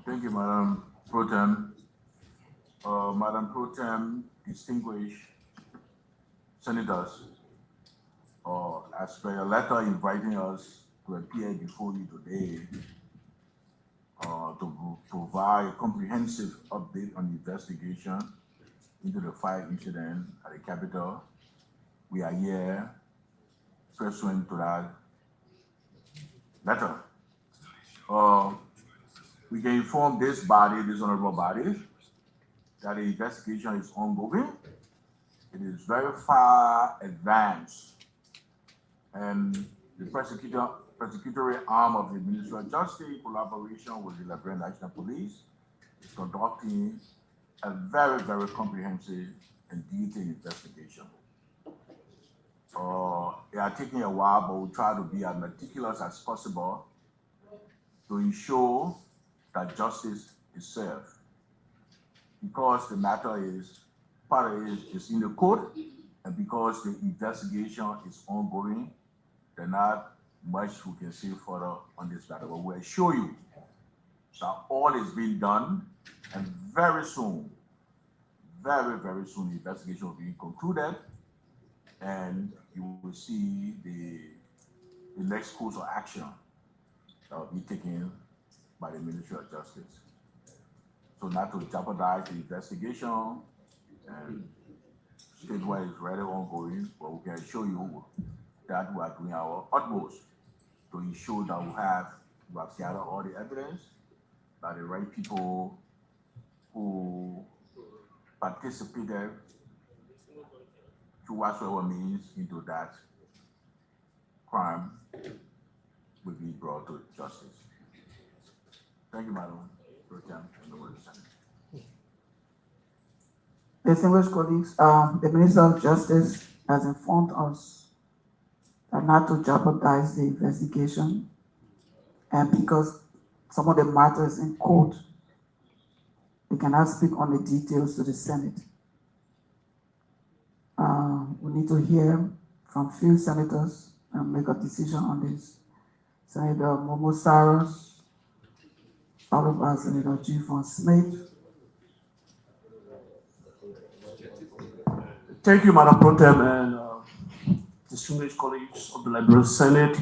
Thank you, Madam Pro Tem. Madam Pro Tem, distinguished senators, as per your letter inviting us to appear before you today to provide a comprehensive update on the investigation into the fire incident at the Capitol, we are here pursuant to that letter. We can inform this body, this honorable body, that the investigation is ongoing. It is very far advanced, and the prosecutory arm of the Ministry of Justice, in collaboration with the Liberian National Police, is conducting a very, very comprehensive and detailed investigation. It are taking a while, but we'll try to be as meticulous as possible to ensure that justice is served. Because the matter is, part of it is in the court, and because the investigation is ongoing, there's not much we can say further on this matter. But we assure you that all is being done, and very soon, very, very soon, the investigation will be concluded, and you will see the next course of action that will be taken by the Ministry of Justice. So not to jeopardize the investigation, and statewide is really ongoing, but we can assure you that we are doing our utmost to ensure that we have gathered all the evidence, that the right people who participated through whatsoever means into that crime will be brought to justice. Thank you, Madam Pro Tem. Distinguished colleagues, the Minister of Justice has informed us that not to jeopardize the investigation, and because some of the matters in court, we cannot speak on the details to the Senate. We need to hear from few senators and make a decision on this. Senator Momo Saros, followed by Senator G. Smith. Thank you, Madam Pro Tem, and distinguished colleagues of the Liberian Senate.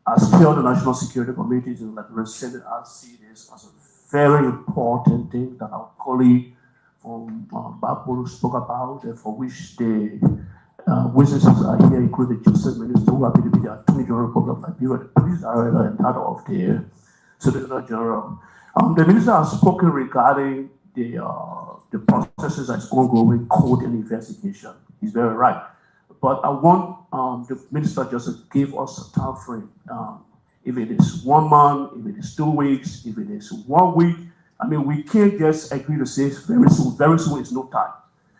As chair of the National Security Committee in the Liberian Senate, I see this as a very important thing that our colleague from Bapolo spoke about, and for which the witnesses are here, including the Justice Minister, who happen to be the Attorney General of Liberia, the Police Director, and that of the Solicitor General. The Minister has spoken regarding the processes that's ongoing, court and investigation. He's very right. But I want the Minister just to give us a time frame. If it is 1 month, if it is 2 weeks, if it is 1 week, I mean, we can't just agree to say very soon is no time.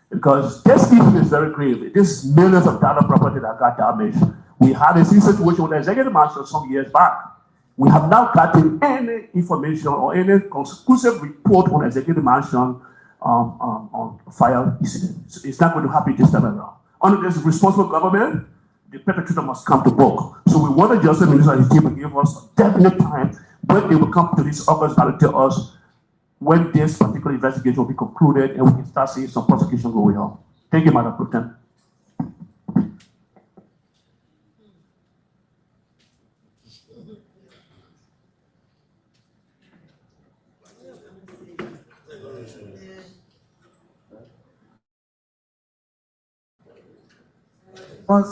Because this issue is very grave. This millions of dollar property that got damaged. We had a situation with the executive marshal some years back. We have not gotten any information or any conclusive report on executive mansion on fire incident. So it's not going to happen this time around. Under this responsible government, the perpetrator must come to book. So we want the Justice Minister and his team to give us a definite time when they will come to this office and tell us when this particular investigation will be concluded and we can start seeing some prosecution going on. Thank you, Madam Pro Tem.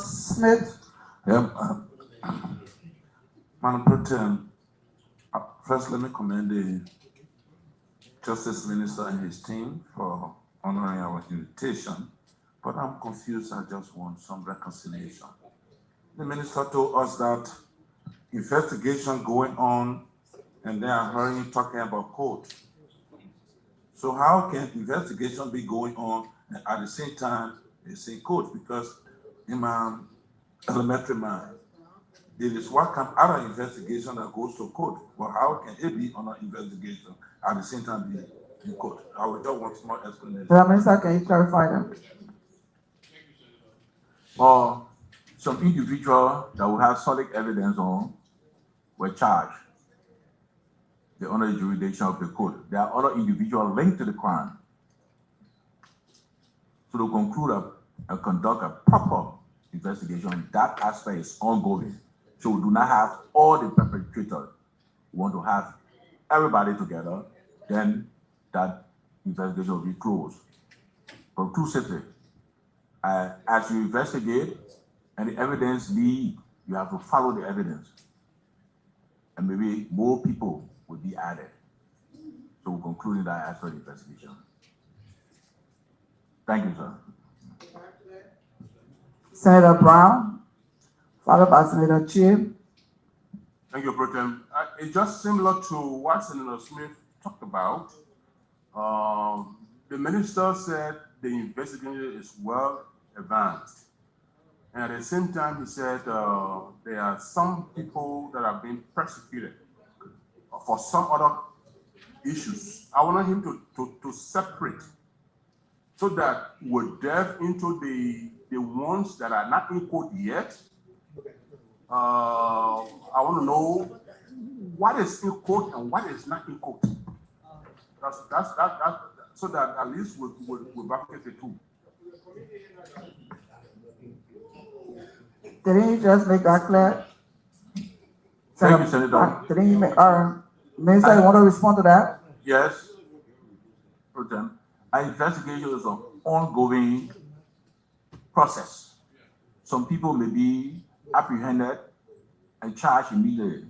Smith. Madam Pro Tem, first let me commend the Justice Minister and his team for honoring our invitation, but I'm confused. I just want some reconciliation. The Minister told us that investigation going on, and then I heard him talking about court. So how can investigation be going on and at the same time they say court? Because in my elementary mind, it is what comes out of investigation that goes to court. Well, how can it be on an investigation at the same time be in court? I would just want more explanation. The Minister, can you clarify that? Some individual that we have solid evidence on were charged. the under jurisdiction of the court. There are other individuals linked to the crime. So to conclude and conduct a proper investigation, that aspect is ongoing. So we do not have all the perpetrators. We want to have everybody together, then that investigation will be closed. Conclusively, as you investigate and the evidence lead, you have to follow the evidence. And maybe more people will be added. So we're concluding that as for the investigation. Thank you, sir. Senator Brown, followed by Senator Chib. Thank you, Pro Tem. It's just similar to what Senator Smith talked about. The minister said the investigation is well advanced. And at the same time, he said there are some people that are being persecuted for some other issues. I want him to separate so that we'll delve into the ones that are not in court yet. I want to know what is in court and what is not in court. That's so that at least we'll bracket the two. Didn't you just make that clear? Thank you, Senator. Didn't you make, Minister, you want to respond to that? Yes, Pro Tem. Our investigation is an ongoing process. Some people may be apprehended and charged immediately,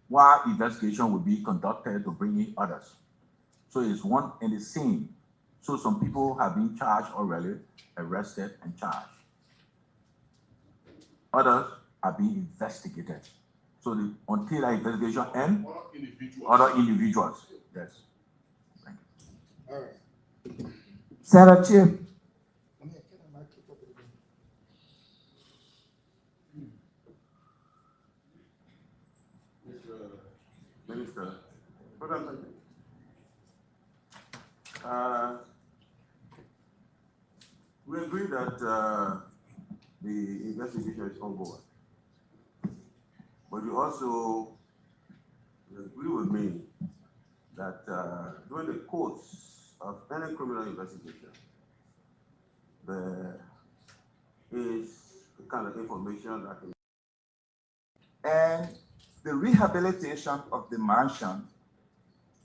while investigation will be conducted to bring in others. So it's one and the same. So some people have been charged already, arrested and charged. Others are being investigated. So until that investigation ends, other individuals. Yes. Thank you. All right. Senator Chib. Minister, we agree that the investigation is ongoing, but you also agree with me that during the course of any criminal investigation, there is the kind of information that can. And the rehabilitation of the mansion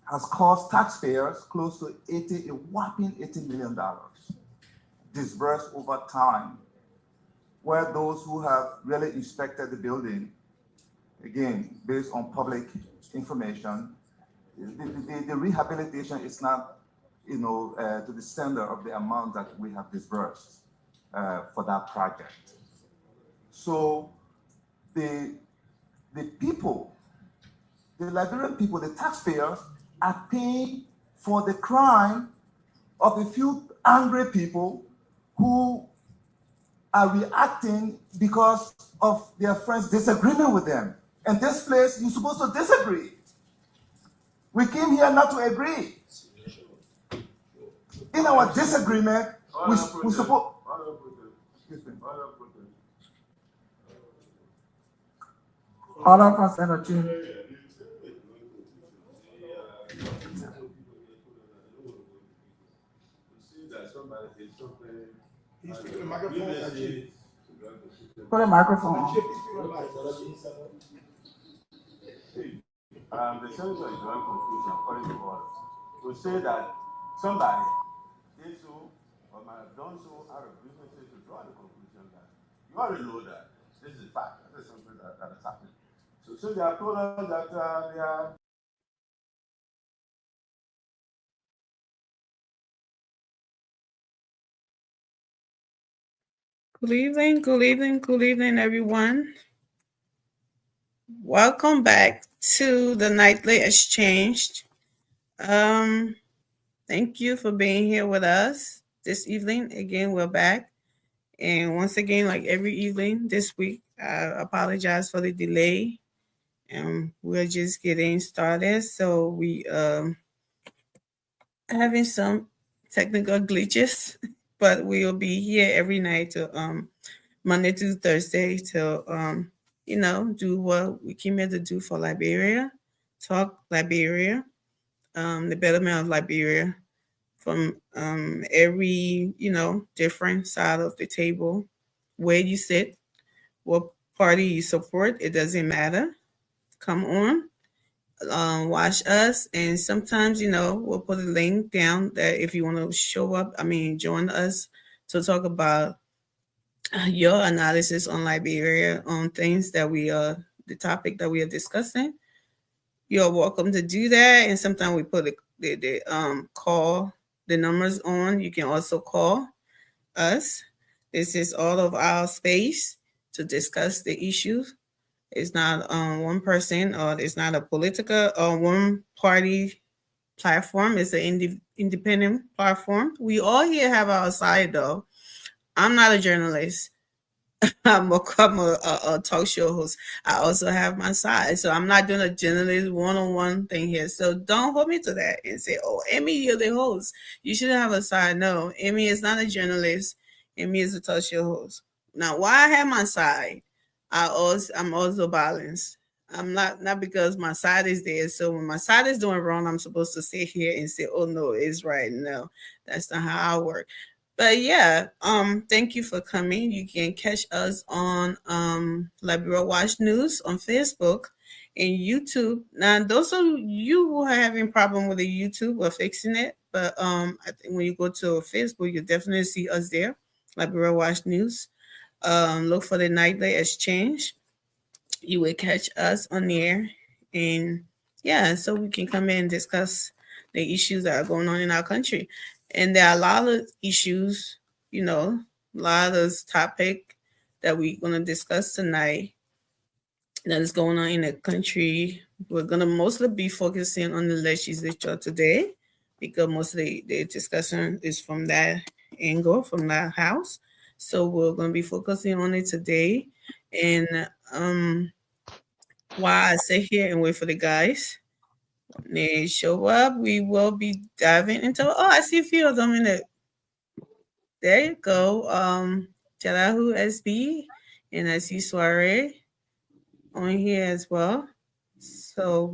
has cost taxpayers close to a whopping $80 million, disbursed over time, where those who have really inspected the building, again, based on public information, the rehabilitation is not, to the standard of the amount that we have disbursed for that project. So the people, the Liberian people, the taxpayers are paying for the crime of a few angry people who are reacting because of their friends' disagreement with them. And this place, you're supposed to disagree. We came here not to agree. In our disagreement, we suppose. Order from Senator Chib. Put a microphone on. The senator is drawing conclusion according to us. We say that somebody did so or might have done so out of businesses to draw the conclusion that you already know that this is a fact. This is something that has happened. So they have told us that they are. Good evening, everyone. Welcome back to the Nightly Exchange. Thank you for being here with us this evening. Again, we're back. And once again, like every evening this week, I apologize for the delay. We're just getting started. So we having some technical glitches, but we'll be here every night to Monday through Thursday to do what we came here to do for Liberia, Talk Liberia, the betterment of Liberia from every, different side of the table, where you sit, what party you support, it doesn't matter. Come on, watch us, and sometimes, we'll put a link down that if you want to show up, join us to talk about your analysis on Liberia, on things that the topic that we are discussing. You're welcome to do that. And sometimes we put the call the numbers on. You can also call us. This is all of our space to discuss the issues. It's not one person, or it's not a political or one party platform. It's an independent platform. We all here have our side, though. I'm not a journalist. I'm a talk show host. I also have my side. So I'm not doing a journalist one-on-one thing here. So don't hold me to that and say, oh, Emmy, you're the host. You shouldn't have a side. No, Emmy is not a journalist. Emmy is a talk show host. Now, why I have my side, I'm also balanced. I'm not because my side is there. So when my side is doing wrong, I'm supposed to sit here and say, oh no, it's right. No, that's not how I work. But yeah, thank you for coming. You can catch us on Liberia Watch News on Facebook and YouTube. Now, those of you who are having problem with the YouTube, we're fixing it. But I think when you go to Facebook, you definitely see us there, Liberia Watch News. Look for the Nightly Exchange. You will catch us on there, and yeah, so we can come in and discuss the issues that are going on in our country. And there are a lot of issues, a lot of topic that we're going to discuss tonight that is going on in the country. We're going to mostly be focusing on the legislature today, because most of the discussion is from that angle, from that house. So we're going to be focusing on it today. And while I sit here and wait for the guys, when they show up, we will be diving into. Oh, I see a few of them in it. There you go. Jalahu SB, and I see Soiree on here as well. So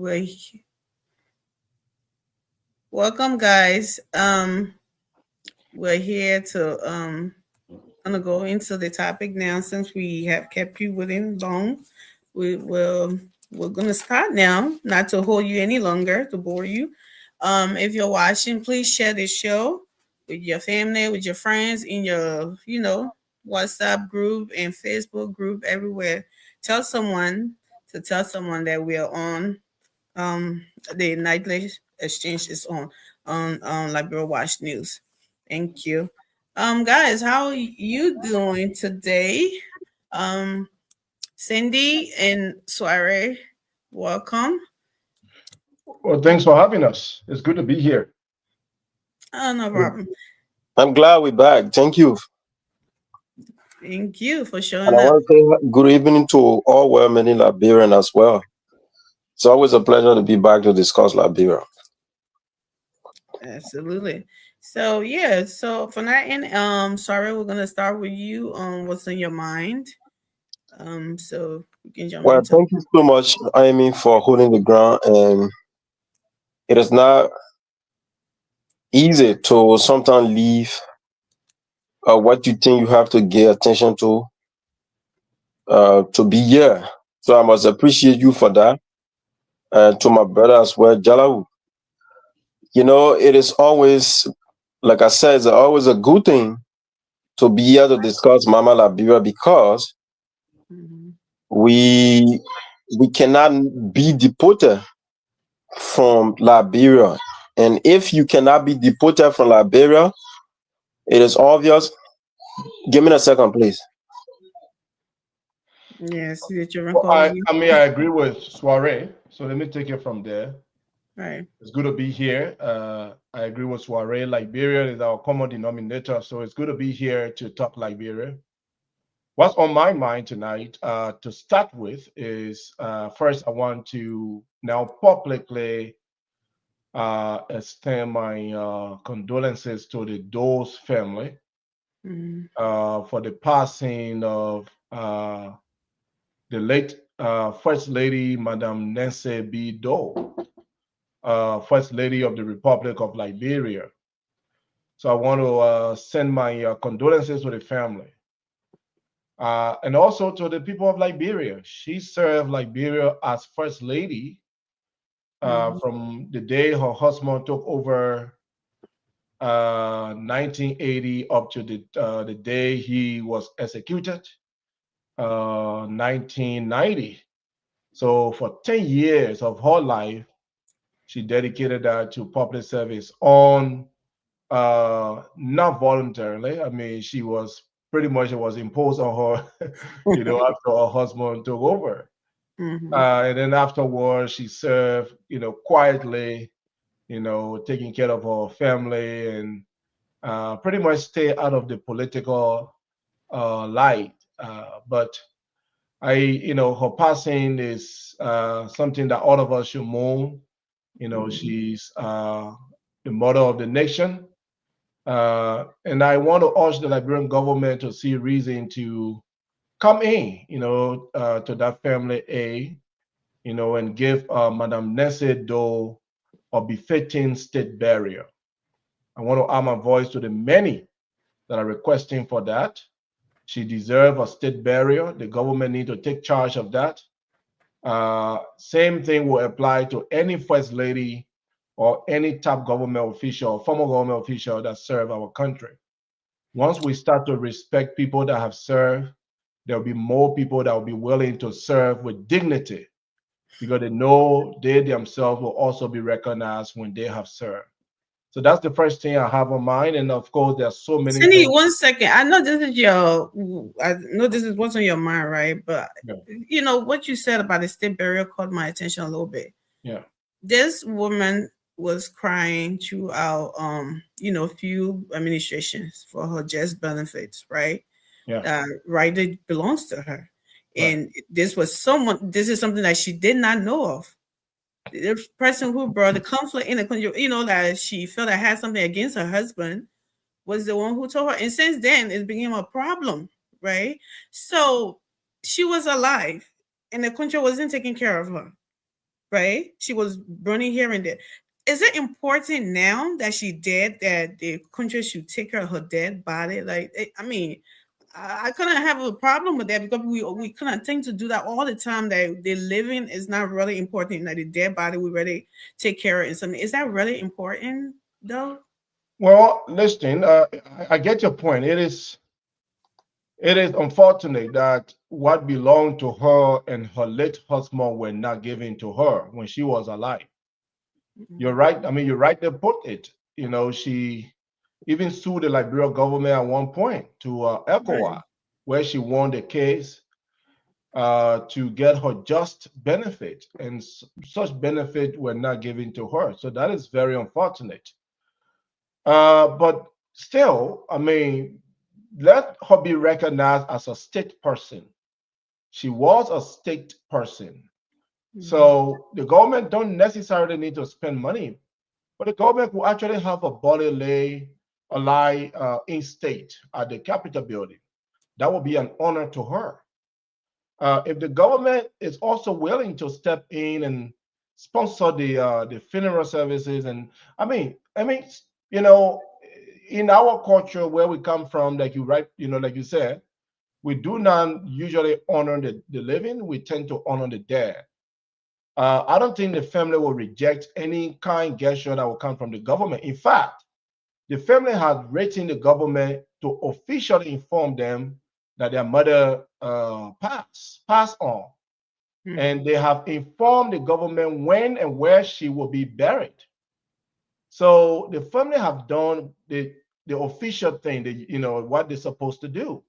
welcome, guys. We're here to gonna go into the topic now, since we have kept you within long. We're gonna start now, not to hold you any longer, to bore you. If you're watching, please share this show with your family, with your friends, in your, WhatsApp group and Facebook group, everywhere. Tell someone that we are on. The Nightly Exchange is on Liberia Watch News. Thank you. Guys, how are you doing today? Cindy and Soiree, welcome. Well, thanks for having us. It's good to be here. Oh, no problem. I'm glad we're back. Thank you. Thank you for showing And I up. want to say good evening to all well-meaning Liberian as well. It's always a pleasure to be back to discuss Liberia. Absolutely. So yeah, so for that end, sorry, we're gonna start with you on what's in your mind. So we can jump Well, into. thank you so much, Amy, for holding the ground. And it is not easy to sometimes leave what you think you have to give attention to be here. So I must appreciate you for that. To my brother as well, Jalahu. It is always, like I said, it's always a good thing to be here to discuss Mama Liberia, because we cannot be deported from Liberia. And if you cannot be deported from Liberia, it is obvious. Give me a second, please. Yes, did you Well, I agree with Soiree. So let me take it from there. Right. It's good to be here. I agree with Soiree. Liberia is our common denominator, so it's good to be here to talk Liberia. What's on my mind tonight, to start with, is first I want to now publicly extend my condolences to the Dawes family for the passing of the late First Lady Madame Nancy B. Doe, First Lady of the Republic of Liberia. So I want to send my condolences to the family. And also to the people of Liberia. She served Liberia as First Lady from the day her husband took over 1980 up to the day he was executed, 1990. So for 10 years of her life, she dedicated that to public service on not voluntarily. I mean, she was pretty much, it was imposed on her, after her husband took over. And then afterwards, she served, quietly, taking care of her family and pretty much stay out of the political light. But her passing is something that all of us should mourn. She's the mother of the nation. And I want to urge the Liberian government to see reason to come in, to that family and give Madame Nancy Doe a befitting state burial. I want to add my voice to the many that are requesting for that. She deserves a state burial. The government needs to take charge of that. Same thing will apply to any first lady or any top government official, former government official that serve our country. Once we start to respect people that have served, there'll be more people that will be willing to serve with dignity because they know they themselves will also be recognized when they have served. So that's the first thing I have on mind. And of course, there's so many Cindy, things. 1 second. I know this is what's on your mind, right? But Yeah. what you said about the state burial caught my attention a little bit. Yeah. This woman was crying throughout few administrations for her just benefits, right? Yeah. Right, that belongs to her. Right. And this is something that she did not know of. The person who brought the conflict in the country, that she felt that had something against her husband, was the one who told her. And since then, it became a problem, right? So she was alive, and the country wasn't taking care of her, right? She was burning here and there. Is it important now that she dead that the country should take care of her dead body? I couldn't have a problem with that because we couldn't think to do that all the time. That the living is not really important. That the dead body we really take care of and something. Is that really important though? Well, listen, I get your point. It is unfortunate that what belonged to her and her late husband were not given to her when she was alive. You're right. I mean, you're right to put it. She even sued the Liberian government at one point to ECOWAS, Right. where she won the case to get her just benefit, and such benefit were not given to her. So that is very unfortunate. But still, I mean, let her be recognized as a state person. She was a state person. So the government don't necessarily need to spend money, but the government will actually have a body lie in state at the Capitol building. That will be an honor to her. If the government is also willing to step in and sponsor the funeral services, and I mean, in our culture where we come from, like you said, we do not usually honor the living. We tend to honor the dead. I don't think the family will reject any kind gesture that will come from the government. In fact, the family has written the government to officially inform them that their mother passed on. And they have informed the government when and where she will be buried. So the family have done the official thing, what they're supposed to do.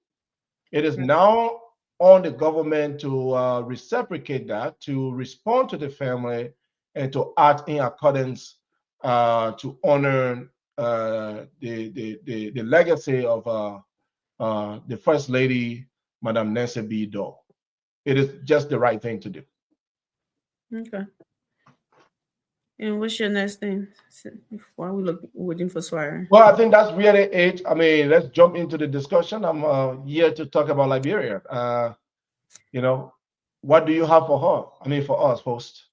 It is now on the government to reciprocate that, to respond to the family, and to act in accordance to honor the legacy of the First Lady, Madame Nancy B. Doe. It is just the right thing to do. Okay. And what's your next thing? While we waiting for swearing. Well, I think that's really it. I mean, let's jump into the discussion. I'm here to talk about Liberia. what do you have for her? I mean, for us, host.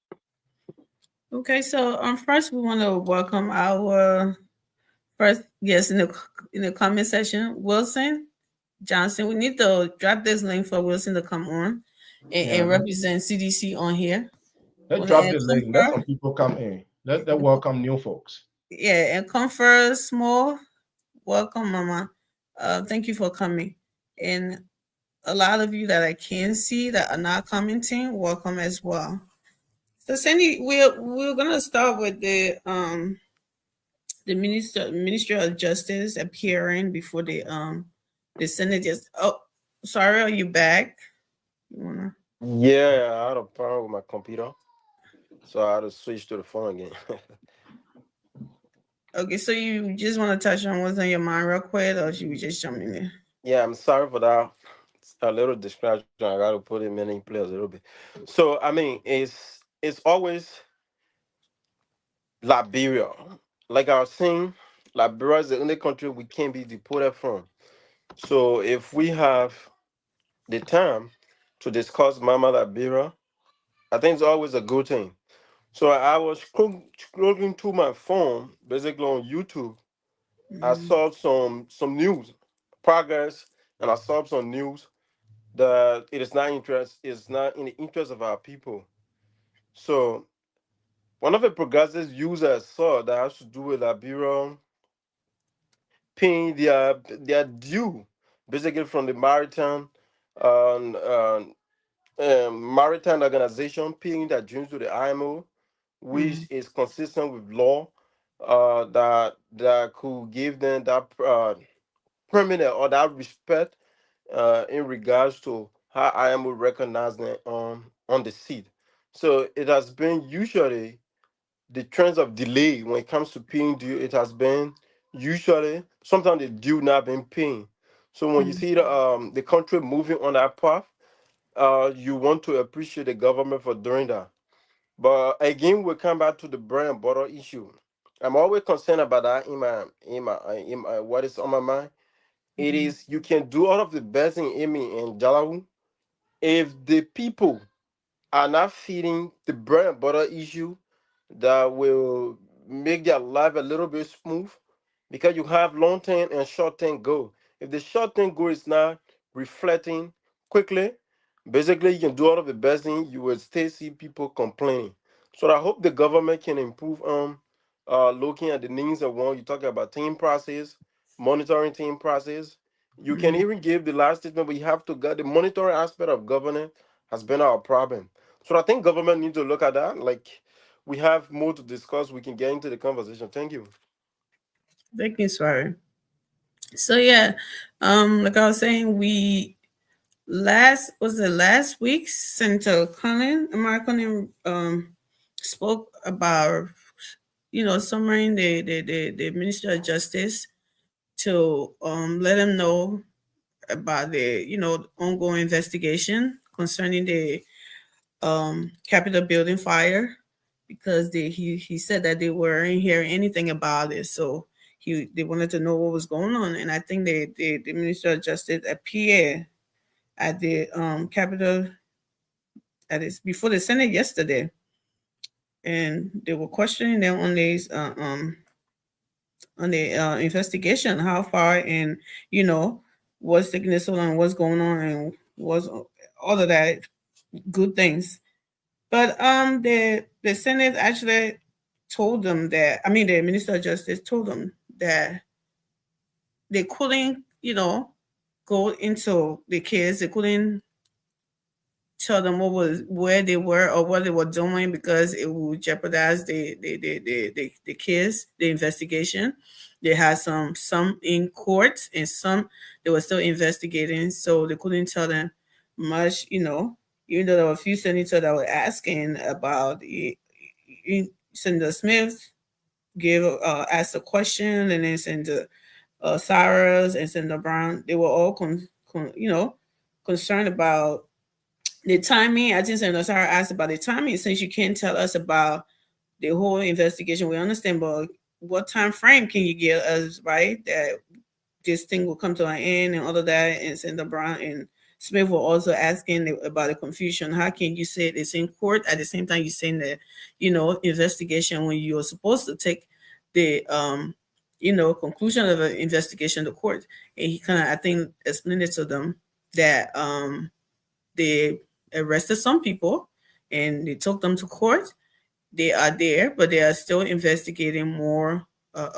Okay, so first we want to welcome our first guest in the comment section, Wilson Johnson. We need to drop this link for Wilson to come on and represent CDC on here. Let's drop the link. Let some people come in. Let welcome new folks. Yeah, and Comfort Small, welcome, Mama. Thank you for coming. And a lot of you that I can see that are not commenting, welcome as well. So Sandy, we're gonna start with the Ministry of Justice appearing before the Senate. Just sorry, are you back? You wanna? Yeah, I had a problem with my computer, so I had to switch to the phone again. Okay, so you just want to touch on what's on your mind real quick, or should we just jump in there? Yeah, I'm sorry for that. It's a little distraction. I got to put him in place a little bit. So I mean, it's always Liberia. Like I was saying, Liberia is the only country we can't be deported from. So if we have the time to discuss Mama Liberia, I think it's always a good thing. So I was scrolling through my phone, basically on YouTube. I saw some news, progress, and I saw some news that it's not in the interest of our people. So one of the progressive users saw that has to do with Liberia paying their due, basically from the maritime organization paying their dues to the IMO, which is consistent with law, that could give them that permanent or that respect in regards to how IMO recognize them on the seat. So it has been usually the trends of delay when it comes to paying due. It has been usually sometimes the due not been paying. So when you see the country moving on that path, you want to appreciate the government for doing that. But again, we come back to the bread and butter issue. I'm always concerned about that in my what is on my mind. It is you can do all of the best in Amy and Jalawu if the people are not feeding the bread and butter issue that will make their life a little bit smooth, because you have long term and short term goal. If the short term goal is not reflecting quickly, basically you can do all of the best thing, you will still see people complaining. So I hope the government can improve on looking at the needs of one. You talk about team process, monitoring team process. You can even give the last statement, but you have to get the monitoring aspect of governance has been our problem. So I think government needs to look at that. Like, we have more to discuss. We can get into the conversation. Thank you. Thank you, sorry. So yeah, like I was saying, last week, Senator Cullen, Amara Cullen, spoke about summoning the Minister of Justice to let him know about the ongoing investigation concerning the Capitol building fire, because he said that they weren't hearing anything about it, so they wanted to know what was going on. And I think the Minister of Justice appeared at the Capitol before the Senate yesterday, and they were questioning them on these on the investigation, how far, and what's taking this so long, what's going on, and what's all of that good things. But the Senate actually told them that, I mean, the Minister of Justice told them that they couldn't, go into the kids. They couldn't tell them where they were or what they were doing, because it would jeopardize the kids, the investigation. They had some in court, and some they were still investigating, so they couldn't tell them much, even though there were a few senators that were asking about it. Senator Smith asked a question, and then Senator Cyrus and Senator Brown, they were all concerned about the timing. I think Senator Sarah asked about the timing. Since you can't tell us about the whole investigation, we understand, but what time frame can you give us, right, that this thing will come to an end and all of that? And Senator Brown and Smith was also asking about the confusion. How can you say it's in court at the same time you're saying that, investigation when you're supposed to take the conclusion of an investigation to court? And he kind of, I think, explained it to them that they arrested some people and they took them to court. They are there, but they are still investigating more, at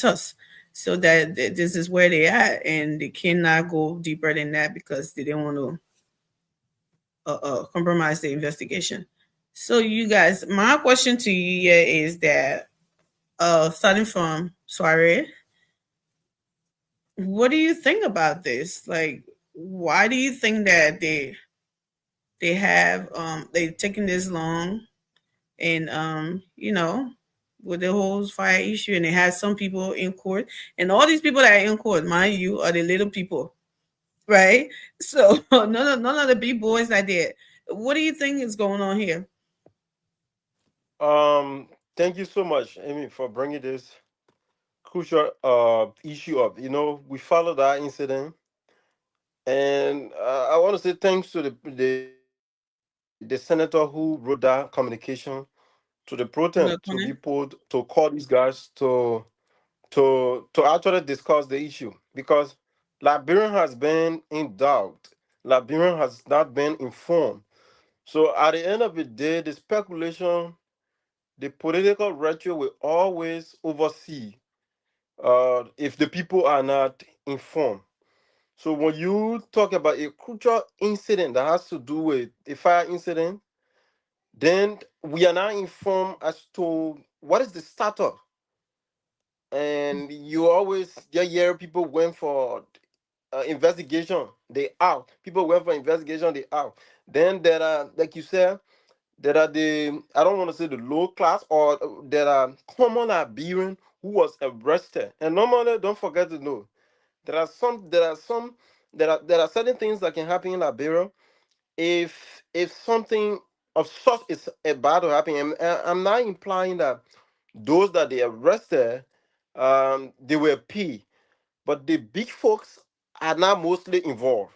us. So that this is where they are, and they cannot go deeper than that because they didn't want to compromise the investigation. So you guys, my question to you here is that, starting from Soiree, what do you think about this? Like, why do you think that they have they've taken this long, and with the whole fire issue, and it has some people in court, and all these people that are in court, mind you, are the little people, right? So none of the big boys are there. What do you think is going on here? Thank you so much, Amy, for bringing this crucial issue up. We followed that incident, and I want to say thanks to the senator who wrote that communication to the protem to be put to call these guys to actually discuss the issue, because Liberian has been in doubt. Liberian has not been informed. So at the end of the day, the speculation, the political rhetoric will always oversee if the people are not informed. So when you talk about a crucial incident that has to do with a fire incident, then we are not informed as to what is the status. And you always hear people went for investigation, they out. People went for investigation, they out. Then there are, like you said, there are I don't want to say the low class, or there are common Liberian who was arrested. And normally, don't forget to know, there are certain things that can happen in Liberia if something of such is about to happen. And I'm not implying that those that they arrested, they were P, but the big folks are not mostly involved.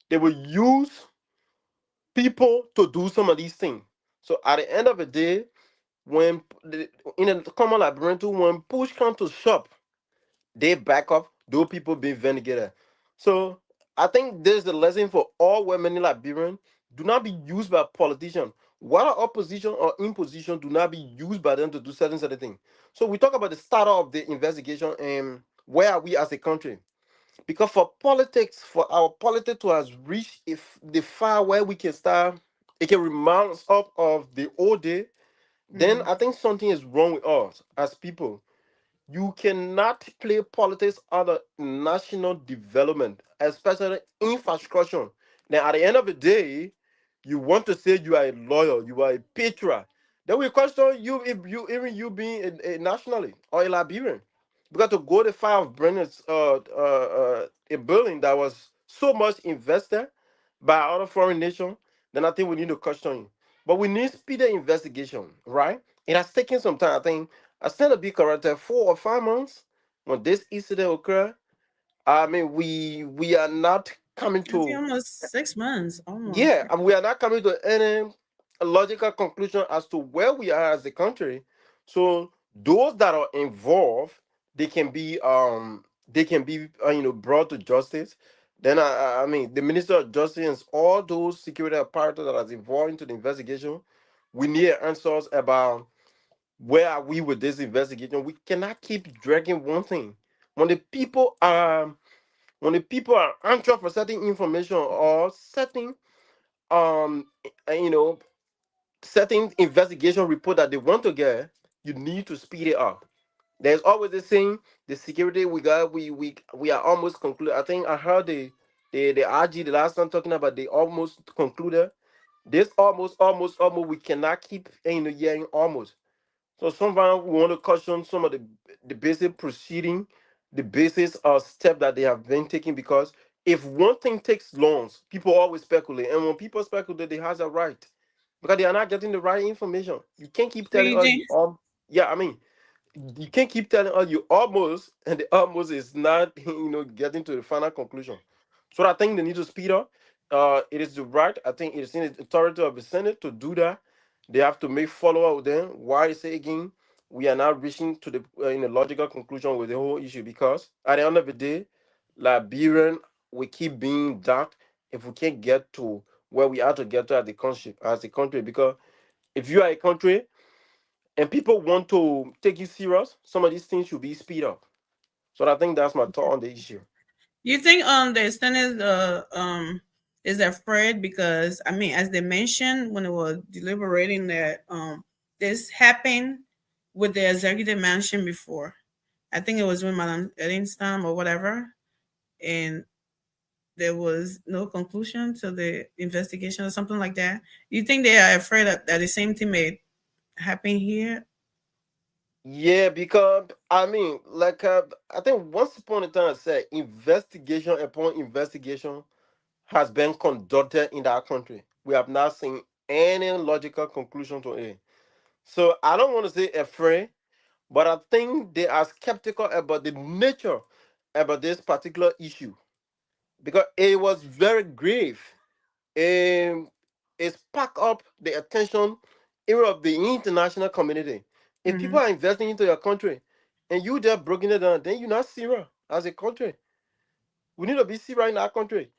They will use people to do some of these things. So at the end of the day, when in a common labyrinth, when push comes to shove, they back up those people being vindicated. So I think there's a lesson for all women in Liberian. Do not be used by politicians. What are opposition or imposition do not be used by them to do certain things. So we talk about the start of the investigation and where are we as a country? Because for our politics to have reached if the far where we can start, it can remind us of the old day, then I think something is wrong with us as people. You cannot play politics under national development, especially infrastructure. Now, at the end of the day, you want to say you are a lawyer, you are a patriot. Then we question you if you being a nationally or a Liberian. Because to go the fire of Brennan's a building that was so much invested by other foreign nations, then I think we need to question you. But we need speedy investigation, right? It has taken some time. I think I stand to be corrected 4 or 5 months when this incident occurred. I mean, we are not coming I think to almost 6 months. Almost. yeah, and we are not coming to any logical conclusion as to where we are as a country. So those that are involved, they can be brought to justice. Then I mean the Minister of Justice and all those security apparatus that are involved into the investigation, we need answers about where are we with this investigation. We cannot keep dragging one thing. When the people are anxious for certain information or certain um uh, you know certain investigation report that they want to get, you need to speed it up. There's always this saying, the security we are almost concluded. I think I heard the RG the last time talking about they almost concluded. This almost we cannot keep hearing almost. So sometimes we want to caution some of the basic proceeding, the basis of step that they have been taking, because if one thing takes long, people always speculate. And when people speculate, they have a right. Because they are not getting the right information. You can't keep telling us PG. yeah, I mean, You can't keep telling us you almost, and the almost is not, getting to the final conclusion. So I think they need to speed up. It is the right. I think it is in the authority of the Senate to do that. They have to make follow up with them. Why I say again, we are now reaching to the in a logical conclusion with the whole issue, because at the end of the day, Liberian we keep being dark if we can't get to where we are to get to as a country. Because if you are a country and people want to take you serious, some of these things should be speed up. So I think that's my thought on the issue. You think the Senate is afraid because, I mean, as they mentioned when they were deliberating that this happened with the executive mansion before. I think it was with Madame Eddington or whatever, and there was no conclusion to the investigation or something like that. You think they are afraid that the same thing may happen here? Yeah, because I mean, like I think once upon a time I said investigation upon investigation has been conducted in that country. We have not seen any logical conclusion to it. So I don't want to say afraid, but I think they are skeptical about the nature about this particular issue because it was very grave. It sparked up the attention even of the international community. If people Mm-hmm. are investing into your country and you just broken it down, then you're not serious as a country. We need to be serious in our country.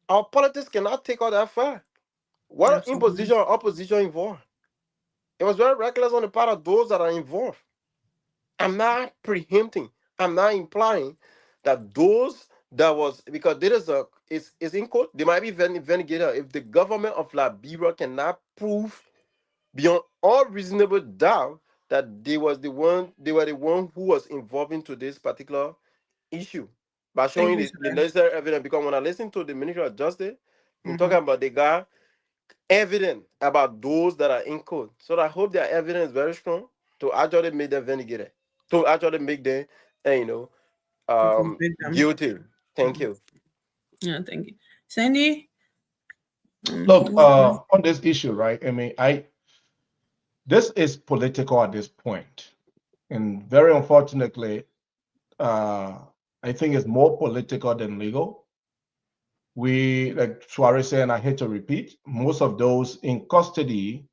Our politics cannot take all that far. What Absolutely. imposition or opposition involved? It was very reckless on the part of those that are involved. I'm not preempting. I'm not implying that those that was because there is a is in court. They might be investigated if the government of Liberia cannot prove beyond all reasonable doubt that they were the one who was involved into this particular issue by Thank showing you, the sir. necessary evidence. Because when I listen to the Minister of Justice, we're Mm-hmm. talking about the guy evident about those that are in court. So I hope their evidence is very strong to actually make them vindicated, to actually make them, eh, you know, To convict them. guilty. Thank Mhm. you. Yeah, thank you. Sandy? Look, Mhm. on this issue, right? I mean, this is political at this point, and very unfortunately, uh, I think it's more political than legal. We, like Suarez said, and I hate to repeat, most of those in custody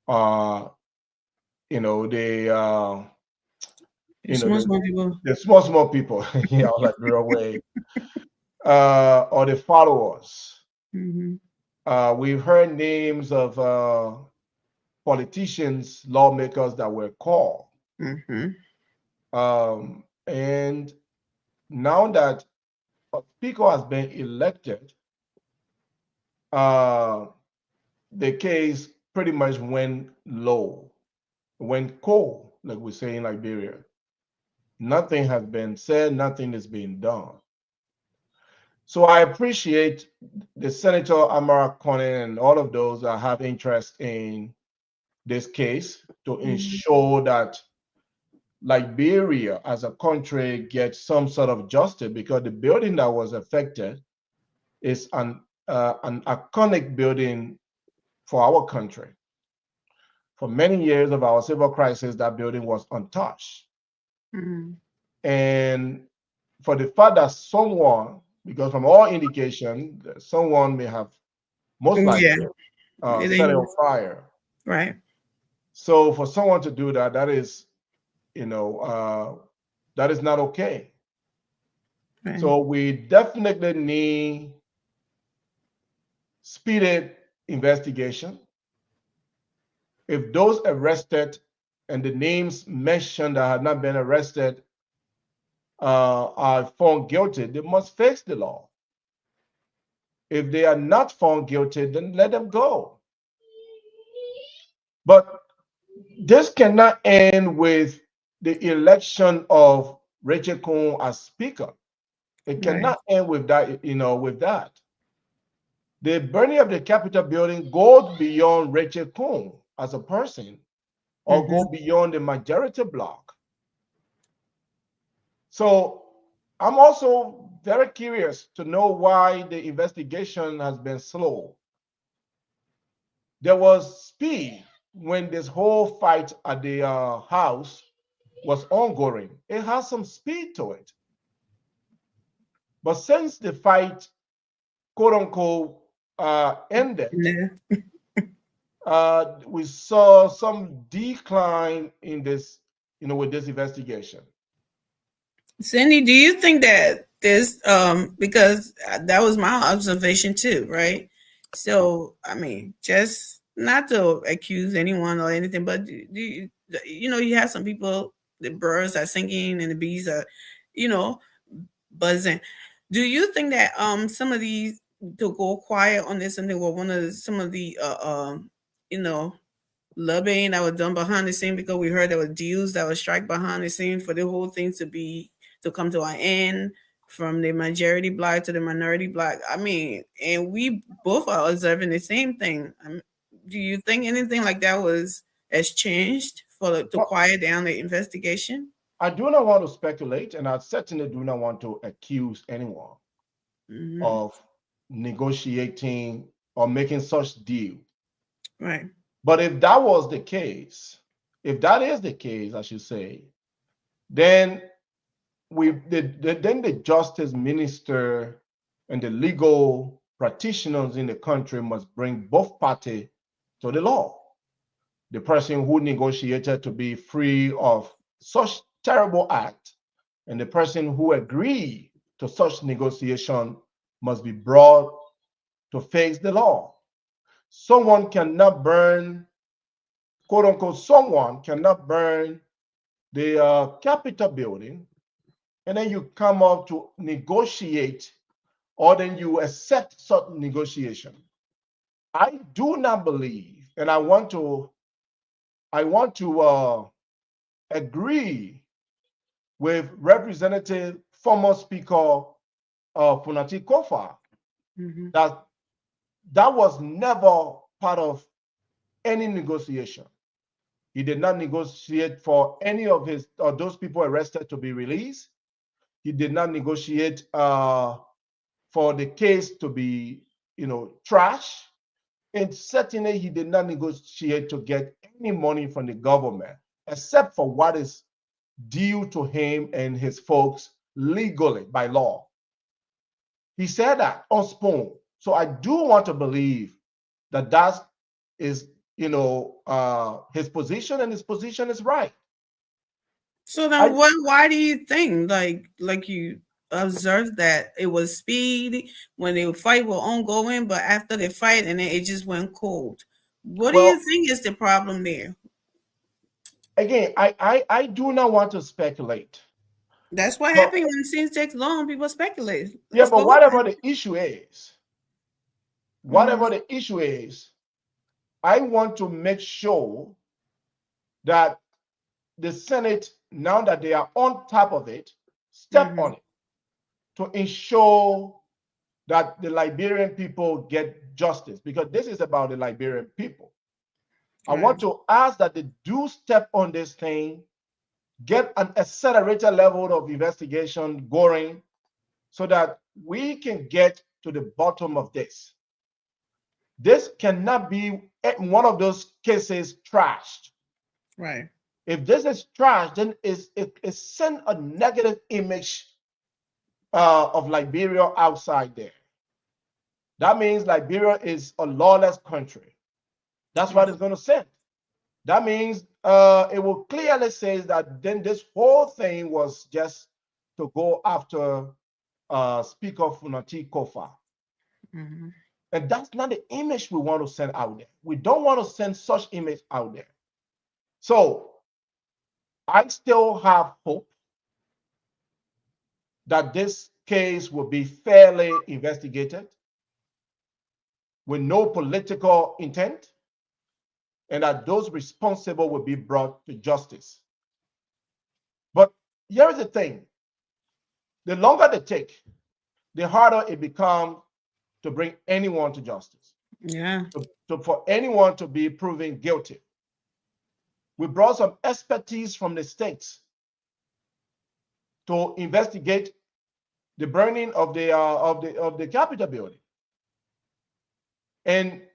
are, they, Small, the, small people. the small people, like real way, or the followers. Mm-hmm. We've heard names of politicians, lawmakers that were called. Mm-hmm. And now that a speaker has been elected, the case pretty much went low, went cold, like we say in Liberia. Nothing has been said, nothing is being done. So I appreciate the Senator Amara Conan and all of those that have interest in this case to Mm-hmm. ensure that Liberia as a country gets some sort of justice, because the building that was affected is an iconic building for our country. For many years of our civil crisis, that building was untouched. Mm-hmm. And for the fact that someone, because from all indication, someone may have most Yeah. likely It set it on is. fire. Right. So for someone to do that, that is not okay. Right. So we definitely need speeded investigation. If those arrested and the names mentioned that have not been arrested are found guilty, they must face the law. If they are not found guilty, then let them go. But this cannot end with the election of Rachel Kuhn as speaker. It Right. cannot end with that, with that. The burning of the Capitol building goes beyond Rachel Kuhn as a person, or Mm-hmm. go beyond the majority bloc. So I'm also very curious to know why the investigation has been slow. There was speed when this whole fight at the House was ongoing. It has some speed to it. But since the fight, quote unquote, ended, Yeah. we saw some decline in this, with this investigation. Cindy, do you think that this because that was my observation too, right? So I mean, just not to accuse anyone or anything, but you have some people, the birds are singing and the bees are, you know, buzzing. Do you think that some of these to go quiet on this and they were one of some of the you know lobbying that was done behind the scene, because we heard there were deals that were struck behind the scene for the whole thing to come to an end, from the majority black to the minority black. I mean, and we both are observing the same thing. Do you think anything like that has changed to Well, quiet down the investigation? I do not want to speculate, and I certainly do not want to accuse anyone Hmm. of negotiating or making such deal. Right. But if that was the case, if that is the case, I should say, then then the justice minister and the legal practitioners in the country must bring both parties to the law. The person who negotiated to be free of such terrible act and the person who agreed to such negotiation must be brought to face the law. Someone cannot burn, quote unquote, someone cannot burn the Capitol building and then you come up to negotiate, or then you accept such negotiation. I do not believe, and I want to agree with Representative former Speaker Funati Kofa Hmm. that was never part of any negotiation. He did not negotiate for any of those people arrested to be released. He did not negotiate for the case to be, trash. And certainly he did not negotiate to get any money from the government, except for what is due to him and his folks legally by law. He said that on Spoon. So I do want to believe that that is, his position, and his position is right. So then, I why do you think, like you observed that it was speed when the fight was ongoing, but after the fight and then it just went cold? What do you well, think is the problem there? again, I do not want to speculate. That's what But happened when scenes take long. People speculate. yeah, Let's but go with whatever that. the issue is, Mhm. whatever the issue is, I want to make sure that the Senate, now that they are on top of it, step on Mhm. it to ensure that the Liberian people get justice, because this is about the Liberian people. I want Right. to ask that they do step on this thing, get an accelerated level of investigation going so that we can get to the bottom of this. This cannot be one of those cases trashed. Right. If this is trash, then it send a negative image of Liberia outside there. That means Liberia is a lawless country. That's what Right. it's going to send. That means it will clearly say that then this whole thing was just to go after Speaker Funati Kofa. Mhm. And that's not the image we want to send out there. We don't want to send such image out there. So I still have hope that this case will be fairly investigated with no political intent, and that those responsible will be brought to justice. But here is the thing: the longer they take, the harder it becomes to bring anyone to justice, Yeah. for anyone to be proven guilty. We brought some expertise from the states to investigate the burning of the Capitol building, and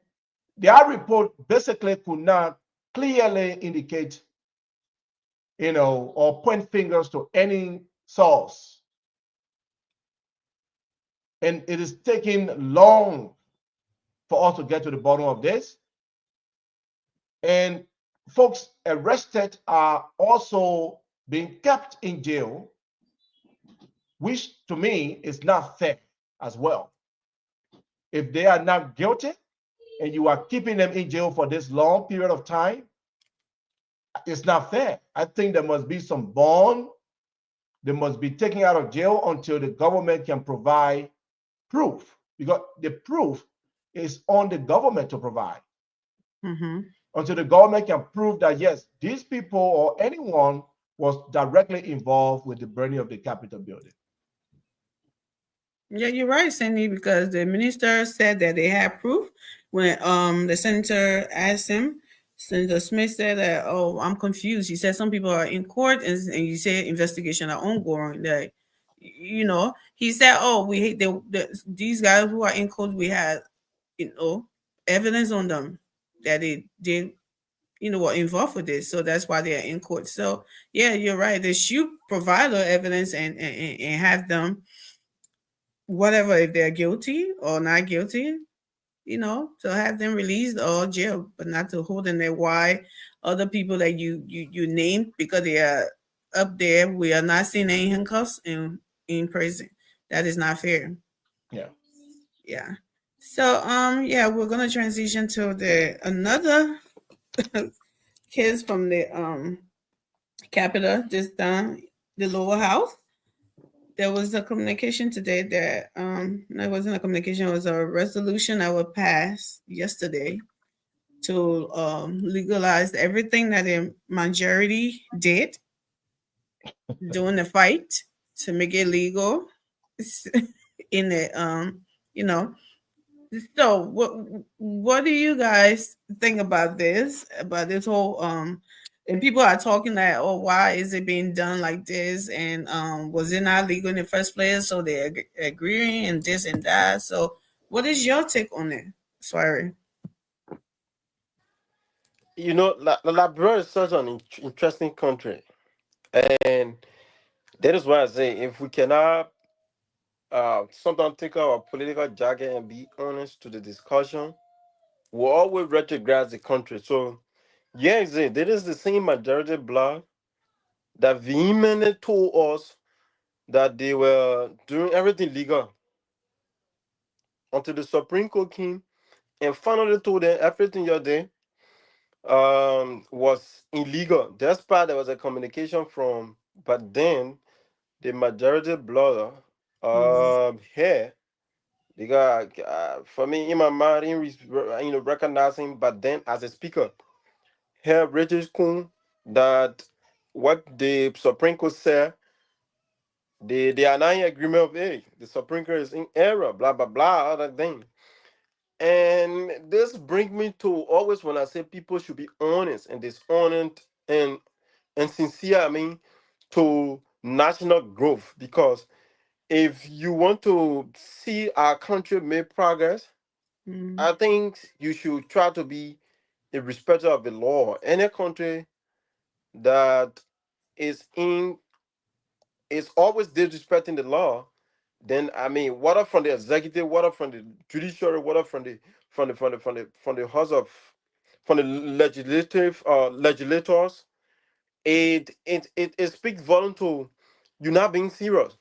their report basically could not clearly indicate or point fingers to any source. And it is taking long for us to get to the bottom of this. And folks arrested are also being kept in jail, which to me is not fair as well. If they are not guilty and you are keeping them in jail for this long period of time, it's not fair. I think there must be some bond. They must be taken out of jail until the government can provide proof, because the proof is on the government to provide. Until the government can prove that, yes, these people or anyone was directly involved with the burning of the Capitol building. Yeah, you're right, Cindy, because the minister said that they had proof when the senator asked him. Senator Smith said that, oh, I'm confused. He said some people are in court and you say investigation are ongoing. That, he said, oh, we hate these guys who are in court. We had, evidence on them that they did, were involved with this. So that's why they are in court. So yeah, you're right. They should provide the evidence and have them, whatever, if they're guilty or not guilty, to have them released or jail, but not to hold them there. Why other people that you named, because they are up there, we are not seeing any handcuffs in prison. That is not fair. Yeah. So yeah, we're gonna transition to the another case from the Capitol, this time the lower house. There was a communication today that it wasn't a communication, it was a resolution that was passed yesterday to legalize everything that the majority did during the fight, to make it legal in the so what do you guys think about this whole and people are talking that, oh, why is it being done like this, and was it not legal in the first place, so they're agreeing and this and that. So what is your take on it? Sorry. Liberia is such an interesting country, and that is why I say if we cannot sometimes take our political jargon and be honest to the discussion, we'll always retrogress the country. So yeah, there is the same majority bloc that vehemently told us that they were doing everything legal until the Supreme Court came and finally told them everything you're doing was illegal. Despite there was a communication from, but then the majority bloc here, because for me in my mind, recognizing, but then as a speaker, here British Kun, that what the Supreme Court said, they are not in agreement of, hey, the Supreme Court is in error, blah blah blah, other thing. And this brings me to always when I say people should be honest and dishonest and sincere, I mean, to national growth. Because if you want to see our country make progress, I think you should try to be a respecter of the law. Any country that is always disrespecting the law, then I mean, what up from the executive, what up from the judiciary, what up from the house of, from the legislative legislators, it speaks volume to you not being serious.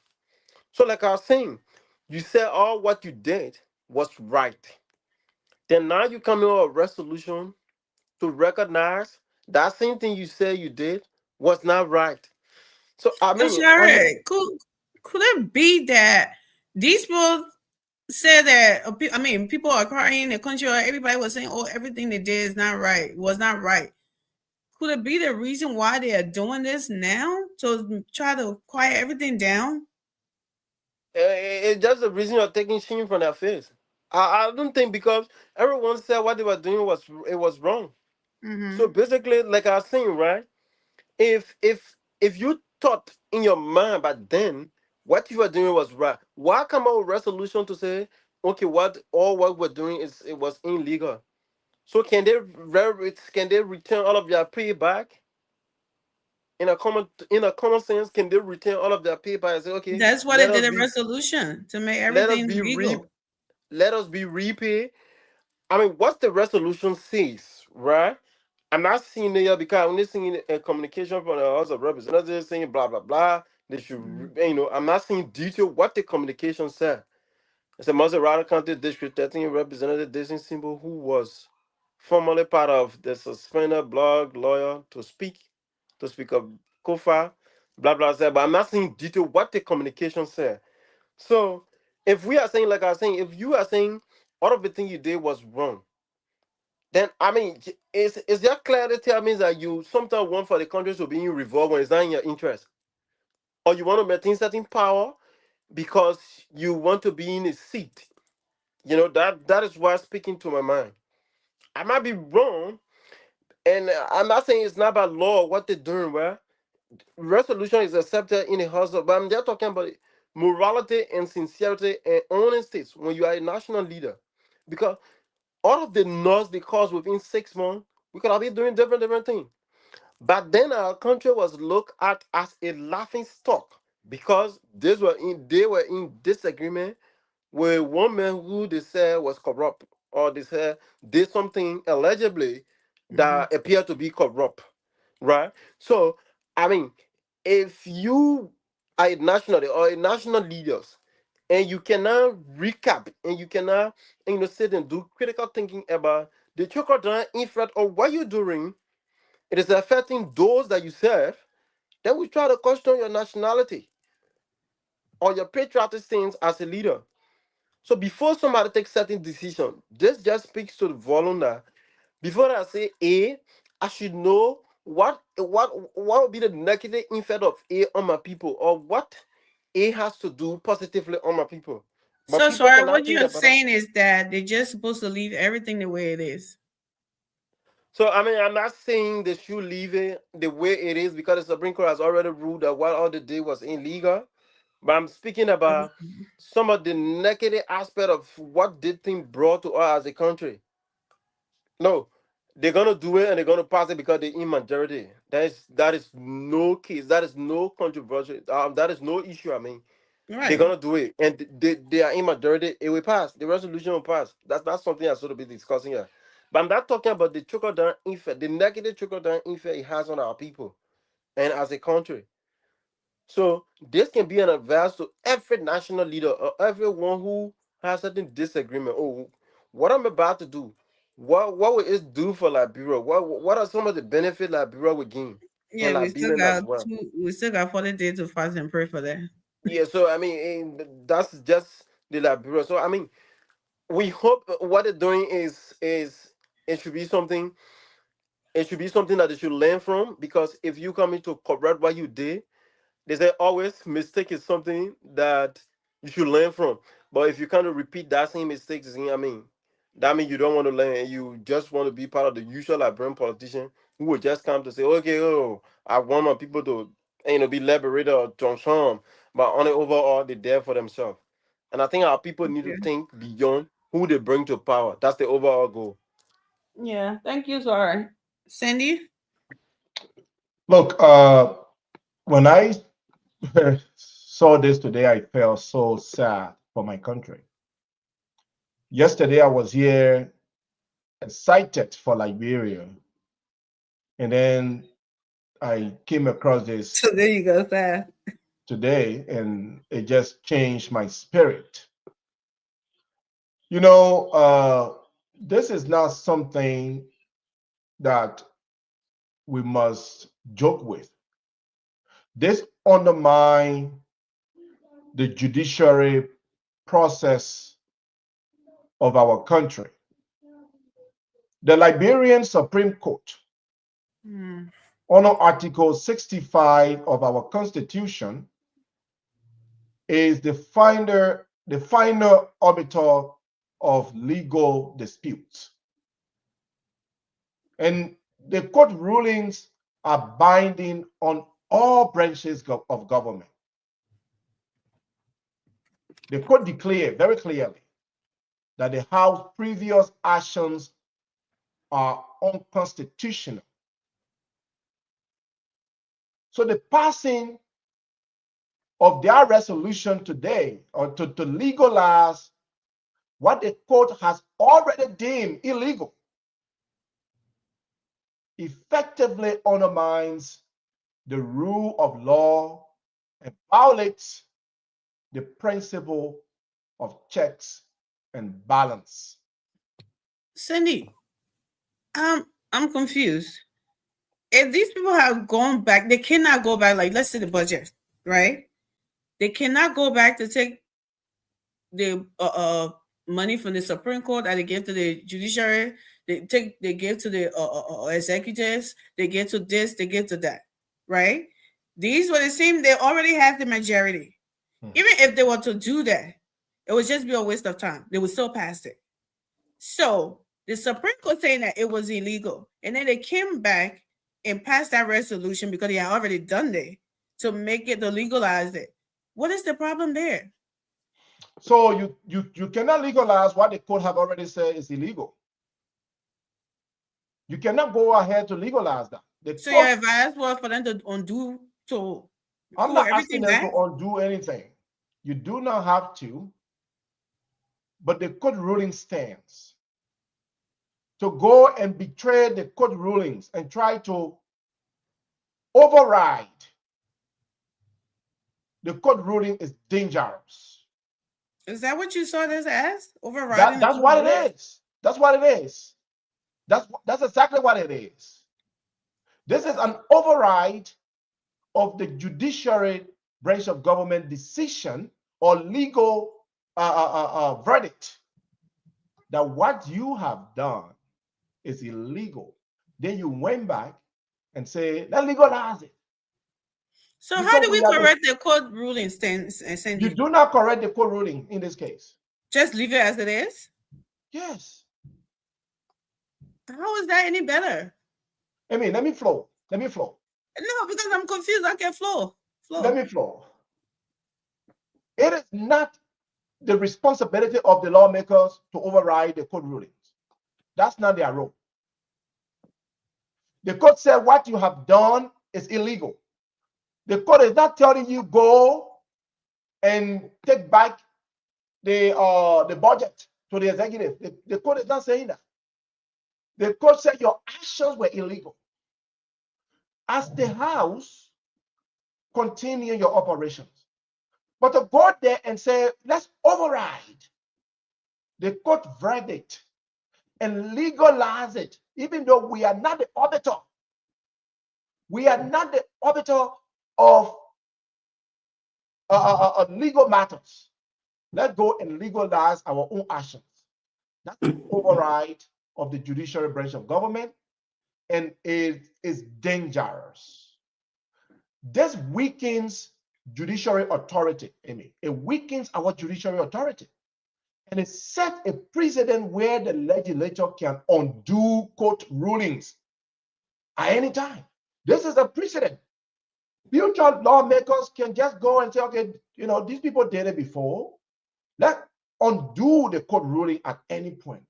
So like I was saying, you said all what you did was right. Then now you come in with a resolution to recognize that same thing you said you did was not right. So I So mean, sorry, could it be that these people said that, I mean, people are crying, the country, everybody was saying, oh, everything they did is not right, was not right. Could it be the reason why they are doing this now, to try to quiet everything down? it's just the reason you're taking shame from their face. I don't think, because everyone said what they were doing was wrong. So basically, like I was saying, right? If you thought in your mind, but then what you were doing was right, why come out with resolution to say, okay, what we're doing it was illegal? So can they return all of their pay back? in a common sense, can they return all of their paper and say, okay, That's why they let did us a be resolution to make let us everything be legal. let us be repay. I mean, what's the resolution says, right? I'm not seeing it here because I'm only seeing a communication from the House of Representatives saying blah blah blah. They should, I'm not seeing detail what the communication said. It's a Maserati County District 13 Representative Jason Symbol, who was formerly part of the suspended blog lawyer to speak of Kofa, blah blah blah. But I'm not seeing detail what the communication said. So if we are saying, like I was saying, if you are saying all of the thing you did was wrong, then I mean, is there clarity tell me that you sometimes want for the country to be in revolt when it's not in your interest, or you want to maintain certain power because you want to be in a seat? That is why speaking to my mind. I might be wrong, and I'm not saying it's not about law what they're doing. Well, resolution is accepted in the house, but I'm there talking about morality and sincerity and honesty when you are a national leader, because all of the laws they caused within 6 months, we could have been doing different things. But then our country was looked at as a laughing stock because they were in disagreement with one man who they said was corrupt, or they said did something allegedly Mhm. that appeared to be corrupt, right? So, I mean, if you are a national or a national leaders and you cannot recap and you cannot sit and do critical thinking about the trickle down effect of what you're doing, it is affecting those that you serve, then we try to question your nationality or your patriotic stance as a leader. So before somebody takes certain decision, this just speaks to the volume that before I say A, I should know what would be the negative effect of A on my people, or what A has to do positively on my people. But So people sorry, cannot what think you're about that. saying is that they're just supposed to leave everything the way it is. So I mean, I'm not saying they should leave it the way it is because the Supreme Court has already ruled that what all they did was illegal. But I'm speaking about some of the negative aspect of what this thing brought to us as a country. No, they're gonna do it and they're gonna pass it because they're in majority. That is no case. That is no controversy. That is no issue. I mean, they're Right. gonna do it, and they are in majority. It will pass. The resolution will pass. That's something I sort of be discussing here. But I'm not talking about the trickle down effect, the negative trickle down effect it has on our people and as a country. So this can be an advice to every national leader or everyone who has certain disagreement. Oh, what I'm about to do, what will it do for Liberia? What are some of the benefits Liberia will gain Yeah, and Liberian as well? we still got 40 days to fast and pray for that. Yeah, so I mean, that's just the Liberia. So I mean, we hope what they're doing is it should be something. It should be something that they should learn from, because if you come in to correct what you did, they say always mistake is something that you should learn from. But if you kind of repeat that same mistakes, I mean, that means you don't want to learn and you just want to be part of the usual Liberian politician who will just come to say, okay, oh, I want my people to be liberated or transform, but only overall they're there for themselves. And I think our people need to Yeah. think beyond who they bring to power. That's the overall goal. Yeah. Thank you, sorry. Cindy? Look, when I saw this today, I felt so sad for my country. Yesterday, I was here excited for Liberia, and then I came across this So there you go, sad. today, and it just changed my spirit. You know, this is not something that we must joke with. This undermines the judiciary process of our country. The Liberian Supreme Court, Hmm. under Article 65 of our Constitution, is the final arbiter of legal disputes. And the court rulings are binding on all branches of government. The court declared very clearly that the House's previous actions are unconstitutional. So the passing of their resolution today, or to legalize what the court has already deemed illegal, effectively undermines the rule of law and violates the principle of checks and balance. Cindy, I'm confused. If these people have gone back, they cannot go back. Like, let's say the budget, right? They cannot go back to take the money from the Supreme Court that they give to the judiciary. They give to the executives. They give to this. They give to that, right? These were the same. They already have the majority. Even if they were to do that, it would just be a waste of time. They would still pass it. So the Supreme Court saying that it was illegal, and then they came back and passed that resolution because they had already done it to make it to legalize it. What is the problem there? So you cannot legalize what the court have already said is illegal. You cannot go ahead to legalize that. So your advice was for them to undo, to I'm not asking them to undo anything. You do not have to, but the court ruling stands. To go and betray the court rulings and try to override the court ruling is dangerous. Is that what you saw this as? Overriding? That's what it is. That's what it is. That's exactly what it is. This is an override of the judiciary branch of government decision or legal verdict that what you have done is illegal. Then you went back and say, let's legalize it. So how do we correct the court ruling, Cindy? You do not correct the court ruling in this case. Just leave it as it is? Yes. How is that any better? I mean, let me flow. No, because I'm confused. I can't flow. Let me flow. It is not the responsibility of the lawmakers to override the court rulings. That's not their role. The court said what you have done is illegal. The court is not telling you go and take back the budget to the executive. The court is not saying that. The court said your actions were illegal. As the House, continue your operations. But to go there and say, let's override the court verdict and legalize it, even though we are not the arbiter. We are not the arbiter of legal matters. Let's go and legalize our own actions. That's the override of the judiciary branch of government, and it is dangerous. This weakens judiciary authority, Amy. It weakens our judiciary authority. And it sets a precedent where the legislature can undo court rulings at any time. This is a precedent. Future lawmakers can just go and say, okay, you know, these people did it before. Let's undo the court ruling at any point.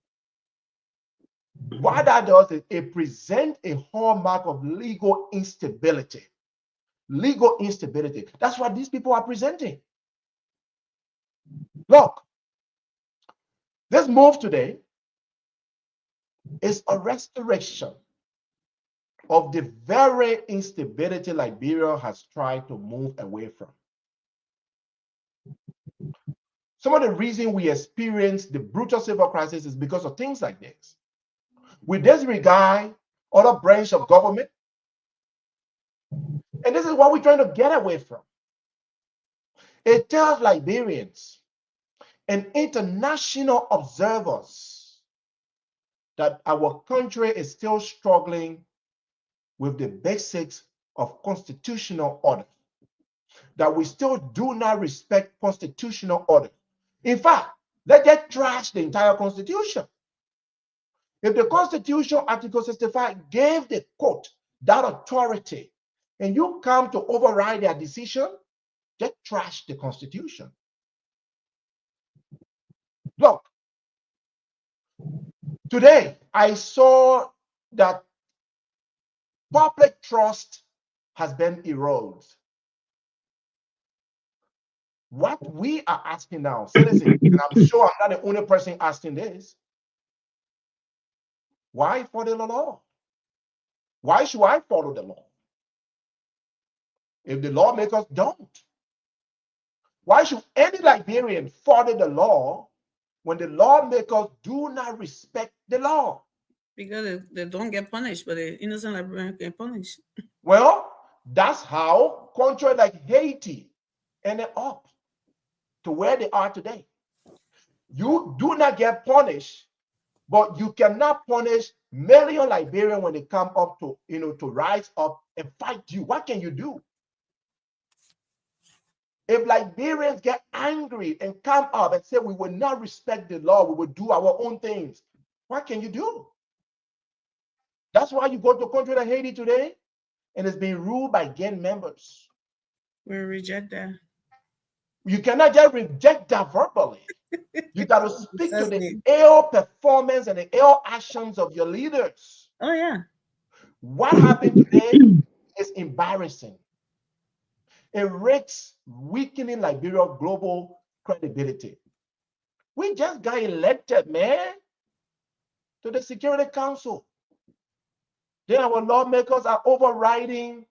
What that does is it presents a hallmark of legal instability. Legal instability. That's what these people are presenting. Look, this move today is a restoration of the very instability Liberia has tried to move away from. Some of the reason we experience the brutal civil crisis is because of things like this. We disregard other branch of government. And this is what we're trying to get away from. It tells Liberians and international observers that our country is still struggling with the basics of constitutional order, that we still do not respect constitutional order. In fact, let's just trash the entire Constitution. If the Constitution, Article 65, gave the court that authority, and you come to override their decision, just trash the Constitution. Look, today I saw that public trust has been eroded. What we are asking now, citizens, and I'm sure I'm not the only person asking this, why follow the law? Why should I follow the law? If the lawmakers don't, why should any Liberian follow the law when the lawmakers do not respect the law? Because they don't get punished, but the innocent Liberians get punished. Well, that's how countries like Haiti ended up to where they are today. You do not get punished, but you cannot punish million Liberians when they come up to, to rise up and fight you. What can you do? If Liberians get angry and come up and say, we will not respect the law, we will do our own things, what can you do? That's why you go to a country like Haiti today, and it's being ruled by gang members. We reject that. You cannot just reject that verbally. You got to speak to the ill performance and the ill actions of your leaders. Oh, yeah. What happened today is embarrassing. It risks weakening Liberia's global credibility. We just got elected, man, to the Security Council. Then our lawmakers are overriding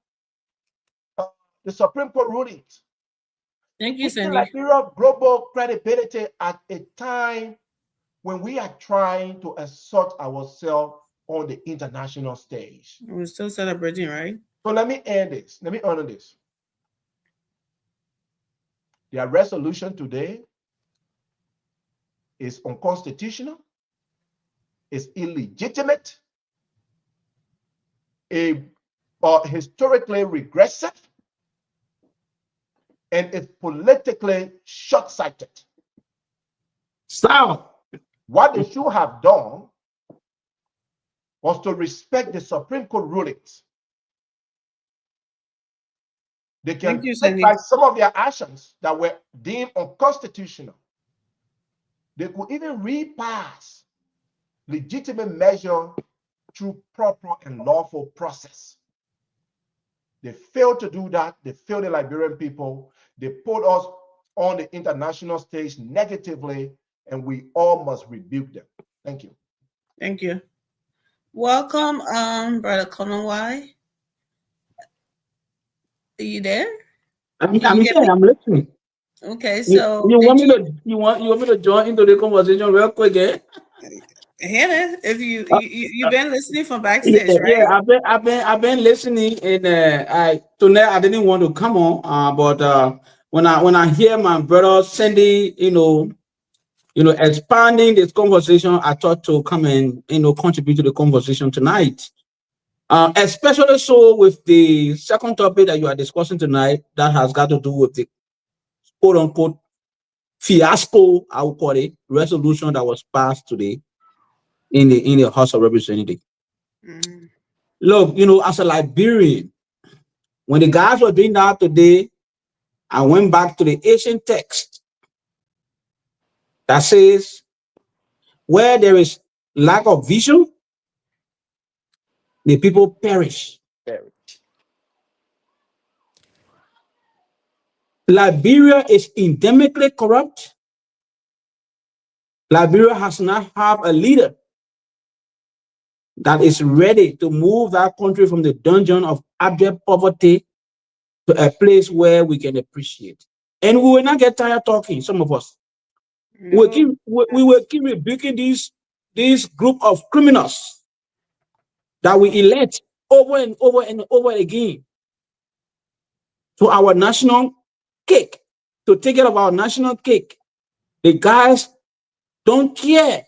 the Supreme Court rulings. Thank you, Sandy. Liberia's global credibility at a time when we are trying to assert ourselves on the international stage. We're still celebrating, right? So let me end this. Let me honor this. Their resolution today is unconstitutional, is illegitimate, historically regressive, and it's politically short-sighted. Stop. What they should have done was to respect the Supreme Court rulings. They can take back some of their actions that were deemed unconstitutional. They could even repass legitimate measure through proper and lawful process. They failed to do that. They failed the Liberian people. They put us on the international stage negatively, and we all must rebuke them. Thank you. Thank you. Welcome, Brother Conaway. Are you there? I'm here. I'm listening. Okay, so you want me to join into the conversation real quick, eh? Yeah, if you've been listening from backstage, right? Yeah, I've been listening, and tonight I didn't want to come on, but when I hear my brother Sandy, expanding this conversation, I thought to come and contribute to the conversation tonight. Especially so with the second topic that you are discussing tonight, that has got to do with the quote unquote fiasco, I would call it, resolution that was passed today in the House of Representatives. Mm-hmm. Look, as a Liberian, when the guys were doing that today, I went back to the ancient text that says, where there is lack of vision, the people perish. Liberia is endemically corrupt. Liberia has not have a leader that is ready to move that country from the dungeon of abject poverty to a place where we can appreciate. And we will not get tired talking, some of us. No. We will keep rebuking this group of criminals that we elect over and over and over again to our national cake, to take care of our national cake. The guys don't care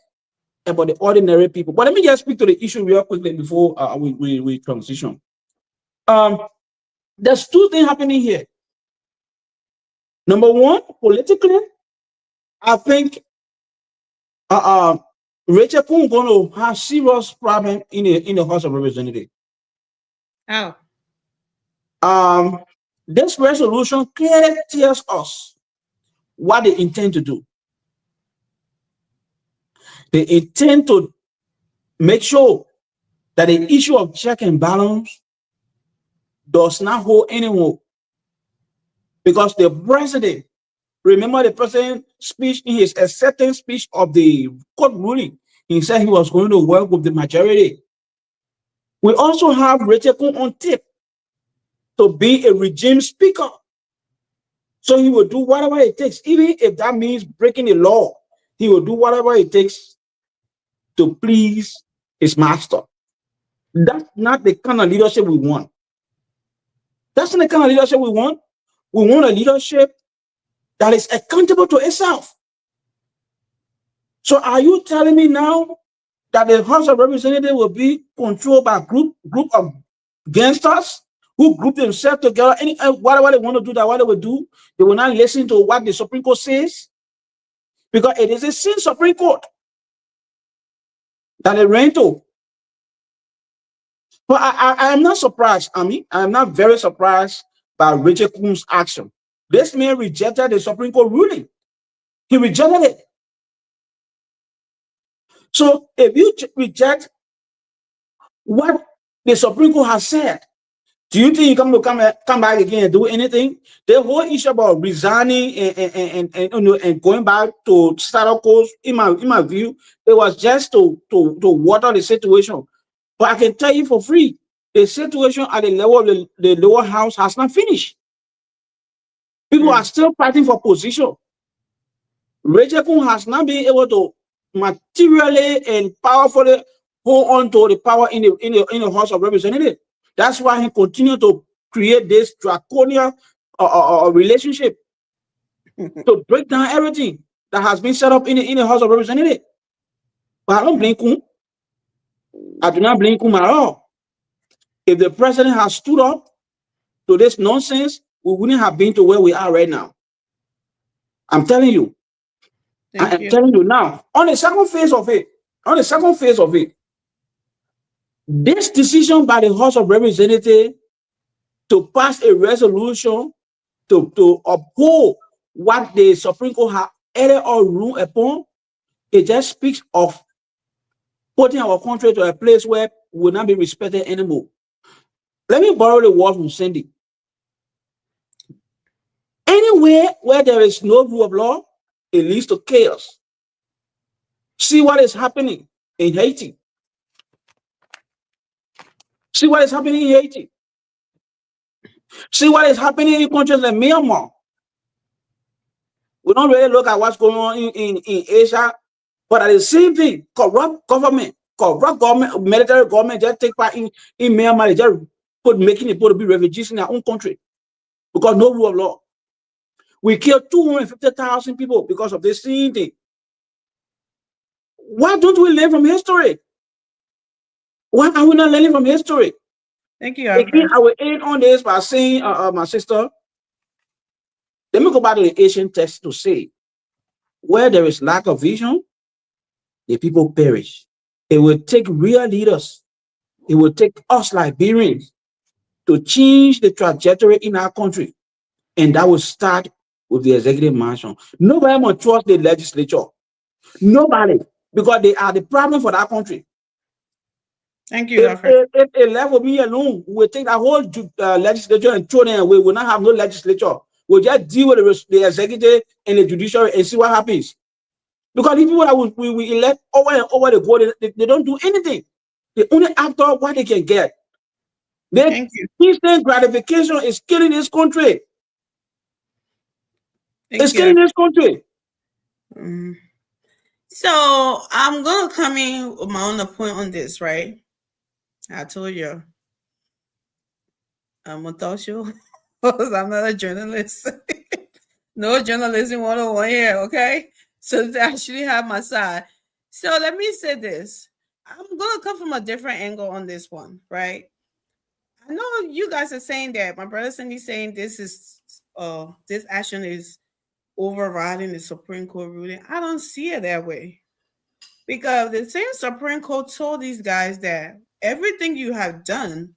about the ordinary people. But let me just speak to the issue real quickly before we transition. There's two things happening here. Number one, politically, I think Rachel Kuhn going to have serious problem in the House of Representatives. How? This resolution clearly tells us what they intend to do. They intend to make sure that the issue of check and balance does not hold anymore. Because the president, remember the president's speech in his acceptance speech of the court ruling, he said he was going to work with the majority. We also have Rachel Kuhn on tape to be a regime speaker. So he will do whatever it takes, even if that means breaking the law. He will do whatever it takes to please his master. That's not the kind of leadership we want. That's not the kind of leadership we want. We want a leadership that is accountable to itself. So are you telling me now that the House of Representatives will be controlled by a group of gangsters who group themselves together? Any whatever they want to do, that what they will do, they will not listen to what the Supreme Court says, because it is a sin Supreme Court that they ran to. But I am not surprised. I mean, I am not very surprised by Richard Kuhn's action. This man rejected the Supreme Court ruling. He rejected it. So if you reject what the Supreme Court has said, do you think you come back again and do anything? The whole issue about resigning and going back to status quo, in my view, it was just to water the situation. But I can tell you for free, the situation at the level of the lower house has not finished. People are still fighting for position. Rachel Kuhn has not been able to materially and powerfully hold on to the power in the House of Representatives. That's why he continued to create this draconian relationship to break down everything that has been set up in the House of Representatives. But I don't blame Kuhn. I do not blame Kuhn at all. If the president has stood up to this nonsense, we wouldn't have been to where we are right now. I'm telling you. I'm telling you now. On the second phase of it, this decision by the House of Representatives to pass a resolution to uphold what the Supreme Court has added or ruled upon, it just speaks of putting our country to a place where we will not be respected anymore. Let me borrow the word from Cindy. Anywhere where there is no rule of law, it leads to chaos. See what is happening in Haiti. See what is happening in Haiti. See what is happening in countries like Myanmar. We don't really look at what's going on in Asia, but at the same thing, corrupt government, military government just take part in Myanmar. They just making people to be refugees in their own country because no rule of law. We killed 250,000 people because of this same thing. Why don't we learn from history? Why are we not learning from history? Thank you. Again, I will end on this by saying, my sister, let me go back to the ancient text to say, where there is lack of vision, the people perish. It will take real leaders. It will take us Liberians to change the trajectory in our country. And that will start with the executive mansion. Nobody must trust the legislature. Nobody, because they are the problem for that country. Thank you. If it left with me alone, we will take that whole legislature and throw them away. We will not have no legislature. We'll just deal with the executive and the judiciary and see what happens. Because the people that we elect over and over the go, they don't do anything. They only after what they can get. Their instant gratification is killing this country. It's killing this country. So I'm gonna come in with my own point on this, right? I told you I'm a talk show because I'm not a journalist. No journalism 101 here, okay? So they actually have my side. So let me say this. I'm gonna come from a different angle on this one, right? I know you guys are saying that. My brother Cindy's saying this action is overriding the Supreme Court ruling. I don't see it that way. Because the same Supreme Court told these guys that everything you have done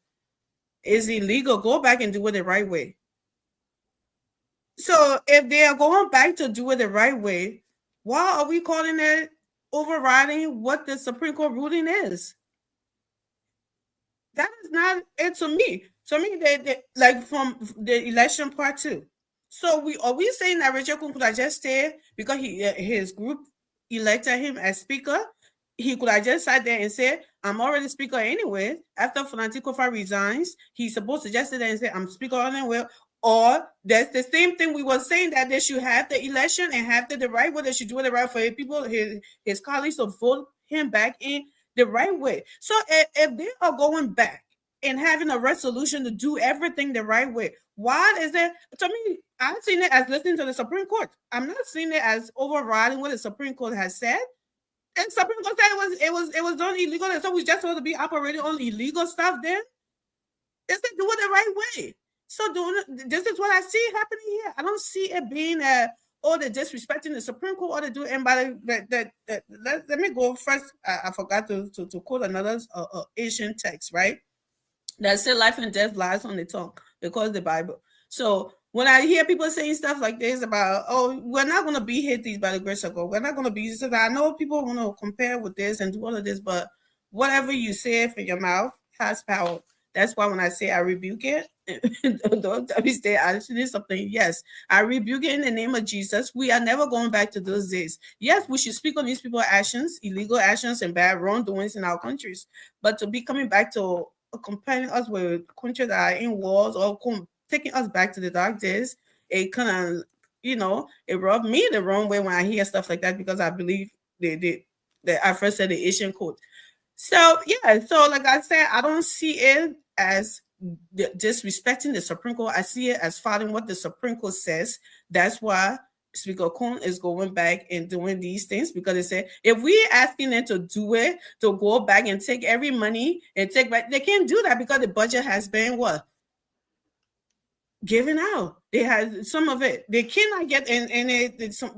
is illegal. Go back and do it the right way. So if they are going back to do it the right way, why are we calling it overriding what the Supreme Court ruling is? That is not it to me. To me, they like from the election part too. So are we saying that Richard Kun could have just stayed because his group elected him as speaker? He could have just sat there and said, "I'm already speaker anyway." After Fanati Kofa resigns, he's supposed to just sit there and say, "I'm speaker anyway." Or that's the same thing we were saying, that they should have the election and have the right way. They should do it the right for people, his colleagues, to vote him back in the right way. So if they are going back and having a resolution to do everything the right way, why is that? To me, I've seen it as listening to the Supreme Court. I'm not seeing it as overriding what the Supreme Court has said. And Supreme Court said it was done illegal, and so we just want to be operating on illegal stuff. Then it's like do it the right way. So this is what I see happening here. I don't see it being or the disrespecting the Supreme Court, or to do. And by let me go first. I forgot to quote another Asian text, right? That said, life and death lies on the tongue, because the Bible. So when I hear people saying stuff like this about, oh, we're not going to be hit these by the grace of God, we're not going to be. So I know people want to compare with this and do all of this, but whatever you say from your mouth has power. That's why when I say I rebuke it, don't tell me stay actually something. Yes, I rebuke it in the name of Jesus. We are never going back to those days. Yes, we should speak on these people's actions, illegal actions, and bad wrongdoings in our countries. But to be coming back to comparing us with countries that are in wars, or taking us back to the dark days, it kind of, it rubbed me the wrong way when I hear stuff like that, because I believe I first said the Asian code. So yeah, so like I said, I don't see it as disrespecting the Supreme Court. I see it as following what the Supreme Court says. That's why Speaker Kun is going back and doing these things, because they say if we asking them to do it, to go back and take every money and take back, they can't do that because the budget has been given out. They had some of it. They cannot get, and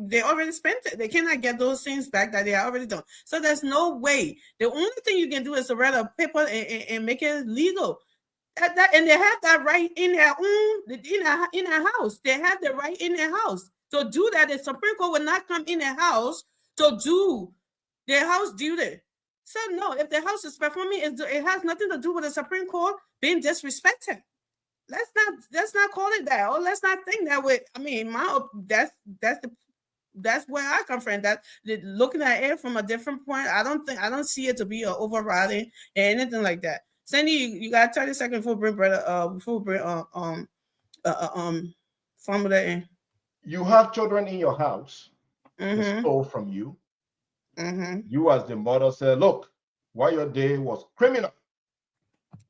they already spent it. They cannot get those things back that they are already done. So there's no way. The only thing you can do is to write a paper and make it legal. And they have that right in their own, in their house. They have the right in their house to do that. The Supreme Court will not come in their house to do their house duty. So no, if the house is performing, it has nothing to do with the Supreme Court being disrespected. Let's not call it that, or let's not think that way. I mean, that's where I come from. That looking at it from a different point, I don't see it to be an overriding and anything like that. Sandy, you got 30 seconds before we bring formula in. You have children in your house, Mm-hmm. stole from you. Mm-hmm. You as the mother said, look, what your day was criminal.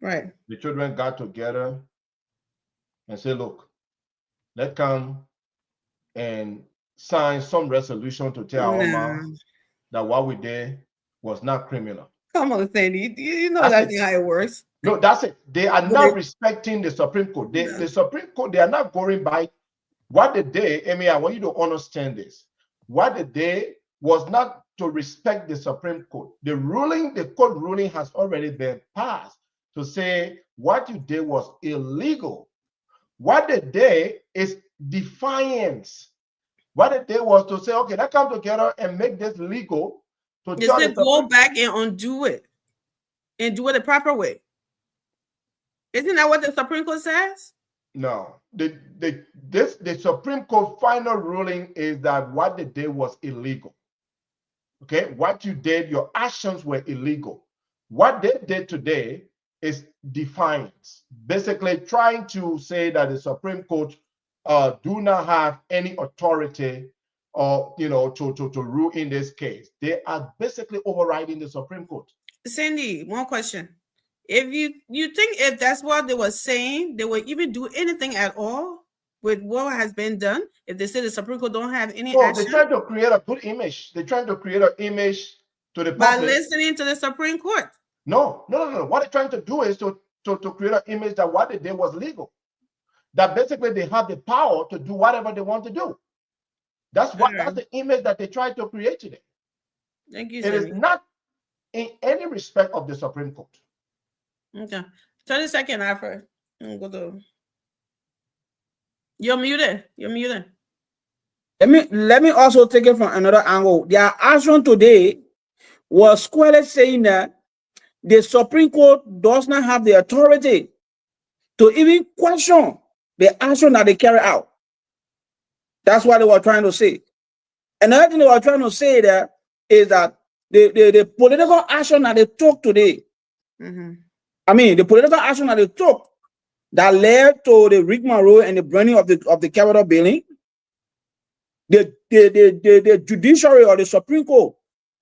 Right. The children got together and said, look, let's come and sign some resolution to tell our mom that what we did was not criminal. Come on, Sandy. You know that's how it works. No, that's it. They are not respecting the Supreme Court. The Supreme Court, they are not going by what they did. I mean, I want you to understand this. What they did was not to respect the Supreme Court. The court ruling has already been passed to say what you did was illegal. What they did is defiance. What they did was to say, okay, let's come together and make this legal. Just go back and undo it and do it the proper way. Isn't that what the Supreme Court says? No. The Supreme Court final ruling is that what they did was illegal. Okay? What you did, your actions were illegal. What they did today is defiance. Basically trying to say that the Supreme Court do not have any authority or to rule in this case. They are basically overriding the Supreme Court. Sandy, one question. If you think if that's what they were saying, they would even do anything at all with what has been done, if they say the Supreme Court don't have any action? They're trying to create a good image. They're trying to create an image to the public. By listening to the Supreme Court. No. What they're trying to do is to create an image that what they did was legal. That basically they have the power to do whatever they want to do. That's the image that they try to create today. Thank you. It is not in any respect of the Supreme Court. Okay. 30 seconds after. You're muted. Let me also take it from another angle. Their action today was squarely saying that the Supreme Court does not have the authority to even question the action that they carry out. That's what they were trying to say. Another thing they were trying to say there is that the political action that they took today, the political action that they took that led to the rigmarole and the burning of the Capitol building, the judiciary or the Supreme Court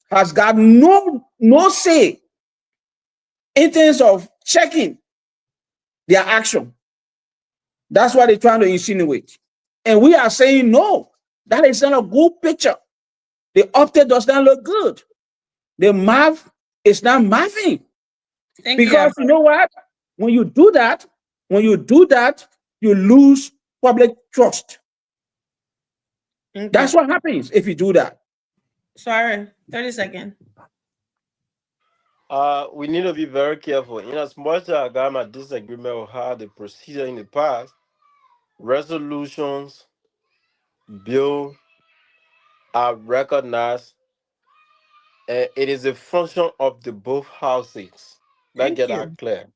has got no say in terms of checking their action. That's what they're trying to insinuate. And we are saying, no, that is not a good picture. The optic does not look good. The mouth is not mathing. Because you know what? When you do that, you lose public trust. That's what happens if you do that. Sorry, 30 seconds. We need to be very careful. In as much as I got my disagreement with how the procedure in the past, resolutions, bill are recognized, and it is a function of the both houses. Let's get that clear.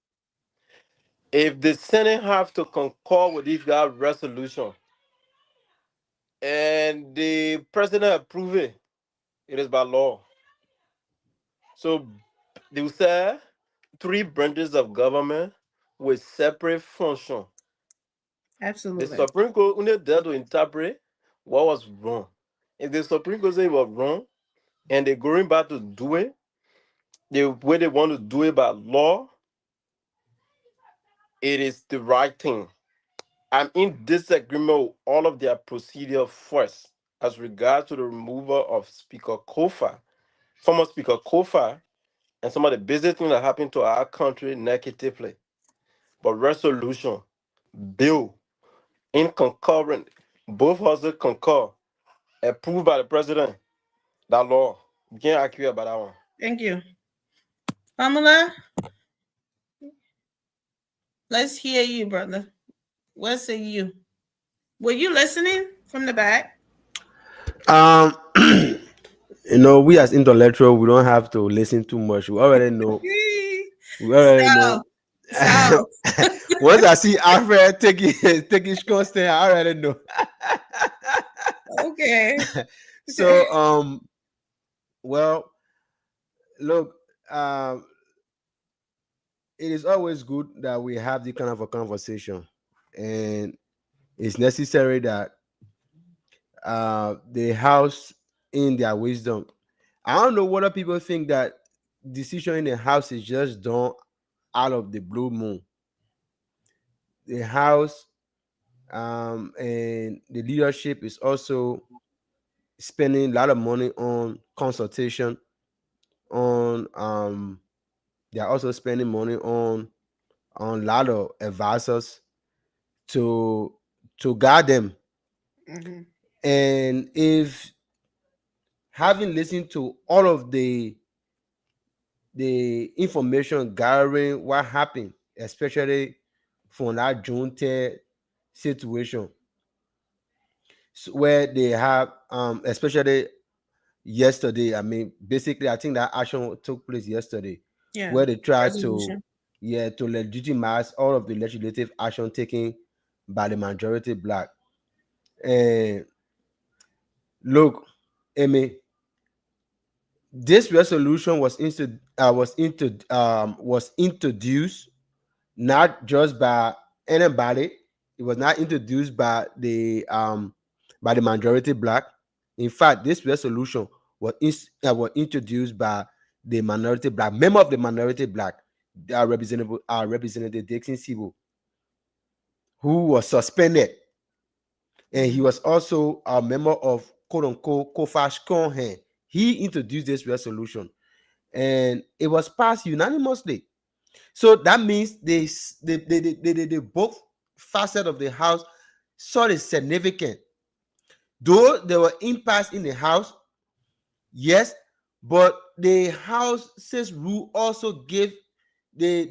If the Senate have to concur with this guy's resolution and the president approve it, it is by law. So they will say 3 branches of government with separate function. Absolutely. The Supreme Court only there to interpret what was wrong. If the Supreme Court say it was wrong and they're going back to do it the way they want to do it by law, it is the right thing. I'm in disagreement with all of their procedure first as regards to the removal of Speaker Kofa, former Speaker Kofa, and some of the business things that happened to our country negatively. But resolution, bill, in concurrent, both houses concur, approved by the president, that law. You can't argue about that one. Thank you. Pamela, let's hear you, brother. What say you? Were you listening from the back? We as intellectual, we don't have to listen too much. We already know. Know. Once I see Alfred taking strong stand, I already know. Okay. So, well, look, it is always good that we have this kind of a conversation, and it's necessary that the House, in their wisdom, I don't know whether people think that decision in the House is just done out of the blue moon. The House and the leadership is also spending a lot of money on consultation, on they're also spending money on a lot of advisors to guide them. And if having listened to all of the information gathering what happened, especially from that June 3rd situation, where they have especially yesterday, basically I think that action took place yesterday, where they tried to legitimize all of the legislative action taken by the majority black. And look, Amy, this resolution was introduced not just by anybody. It was not introduced by the majority black. In fact, this resolution was introduced by the minority black, member of the minority black, Representative Dixon Sibo, who was suspended, and he was also a member of quote unquote Kofa's Conhen. He introduced this resolution, and it was passed unanimously. So that means they both facets of the House saw it significant. Though there were impasse in the House, yes, but the House's rule also gave the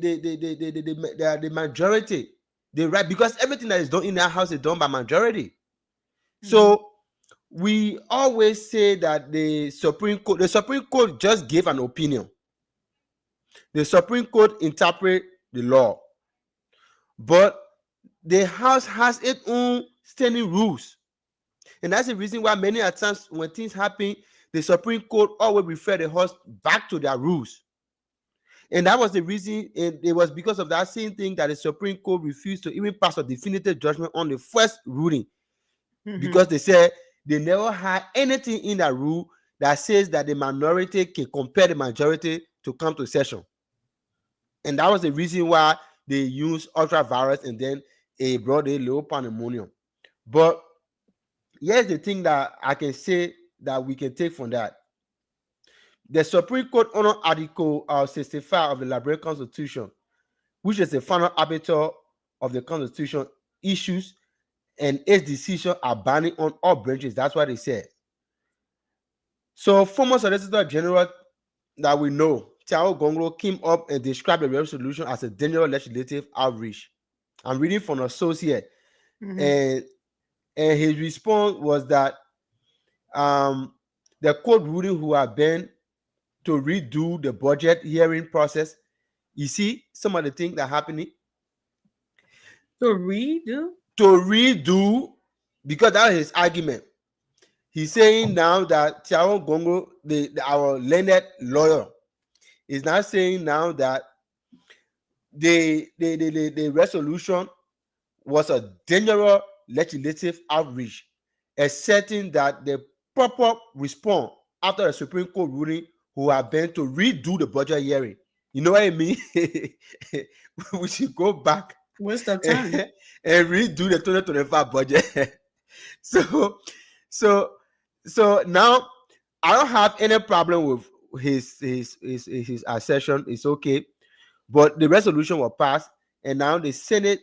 majority the right, because everything that is done in that House is done by majority. So we always say that the Supreme Court just gave an opinion. The Supreme Court interpret the law, but the House has its own standing rules. And that's the reason why many times when things happen, the Supreme Court always refer the House back to their rules. And that was the reason, and it was because of that same thing that the Supreme Court refused to even pass a definitive judgment on the first ruling, because they said they never had anything in that rule that says that the minority can compel the majority to come to session. And that was the reason why they used ultra-virus and then a brought a low pandemonium. But here's the thing that I can say that we can take from that. The Supreme Court honor Article 65 of the Liberian Constitution, which is the final arbiter of the Constitution, issues, and its decisions are binding on all branches. That's what they said. So former Solicitor General that we know, Tiao Gonglo, came up and described the resolution as a dangerous legislative outreach. I'm reading from an associate, and his response was that the court ruling who have been to redo the budget hearing process. You see some of the things that are happening. To redo? To redo, because that is his argument. He's saying now that Tiao Gongo, our learned lawyer, is now saying now that the resolution was a dangerous legislative outreach, asserting that the proper response after the Supreme Court ruling who have been to redo the budget hearing. You know what I mean? We should go back. What's the time? And redo the 2025 budget. So now I don't have any problem with his assertion. It's okay. But the resolution was passed, and now the Senate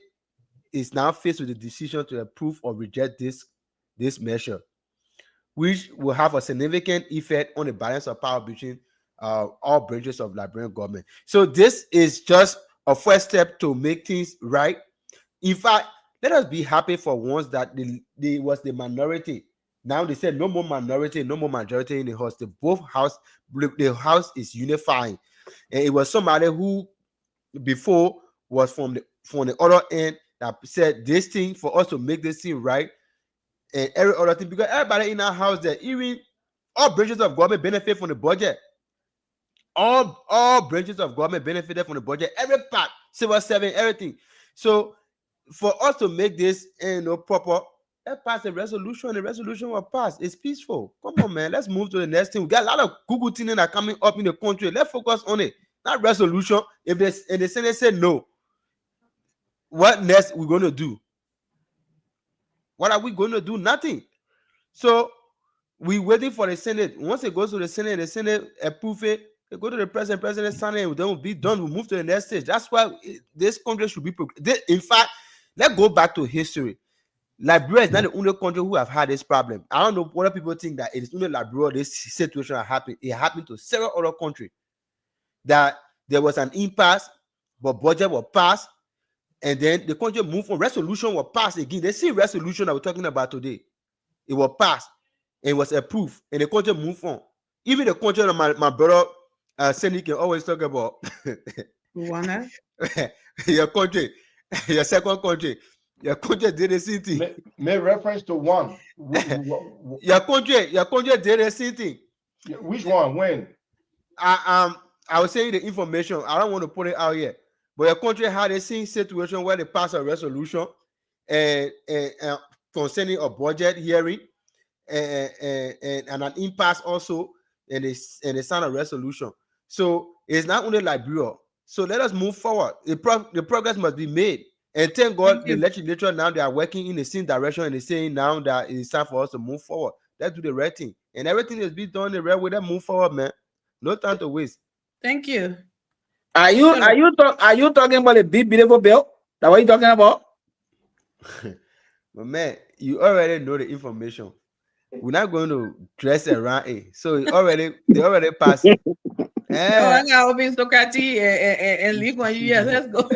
is now faced with the decision to approve or reject this measure, which will have a significant effect on the balance of power between all branches of Liberian government. So this is just a first step to make things right. In fact, let us be happy for once that they was the minority. Now they said no more minority, no more majority in the House. The House is unifying, and it was somebody who before was from the other end that said this thing for us to make this thing right, and every other thing, because everybody in our house that even all branches of government benefit from the budget. All branches of government benefited from the budget, every part, civil servant, everything. So for us to make this proper, let's pass the resolution. The resolution will pass. It's peaceful. Come on, man. Let's move to the next thing. We got a lot of Google things that are coming up in the country. Let's focus on it. Not resolution. If the Senate said no, what next we're going to do? What are we going to do? Nothing. So we're waiting for the Senate. Once it goes to the Senate approve it, they go to the president sign it, then we'll be done. We'll move to the next stage. That's why this country should be. In fact, let's go back to history. Liberia is not the only country who have had this problem. I don't know whether people think that it is only Liberia this situation happened. It happened to several other countries. That there was an impasse, but budget was passed, and then the country moved on. Resolution was passed again. The same resolution that we're talking about today, it was passed and it was approved, and the country moved on. Even the country that my brother Cindy can always talk about. Rwanda? Your country, your second country. Your country did the same thing. Make reference to one. Your country did the same thing. Which one? When? I was saying the information. I don't want to put it out yet. But your country had the same situation where they passed a resolution and concerning a budget hearing and an impasse also, and they signed a resolution. So it's not only Liberia. So let us move forward. The progress must be made. And thank God the legislature now they are working in the same direction, and they're saying now that it's time for us to move forward. Let's do the right thing. And everything is being done the right way. Let's move forward, man. No time to waste. Thank you. Are you talking about a big beautiful bill? That what you talking about? But man, you already know the information. We're not going to dress around it. So they already passed. I got open Socrates and leave on you. Yes, let's go.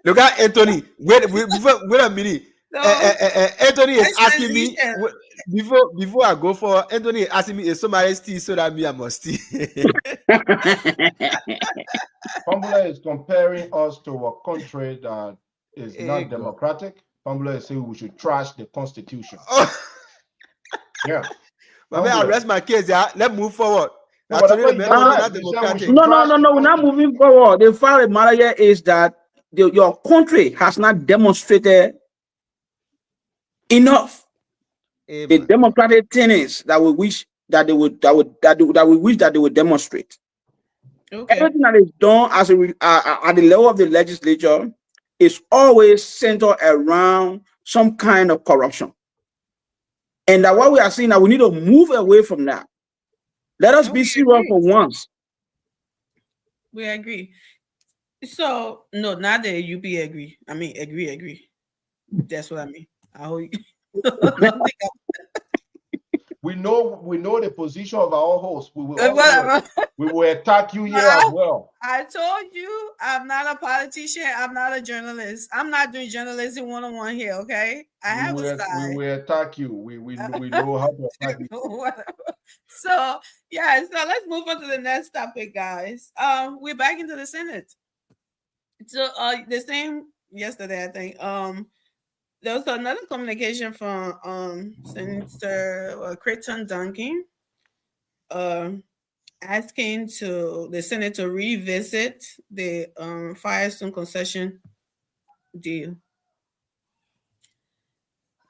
Look at Anthony. Wait a minute. Anthony is asking me. before I go for Anthony asking me, is somebody still so that me I must steal? Pambula is comparing us to a country that is Hey, not God. democratic. Pambula is saying we should trash the constitution. Oh, Yeah. but may I rest my case, yeah. Let's move forward. No, That's but only that's the what members you are said. You said we not democratic. should No, trash the we're not constitution. moving forward. The fact of the matter here is that your country has not demonstrated enough. The Amen. democratic tenets that we wish that they would demonstrate. Okay. Everything that is done as at the level of the legislature is always centered around some kind of corruption. And that what we are seeing that we need to move away from that. Let us be serious for once. We agree. So no, not that you be agree. I mean agree. That's what I mean. I hope you We know the position of our host. We will whatever. we will attack you here as well. I told you I'm not a politician. I'm not a journalist. I'm not doing journalism 101 here. Okay, I have a side. We will attack you. We know how to attack you. Whatever. So yeah, so let's move on to the next topic, guys. We're back into the Senate. So the same yesterday, I think. There was another communication from Senator Creighton Duncan, asking to the Senate to revisit the Firestone concession deal.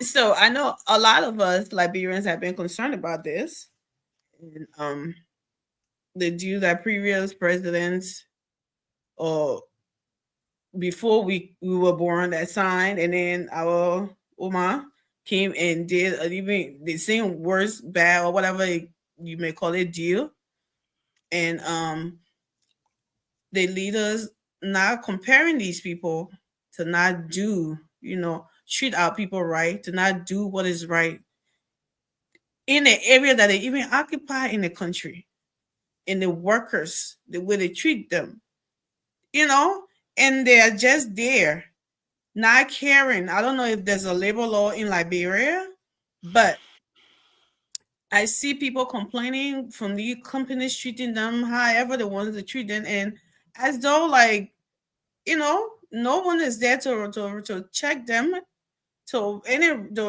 So I know a lot of us Liberians have been concerned about this, and the deal that previous presidents or before we were born that signed, and then our Oma came and did even the same worse, bad, or whatever you may call it deal. And the leaders not comparing these people to not do, treat our people right, to not do what is right in the area that they even occupy in the country, in the workers, the way they treat them, and they are just there, not caring. I don't know if there's a labor law in Liberia, but I see people complaining from the companies treating them however they wanted to treat them, and as though no one is there to check them, to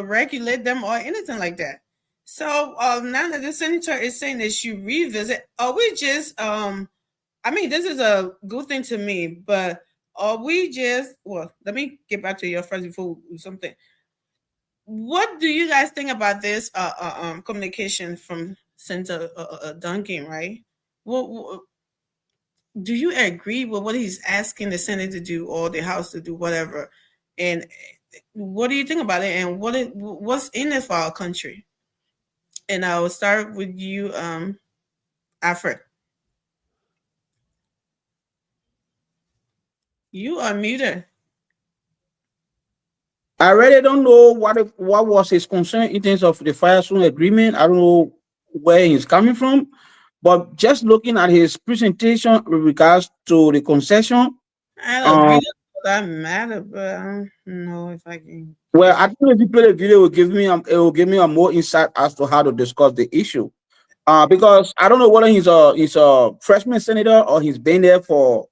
regulate them or anything like that. So now that the senator is saying they should revisit, are we just this is a good thing to me, but are we just let me get back to your first before we do something. What do you guys think about this communication from Senator Duncan, right? What do you agree with what he's asking the Senate to do or the House to do, whatever? And what do you think about it? And what's in it for our country? And I will start with you, Alfred. You are muted. I really don't know what was his concern in terms of the Firestone agreement. I don't know where he's coming from, but just looking at his presentation with regards to the concession, I don't really that matter, but I don't know if I can. Well, I think if you play the video, it will give me a more insight as to how to discuss the issue. Because I don't know whether he's a freshman senator or he's been there for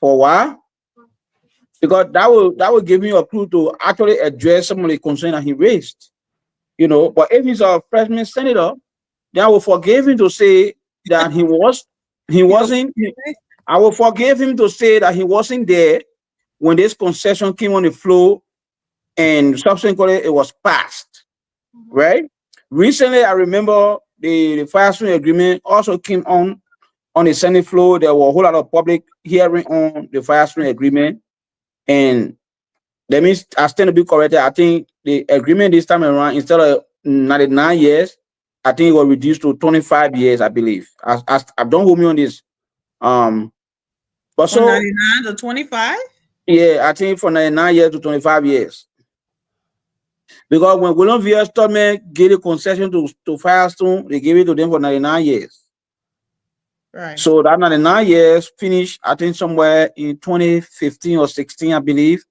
a while. Because that will give me a clue to actually address some of the concerns that he raised. But if he's a freshman senator, then I will forgive him to say that he wasn't. I will forgive him to say that he wasn't there when this concession came on the floor and subsequently it was passed. Right? Recently, I remember the Firestone agreement also came on the Senate floor. There were a whole lot of public hearing on the Firestone agreement. And that means I stand to be corrected. I think the agreement this time around, instead of 99 years, I think it was reduced to 25 years, I believe. I don't hold me on this. But from 99 to 25? Yeah, I think from 99 years to 25 years. Because when William V.S. Tubman gave the concession to Firestone, they gave it to them for 99 years. Right. So that 99 years finished, I think, somewhere in 2015 or 16, I believe.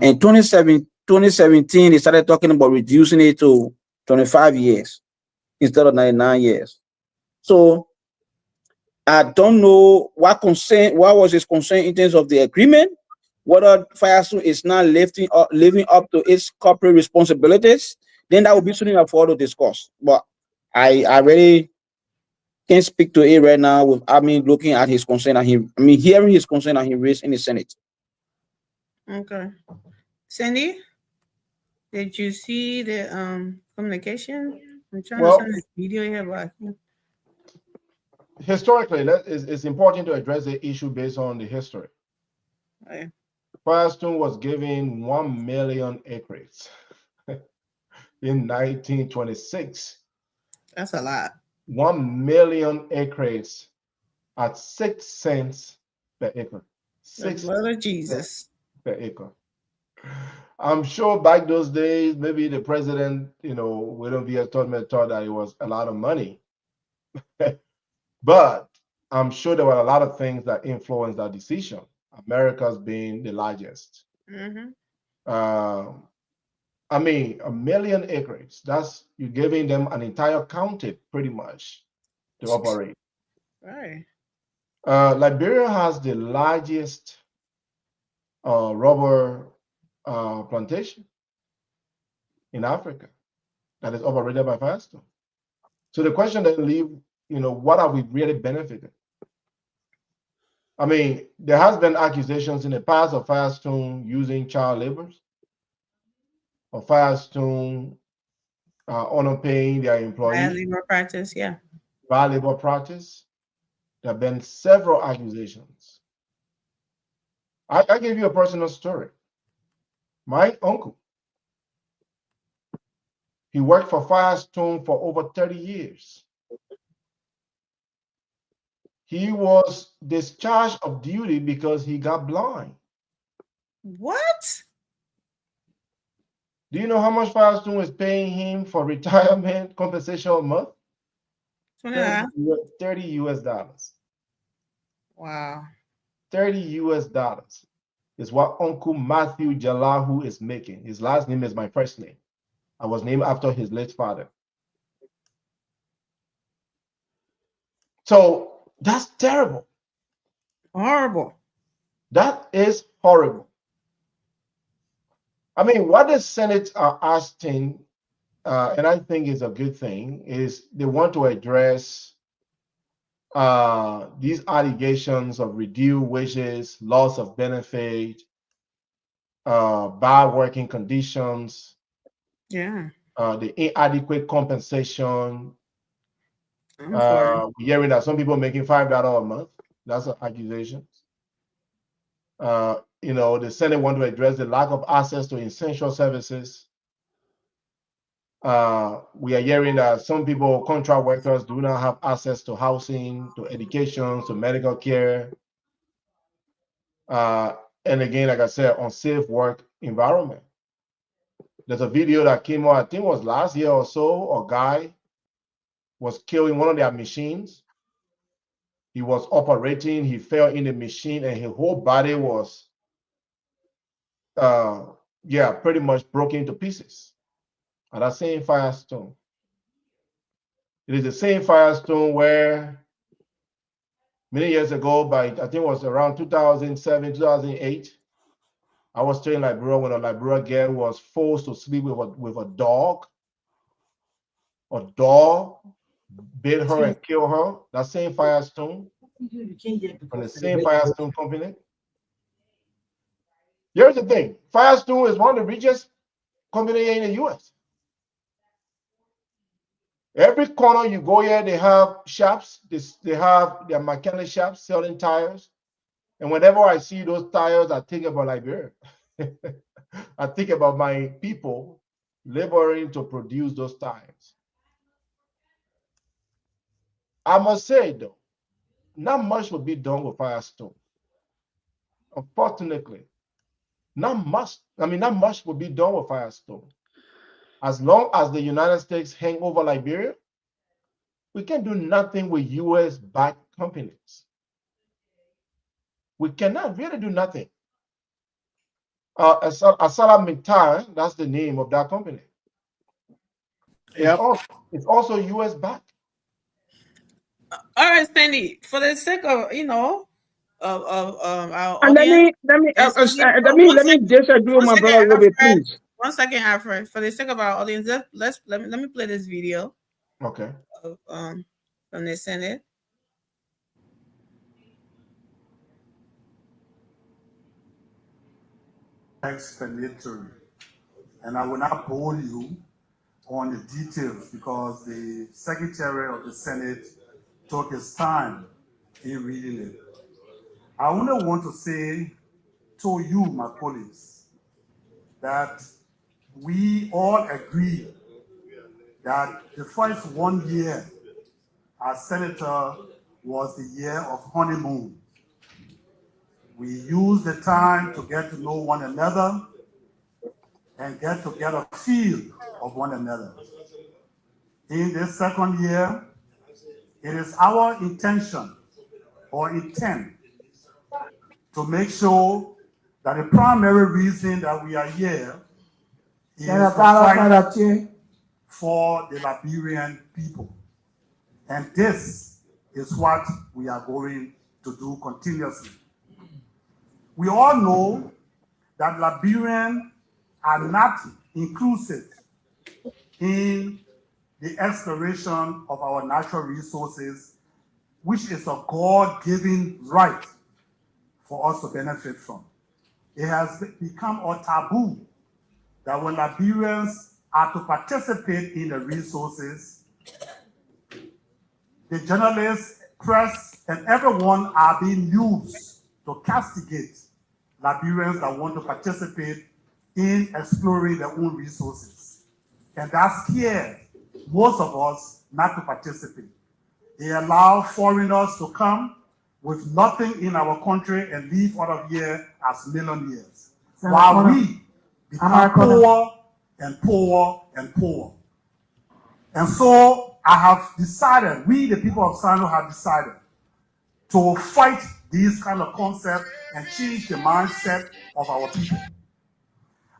In 2017, they started talking about reducing it to 25 years instead of 99 years. So I don't know what was his concern in terms of the agreement, whether Firestone is now living up to its corporate responsibilities. Then that would be something for us to discuss. But I really can't speak to it right now without me looking at his concern and hearing his concern that he raised in the Senate. Okay. Cindy, did you see the communication? I'm trying to send this video here, but historically, it's important to address the issue based on the history. right. Firestone was given 1 million acres in 1926. That's a lot. 1 million acres at 6 cents per acre. The blood of Jesus. Per acre. I'm sure back those days, maybe the president, William V. Tubman thought that it was a lot of money. But I'm sure there were a lot of things that influenced that decision. America's being the largest. Mm-hmm. 1 million acres. That's you're giving them an entire county pretty much to operate. Right. Liberia has the largest rubber plantation in Africa that is operated by Firestone. So the question then leaves, what are we really benefiting? There has been accusations in the past of Firestone using child laborers, or Firestone underpaying their employees. Bad labor practice, yeah. Bad labor practice. There have been several accusations. I give you a personal story. My uncle, he worked for Firestone for over 30 years. He was discharged of duty because he got blind. What? Do you know how much Firestone is paying him for retirement compensation a month? $30 US. Wow. $30 US is what Uncle Matthew Jalahu is making. His last name is my first name. I was named after his late father. So that's terrible. Horrible. That is horrible. What the Senate are asking, and I think is a good thing, is they want to address these allegations of reduced wages, loss of benefit, bad working conditions, Yeah. the inadequate compensation. We're hearing that some people are making $5 a month. That's an accusation. The Senate want to address the lack of access to essential services. We are hearing that some people, contract workers, do not have access to housing, to education, to medical care. And again, like I said, unsafe work environment. There's a video that came out, I think it was last year or so, a guy was killed in one of their machines. He was operating, he fell in the machine, and his whole body was, pretty much broken into pieces. And that same Firestone. It is the same Firestone where many years ago, I think it was around 2007, 2008, I was staying in Liberia when a Liberia girl was forced to sleep with a dog. A dog bit her and killed her. That same Firestone, from the same Firestone company. Here's the thing. Firestone is one of the richest companies in the U.S. Every corner you go here, they have shops. They have their mechanic shops selling tires. And whenever I see those tires, I think about Liberia. I think about my people laboring to produce those tires. I must say, though, not much will be done with Firestone. Unfortunately, not much will be done with Firestone. As long as the United States hang over Liberia, we can do nothing with US-backed companies. We cannot really do nothing. ArcelorMittal, that's the name of that company. It's also US backed. All right, Sandy, for the sake of, our And audience, and let me disagree with my brother a little bit, please. 1 second, Alfred. For the sake of our audience, let me play this video Okay. of from the Senate. Explanatory, and I will not bore you on the details because the Secretary of the Senate took his time in reading it. I only want to say to you, my colleagues, that we all agree that the first 1 year as senator was the year of honeymoon. We used the time to get to know one another and get to get a feel of one another. In this second year, it is our intention or intent to make sure that the primary reason that we are here is to fight for the Liberian people. And this is what we are going to do continuously. We all know that Liberians are not inclusive in the exploration of our natural resources, which is a God-given right for us to benefit from. It has become a taboo that when Liberians are to participate in the resources, the journalists, press, and everyone are being used to castigate Liberians that want to participate in exploring their own resources. And that scared most of us not to participate. They allow foreigners to come with nothing in our country and leave out of here as millionaires, while we become poorer and poorer and poorer. And so I have decided, we the people of Sano have decided to fight these kind of concepts and change the mindset of our people.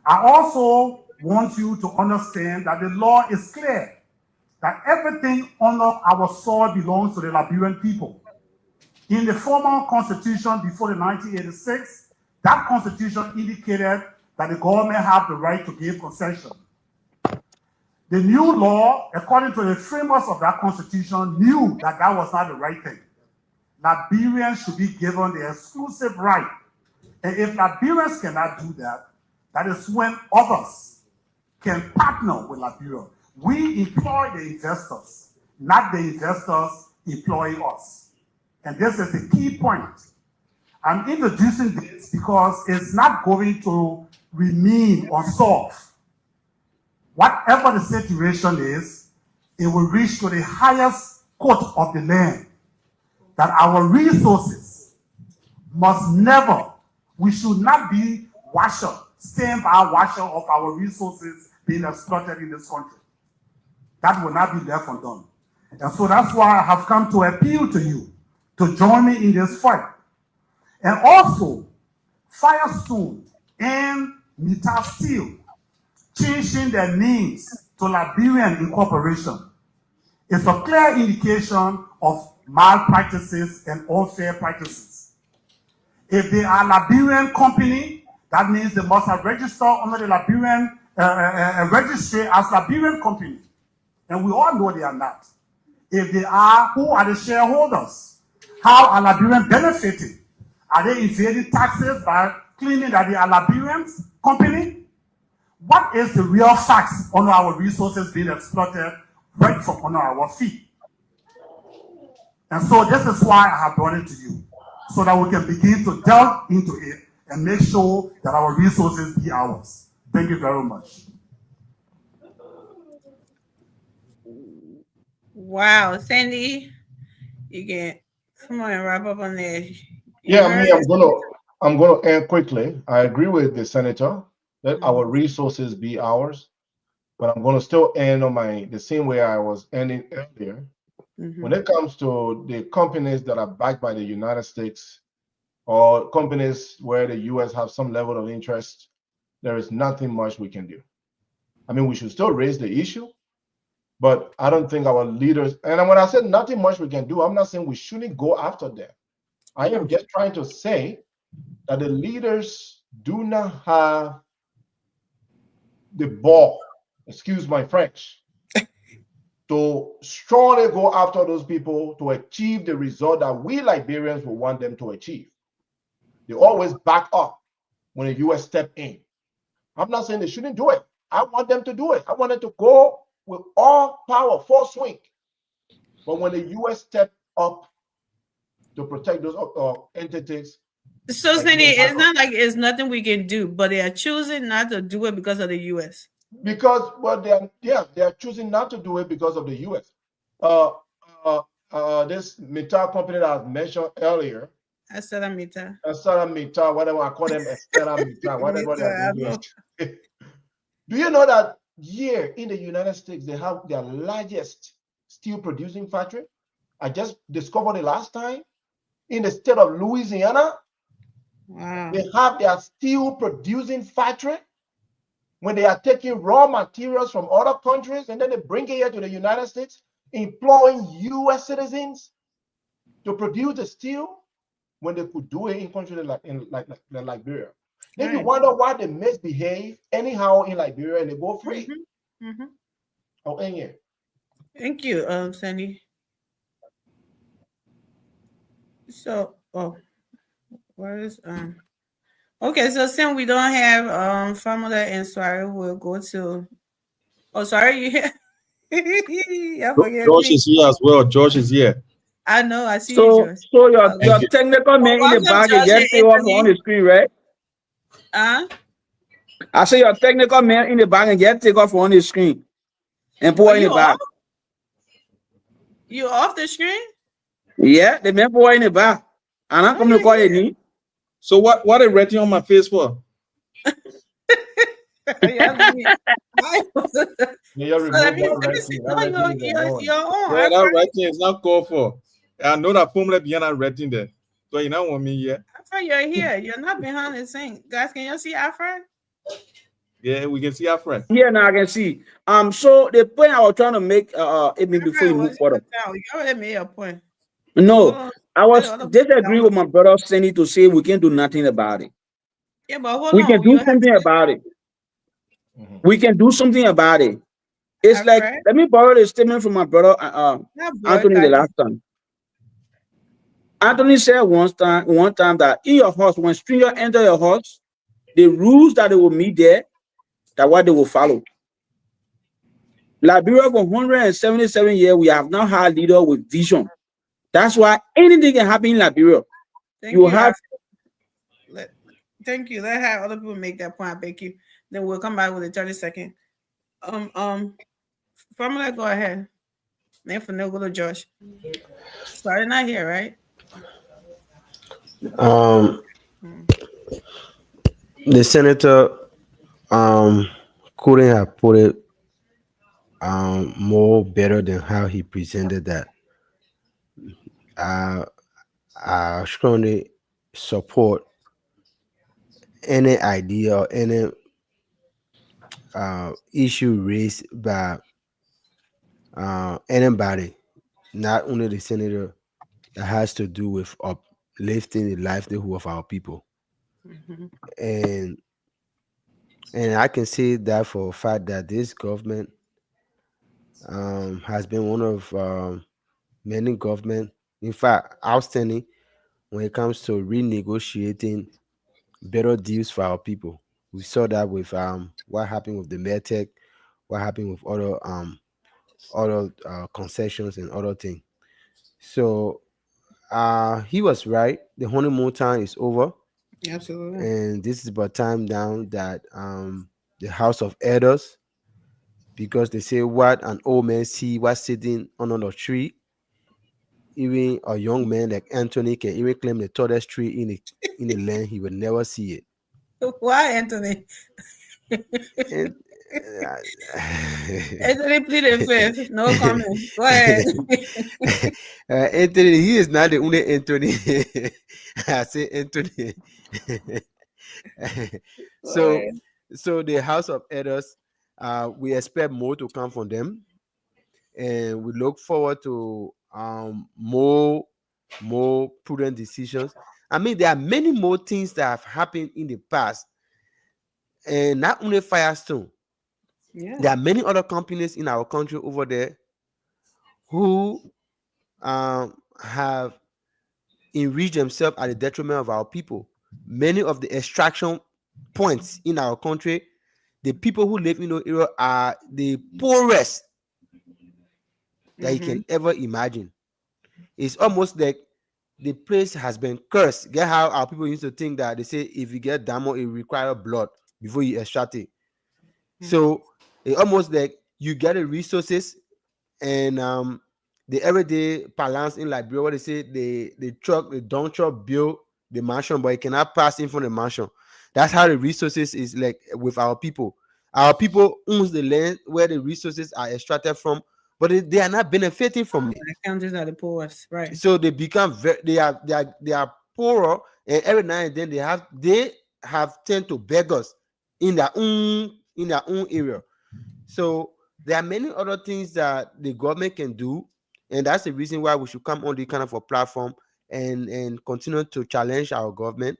I also want you to understand that the law is clear, that everything under our soil belongs to the Liberian people. In the former constitution before the 1986, that constitution indicated that the government have the right to give concession. The new law, according to the framers of that constitution, knew that that was not the right thing. Liberians should be given the exclusive right. And if Liberians cannot do that, that is when others can partner with Liberia. We employ the investors, not the investors employing us. And this is the key point. I'm introducing this because it's not going to remain unsolved. Whatever the situation is, it will reach to the highest court of the land. That our resources must never, we should not be stand by watcher of our resources being exploited in this country. That will not be left undone. And so that's why I have come to appeal to you to join me in this fight. And also, Firestone and Meta Steel changing their names to Liberian Incorporation is a clear indication of malpractices and unfair practices. If they are Liberian company, that means they must have registered under the Liberian registry as Liberian company. And we all know they are not. If they are, who are the shareholders? How are Liberians benefiting? Are they evading taxes by claiming that they are Liberians company? What is the real facts on our resources being exploited right from under our feet? And so this is why I have brought it to you, so that we can begin to delve into it and make sure that our resources be ours. Thank you very much. Wow, Sandy, you can come on and wrap up on there. I'm gonna end quickly. I agree with the senator that our resources be ours, but I'm gonna still end on the same way I was ending earlier. When it comes to the companies that are backed by the United States or companies where the US have some level of interest, there is nothing much we can do. I mean, we should still raise the issue, But I don't think our leaders, and when I said nothing much we can do, I'm not saying we shouldn't go after them. I am just trying to say that the leaders do not have the ball, excuse my French, to strongly go after those people to achieve the result that we Liberians will want them to achieve. They always back up when the US step in. I'm not saying they shouldn't do it. I want them to do it. I want them to go with all power, full swing. But when the US step up to protect those entities. So, like Sandy, US, it's not like it's nothing we can do, but they are choosing not to do it because of the US. Because, well, they are choosing not to do it because of the US. This Mita company that I mentioned earlier, Estela Mita. Estela Mita, whatever I call them, Estela Mita, whatever they are Mita, doing. Do you know that here in the United States, they have their largest steel producing factory? I just discovered it last time. In the state of Louisiana, wow. They have their steel producing factory. When they are taking raw materials from other countries and then they bring it here to the United States, employing US citizens to produce the steel when they could do it in countries like Liberia. Then you wonder why they misbehave anyhow in Liberia and they go free. Oh, in here. Thank you, Sandy. So, where is okay, so since we don't have Formula and Swari, we'll go to sorry, you here? George is here as well. George is here. I know, I see you, George. So your technical man in the back is just take off on the screen, right? I say your technical man in the back and get take off on the screen and put in the back. You off the screen? Yeah, the man put in the back. And I'm coming to call it me. So what are writing on my face for? Your own. That writing is not called for. I know that formula behind that writing there. So you don't want me here. Afra, you're here. You're not behind the scene. Guys, can you see Afra? Yeah, we can see Afra. Yeah, now I can see. So the point I was trying to make even before you move forward. You already made a point. No, I was disagreeing with my brother Sandy to say we can do nothing about it. Yeah, but we can do something about it. We can do something about it. It's like, let me borrow the statement from my brother Anthony the last time. Anthony said one time that in your house, when strangers enter your house, the rules that they will meet there, that what they will follow. Liberia for 177 years, we have now had a leader with vision. That's why anything can happen in Liberia. Thank you. Thank you. Let have other people make that point. Thank you. Then we'll come back with a 30-second. Formula, go ahead. Name for no go to Josh. Sorry, not here, right? The senator couldn't have put it more better than how he presented that. I strongly support any idea or any issue raised by anybody, not only the senator, that has to do with uplifting the livelihood of our people. And I can say that for a fact that this government has been one of many governments, in fact, outstanding when it comes to renegotiating better deals for our people. We saw that with what happened with the Medtech, what happened with other concessions and other things. So he was right. The honeymoon time is over. Absolutely. And this is about time now that the House of Elders, because they say what an old man see was sitting under a tree, even a young man like Anthony can even claim the tallest tree in the land, he would never see it. Why, Anthony? Anthony pleaded fifth. No comment. Go ahead. Anthony, he is not the only Anthony. I say Anthony. So the House of Elders, we expect more to come from them. and we look forward to more prudent decisions. I mean, there are many more things that have happened in the past, and not only Firestone. Yeah. There are many other companies in our country over there who have enriched themselves at the detriment of our people. Many of the extraction points in our country, the people who live in those areas are the poorest that you can ever imagine. It's almost like the place has been cursed. Get how our people used to think that they say if you get diamond, it requires blood before you extract it. So it's almost like you get the resources, and the everyday balance in Liberia, what they say, the dump truck build the mansion, but it cannot pass in from the mansion. That's how the resources is like with our people. Our people owns the land where the resources are extracted from, but they are not benefiting from it. The countries are the poorest, right? So they become they are poorer, and every now and then they have tend to beggars in their own area. So there are many other things that the government can do, and that's the reason why we should come on the kind of a platform and continue to challenge our government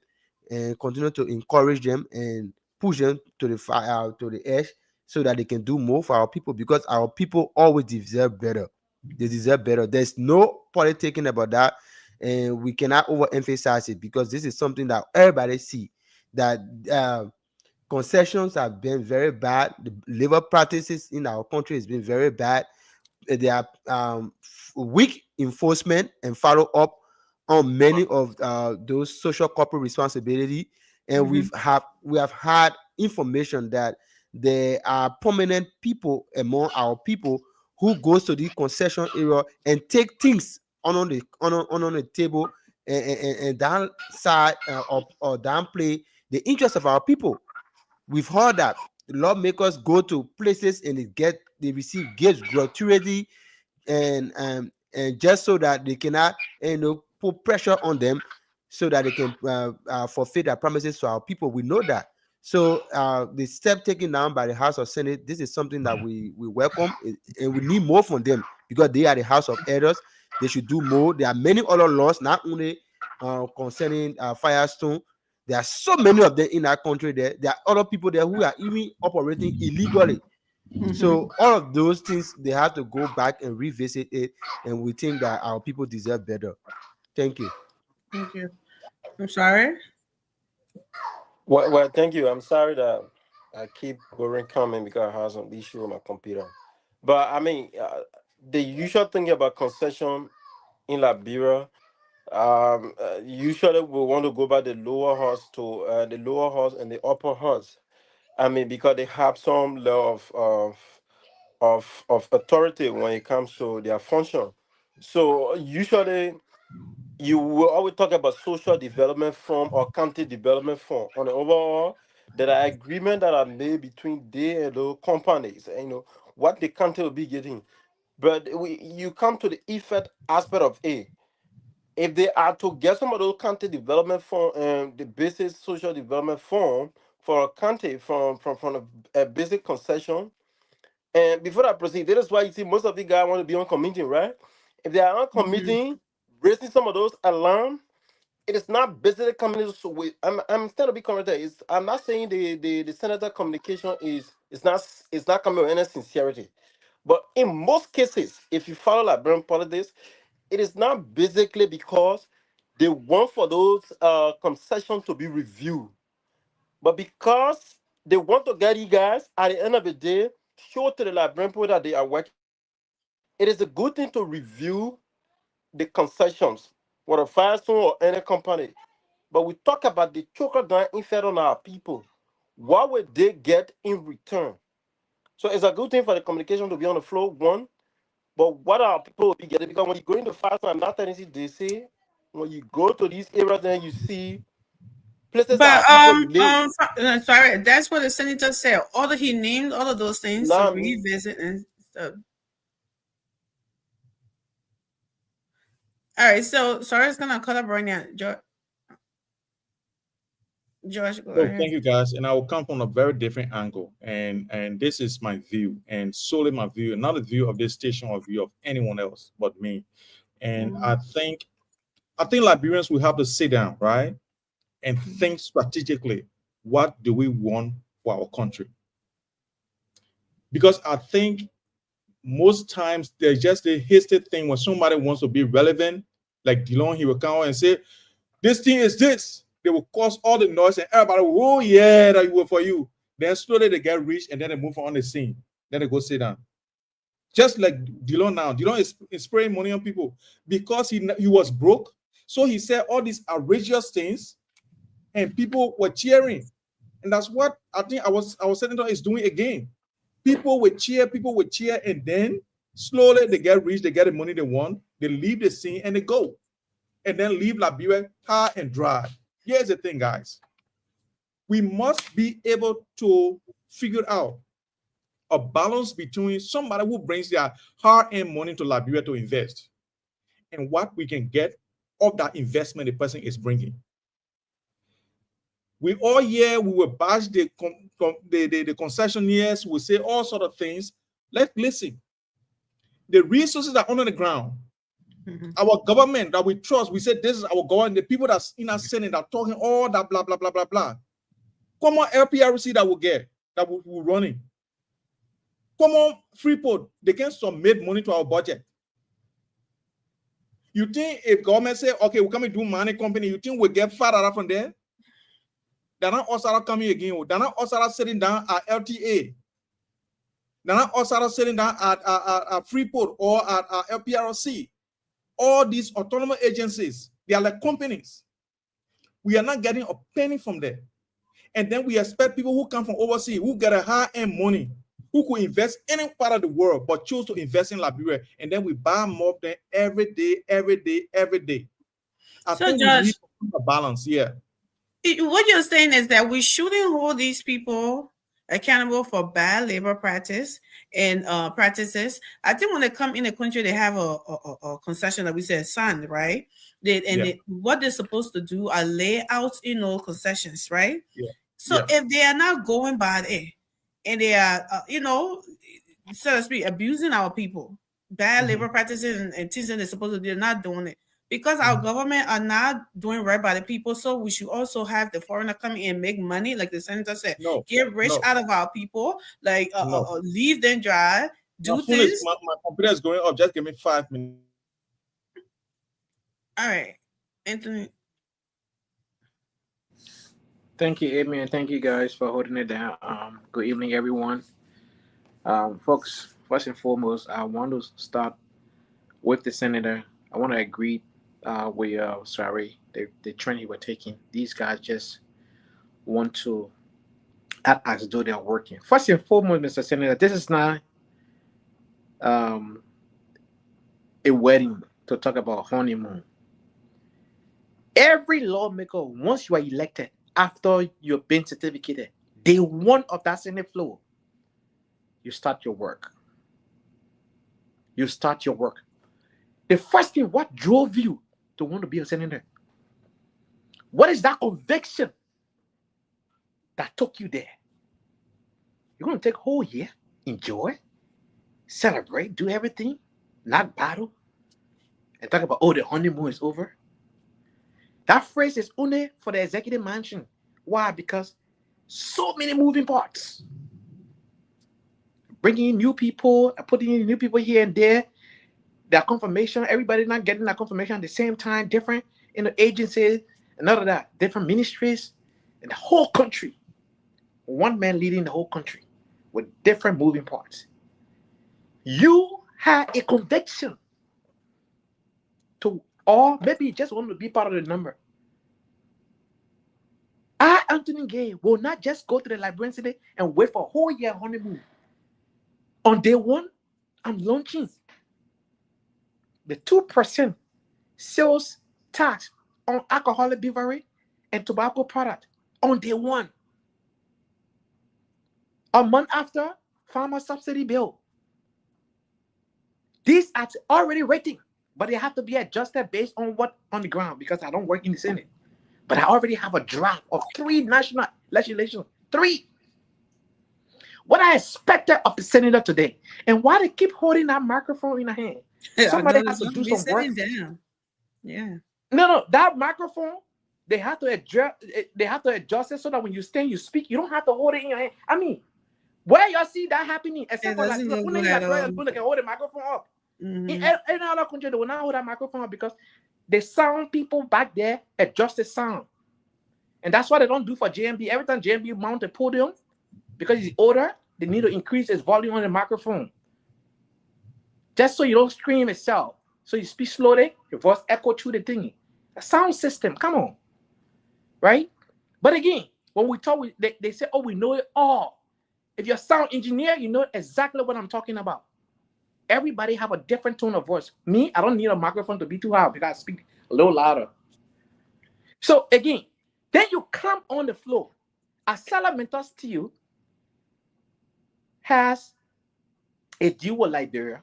and continue to encourage them and push them to the fire, to the edge, so that they can do more for our people, because our people always deserve better. They deserve better. There's no politicking about that, and we cannot overemphasize it, because this is something that everybody see that concessions have been very bad. The labor practices in our country has been very bad. There are weak enforcement and follow up on many of those social corporate responsibility, and we have had information that there are prominent people among our people who goes to the concession area and take things on the table and downside or downplay the interest of our people. We've heard that lawmakers go to places and they receive gifts gratuitously, and just so that they cannot put pressure on them, so that they can fulfill their promises to our people. We know that. So the step taken down by the House of Senate, this is something that we welcome, and we need more from them, because they are the House of Elders. They should do more. There are many other laws, not only concerning Firestone. There are so many of them in our country. There are other people there who are even operating illegally. So all of those things, they have to go back and revisit it, and we think that our people deserve better. Thank you. Thank you. I'm sorry. Well, thank you. I'm sorry that I keep going coming because I have some issue with my computer. But I mean, the usual thing about concession in Liberia, usually we want to go by the lower house to the lower house and the upper house. I mean, because they have some level of authority when it comes to their function. So usually you will always talk about social development fund or county development fund. On the overall, there are agreements that are made between they and those companies, and what the county will be getting. But you come to the effect aspect of it. If they are to get some of those county development fund and the basic social development fund for a county from a basic concession. And before I proceed, that is why you see most of the guys want to be on committee, right? If they are on committee, raising some of those alarm, it is not basically coming with. I'm still to be corrected. I'm not saying the senator communication is not coming with any sincerity, but in most cases, if you follow Liberian politics, it is not basically because they want for those concessions to be reviewed, but because they want to get you guys at the end of the day show to the Liberian people that they are working. It is a good thing to review the concessions, whether Firestone or any company. But we talk about the choker down effect on our people. What would they get in return? So it's a good thing for the communication to be on the floor, one. But what our people will be getting, because when you go into Firestone, I'm not telling you they say, when you go to these areas, then you see places that But people live. sorry, that's what the senator said. All that he named, all of those things to Now, revisit and stuff. All right, so sorry, it's gonna cut up right now. George, go So ahead. thank you guys, and I will come from a very different angle, and this is my view, and solely my view, not the view of this station or view of anyone else but me. And I think Liberians will have to sit down, right, and think strategically. What do we want for our country? Because I think most times there's just a hasty thing when somebody wants to be relevant, like Dillon, he will come out and say, this thing is this. They will cause all the noise and everybody will, oh yeah, that will for you. Then slowly they get rich and then they move on the scene. Then they go sit down. Just like Dillon now. Dillon is spraying money on people because he was broke. So he said all these outrageous things and people were cheering. And that's what I think our senator is doing again. People will cheer, and then slowly they get rich, they get the money they want, they leave the scene and they go. And then leave Liberia high and dry. Here's the thing, guys. We must be able to figure out a balance between somebody who brings their hard-earned money to Liberia to invest and what we can get of that investment the person is bringing. We all here, we will bash the concessionaires, we say all sort of things. Let's listen. The resources are under the ground. Our government that we trust, we said this is our government. The people that's in our Senate that are talking all that blah, blah, blah, blah, blah. Come on, LPRC that will get, that we're running. Come on, Freeport, they can submit money to our budget. You think if government say, okay, we're coming to do money company, you think we'll get far from there? They're not also coming again. They're not also sitting down at LTA. They're not also sitting down at Freeport or at LPRC. All these autonomous agencies, they are like companies. We are not getting a penny from them. And then we expect people who come from overseas, who get a high-end money, who could invest any part of the world, but choose to invest in Liberia. And then we buy more of them every day. I think Judge, we need a balance, yeah. What you're saying is that we shouldn't hold these people accountable for bad labor practice and practices. I think when they come in the country, they have a concession that we said signed, right? What they're supposed to do are lay out, concessions, right? Yeah. So if they are not going by there and they are, so to speak, abusing our people, bad labor practices and things that they're supposed to do, they're not doing it. Because our government are not doing right by the people, so we should also have the foreigner come in and make money, like the senator said. Get rich out of our people, like leave them dry. Do things. My computer is going up. Just give me 5 minutes. All right, Anthony. Thank you, Amy, and thank you guys for holding it down. Good evening, everyone. Folks, first and foremost, I want to start with the senator. I want to agree with the trend you were taking. These guys just want to act as though they're working. First and foremost, Mr. Senator, this is not a wedding to talk about honeymoon. Every lawmaker, once you are elected, after you've been certificated, day one of that Senate floor, you start your work. The first thing, what drove you to want to be a senator? What is that conviction that took you there? You're going to take a whole year, enjoy, celebrate, do everything, not battle, and talk about, the honeymoon is over? That phrase is only for the executive mansion. Why? Because so many moving parts. Bringing in new people, putting in new people here and there. That confirmation, everybody not getting that confirmation at the same time, different in the agencies, and all of that, different ministries in the whole country. One man leading the whole country with different moving parts. You had a conviction to, or maybe you just want to be part of the number. I, Anthony Gay, will not just go to the Liberian City and wait for a whole year honeymoon. On day one, I'm launching the 2% sales tax on alcoholic beverage and tobacco product on day one. A month after, farmer subsidy bill. These are already rating, but they have to be adjusted based on what on the ground, because I don't work in the Senate. But I already have a draft of 3 national legislation. 3. What I expected of the senator today, and why they keep holding that microphone in the hand. Somebody has to do some work. Down. Yeah. No, that microphone, they have to adjust. They have to adjust it so that when you stand, you speak. You don't have to hold it in your hand. I mean, where y'all see that happening? Except for like, doesn't look when good they can hold the microphone up. Mhm. In any other country, they will not hold that microphone up because the sound people back there adjust the sound. And that's what they don't do for JMB. Every time JMB mount a podium, because he's older, they need to increase his volume on the microphone. Just so you don't scream itself. So you speak slowly, your voice echo through the thingy. A sound system, come on. Right? But again, when we talk, they say, oh, we know it all. If you're a sound engineer, you know exactly what I'm talking about. Everybody have a different tone of voice. Me, I don't need a microphone to be too loud because I speak a little louder. So again, then you come on the floor. ArcelorMittal Steel has a deal with Liberia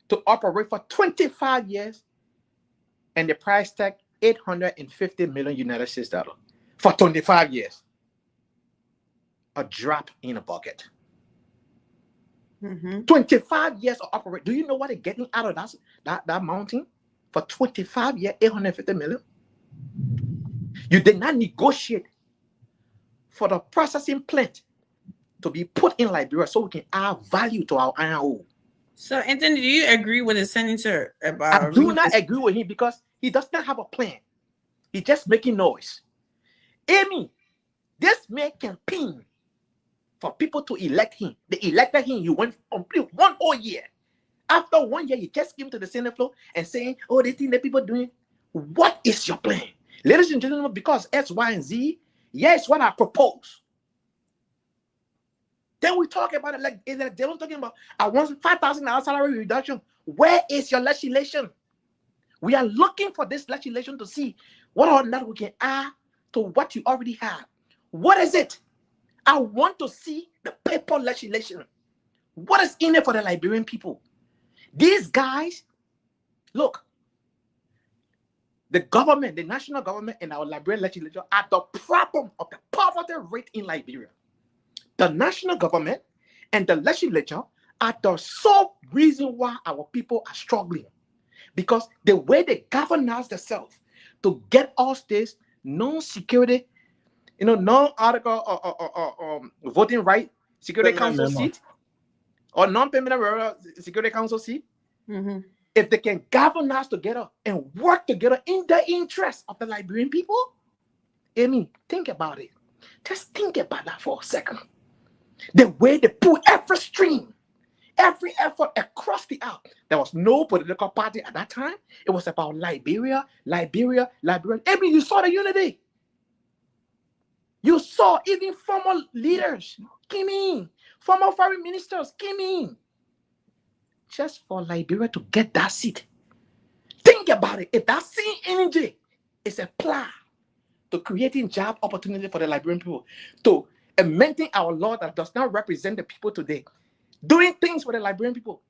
to operate for 25 years, and the price tag $850 million United States dollars for 25 years. A drop in a bucket. 25 years of operation. Do you know what they're getting out of that mountain for 25 years, $850 million? You did not negotiate for the processing plant to be put in Liberia so we can add value to our iron ore. So, Anthony, do you agree with the senator about? I do not agree with him because he does not have a plan. He's just making noise. Amy, this man campaigned for people to elect him. They elected him. You went complete 1 whole year. After 1 year, you just came to the Senate floor and saying, oh, they think that people are doing. What is your plan? Ladies and gentlemen, because X, Y, and Z, yes, what I propose. Then we talk about it like they're not talking about, I want $5,000 salary reduction. Where is your legislation? We are looking for this legislation to see what or not we can add to what you already have. What is it? I want to see the paper legislation. What is in it for the Liberian people? These guys, look, the government, the national government and our Liberian legislature are the problem of the poverty rate in Liberia. The national government and the legislature are the sole reason why our people are struggling. Because the way they govern themselves to get us this non-security, non-article voting right security council seat or non-permanent security council seat, if they can govern us together and work together in the interest of the Liberian people, Amy, think about it. Just think about that for a second. The way they pull every stream, every effort across the earth. There was no political party at that time. It was about Liberia. Amy, you saw the unity. You saw even former leaders came in, former foreign ministers came in, just for Liberia to get that seat. Think about it. If that same energy is applied to creating job opportunity for the Liberian people, to amending our law that does not represent the people today, doing things for the Liberian people,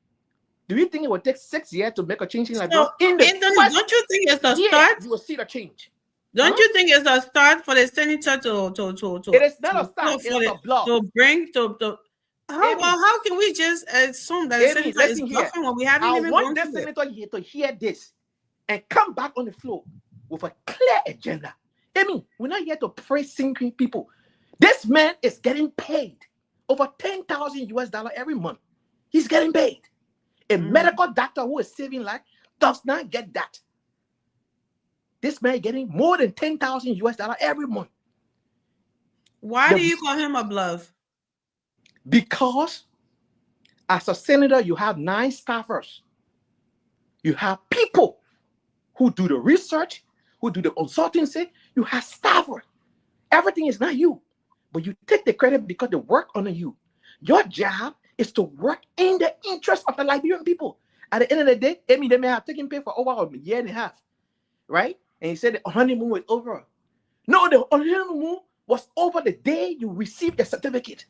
do you think it will take 6 years to make a change in Liberia? Anthony, don't you think it's the start? You will see the change. Don't you think it's a start for the senator to It is not a start. It is a block. To bring to how can we just assume that the senator is bluffing when we haven't even gone through it? I want the senator here to hear this and come back on the floor with a clear agenda. Amy, we're not here to praise sinking people. This man is getting paid over $10,000 every month. He's getting paid. A medical doctor who is saving life does not get that. This man is getting more than $10,000 every month. Why do you call him a bluff? Because as a senator, you have 9 staffers. You have people who do the research, who do the consultancy. You have staffers. Everything is not you. But you take the credit because they work under you. Your job is to work in the interest of the Liberian people. At the end of the day, Amy, they may have taken pay for over a year and a half, right? And he said the honeymoon was over. No, the honeymoon was over the day you received the certificate.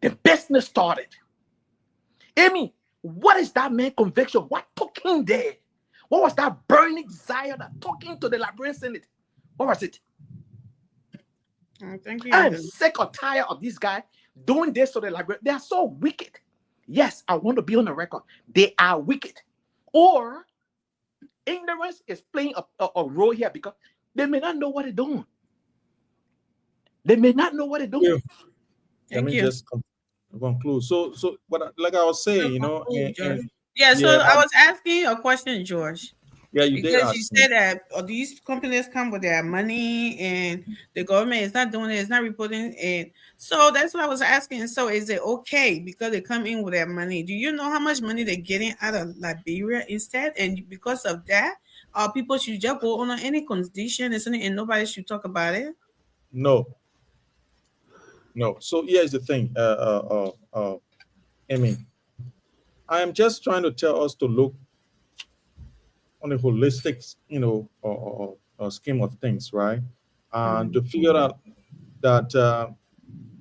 The business started. Amy, what is that man conviction? What took him there? What was that burning desire that took him to the Liberian Senate? What was it? Thank you. I'm sick or tired of this guy doing this to the library. They are so wicked. Yes, I want to be on the record. They are wicked. Or ignorance is playing a role here because they may not know what they're doing. They may not know what they're doing. Let me just conclude. So what, like I was saying, you know, I was asking you a question, George. Yeah, you did. Because you said that these companies come with their money and the government is not doing it, it's not reporting it. So that's what I was asking. So is it okay because they come in with their money? Do you know how much money they're getting out of Liberia instead? And because of that, people should just go on any condition and nobody should talk about it? No. So here's the thing, Amy. I am just trying to tell us to look on a holistic, you know, scheme of things, right? And to figure out that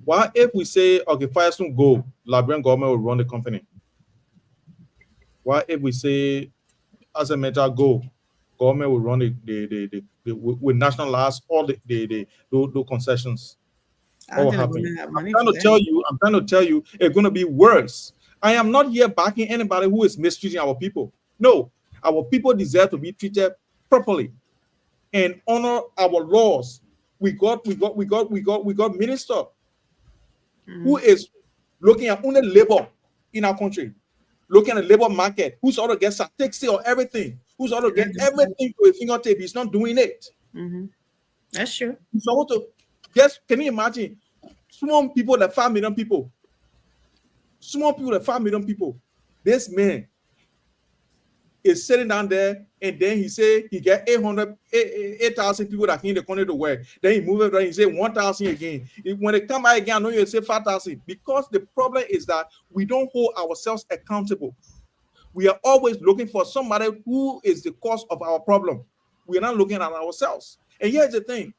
why if we say, okay, Firestone go, Liberian government will run the company. Why if we say, as a matter go, government will run we nationalize all the concessions. I'm trying to tell you, it's going to be worse. I am not here backing anybody who is mistreating our people. No, our people deserve to be treated properly and honor our laws. We got minister who is looking at only labor in our country, looking at the labor market, who's ought to get statistics or everything, who's ought to get everything to a fingertip. He's not doing it. That's true. So just can you imagine small people, like 5 million people? Small people, like 5 million people. This man is sitting down there, and then he say he get 8,000 people that came in the country to work. Then he move it around, he say 1,000 again. When they come back again, I know you say 5,000. Because the problem is that we don't hold ourselves accountable. We are always looking for somebody who is the cause of our problem. We are not looking at ourselves. And here's the thing.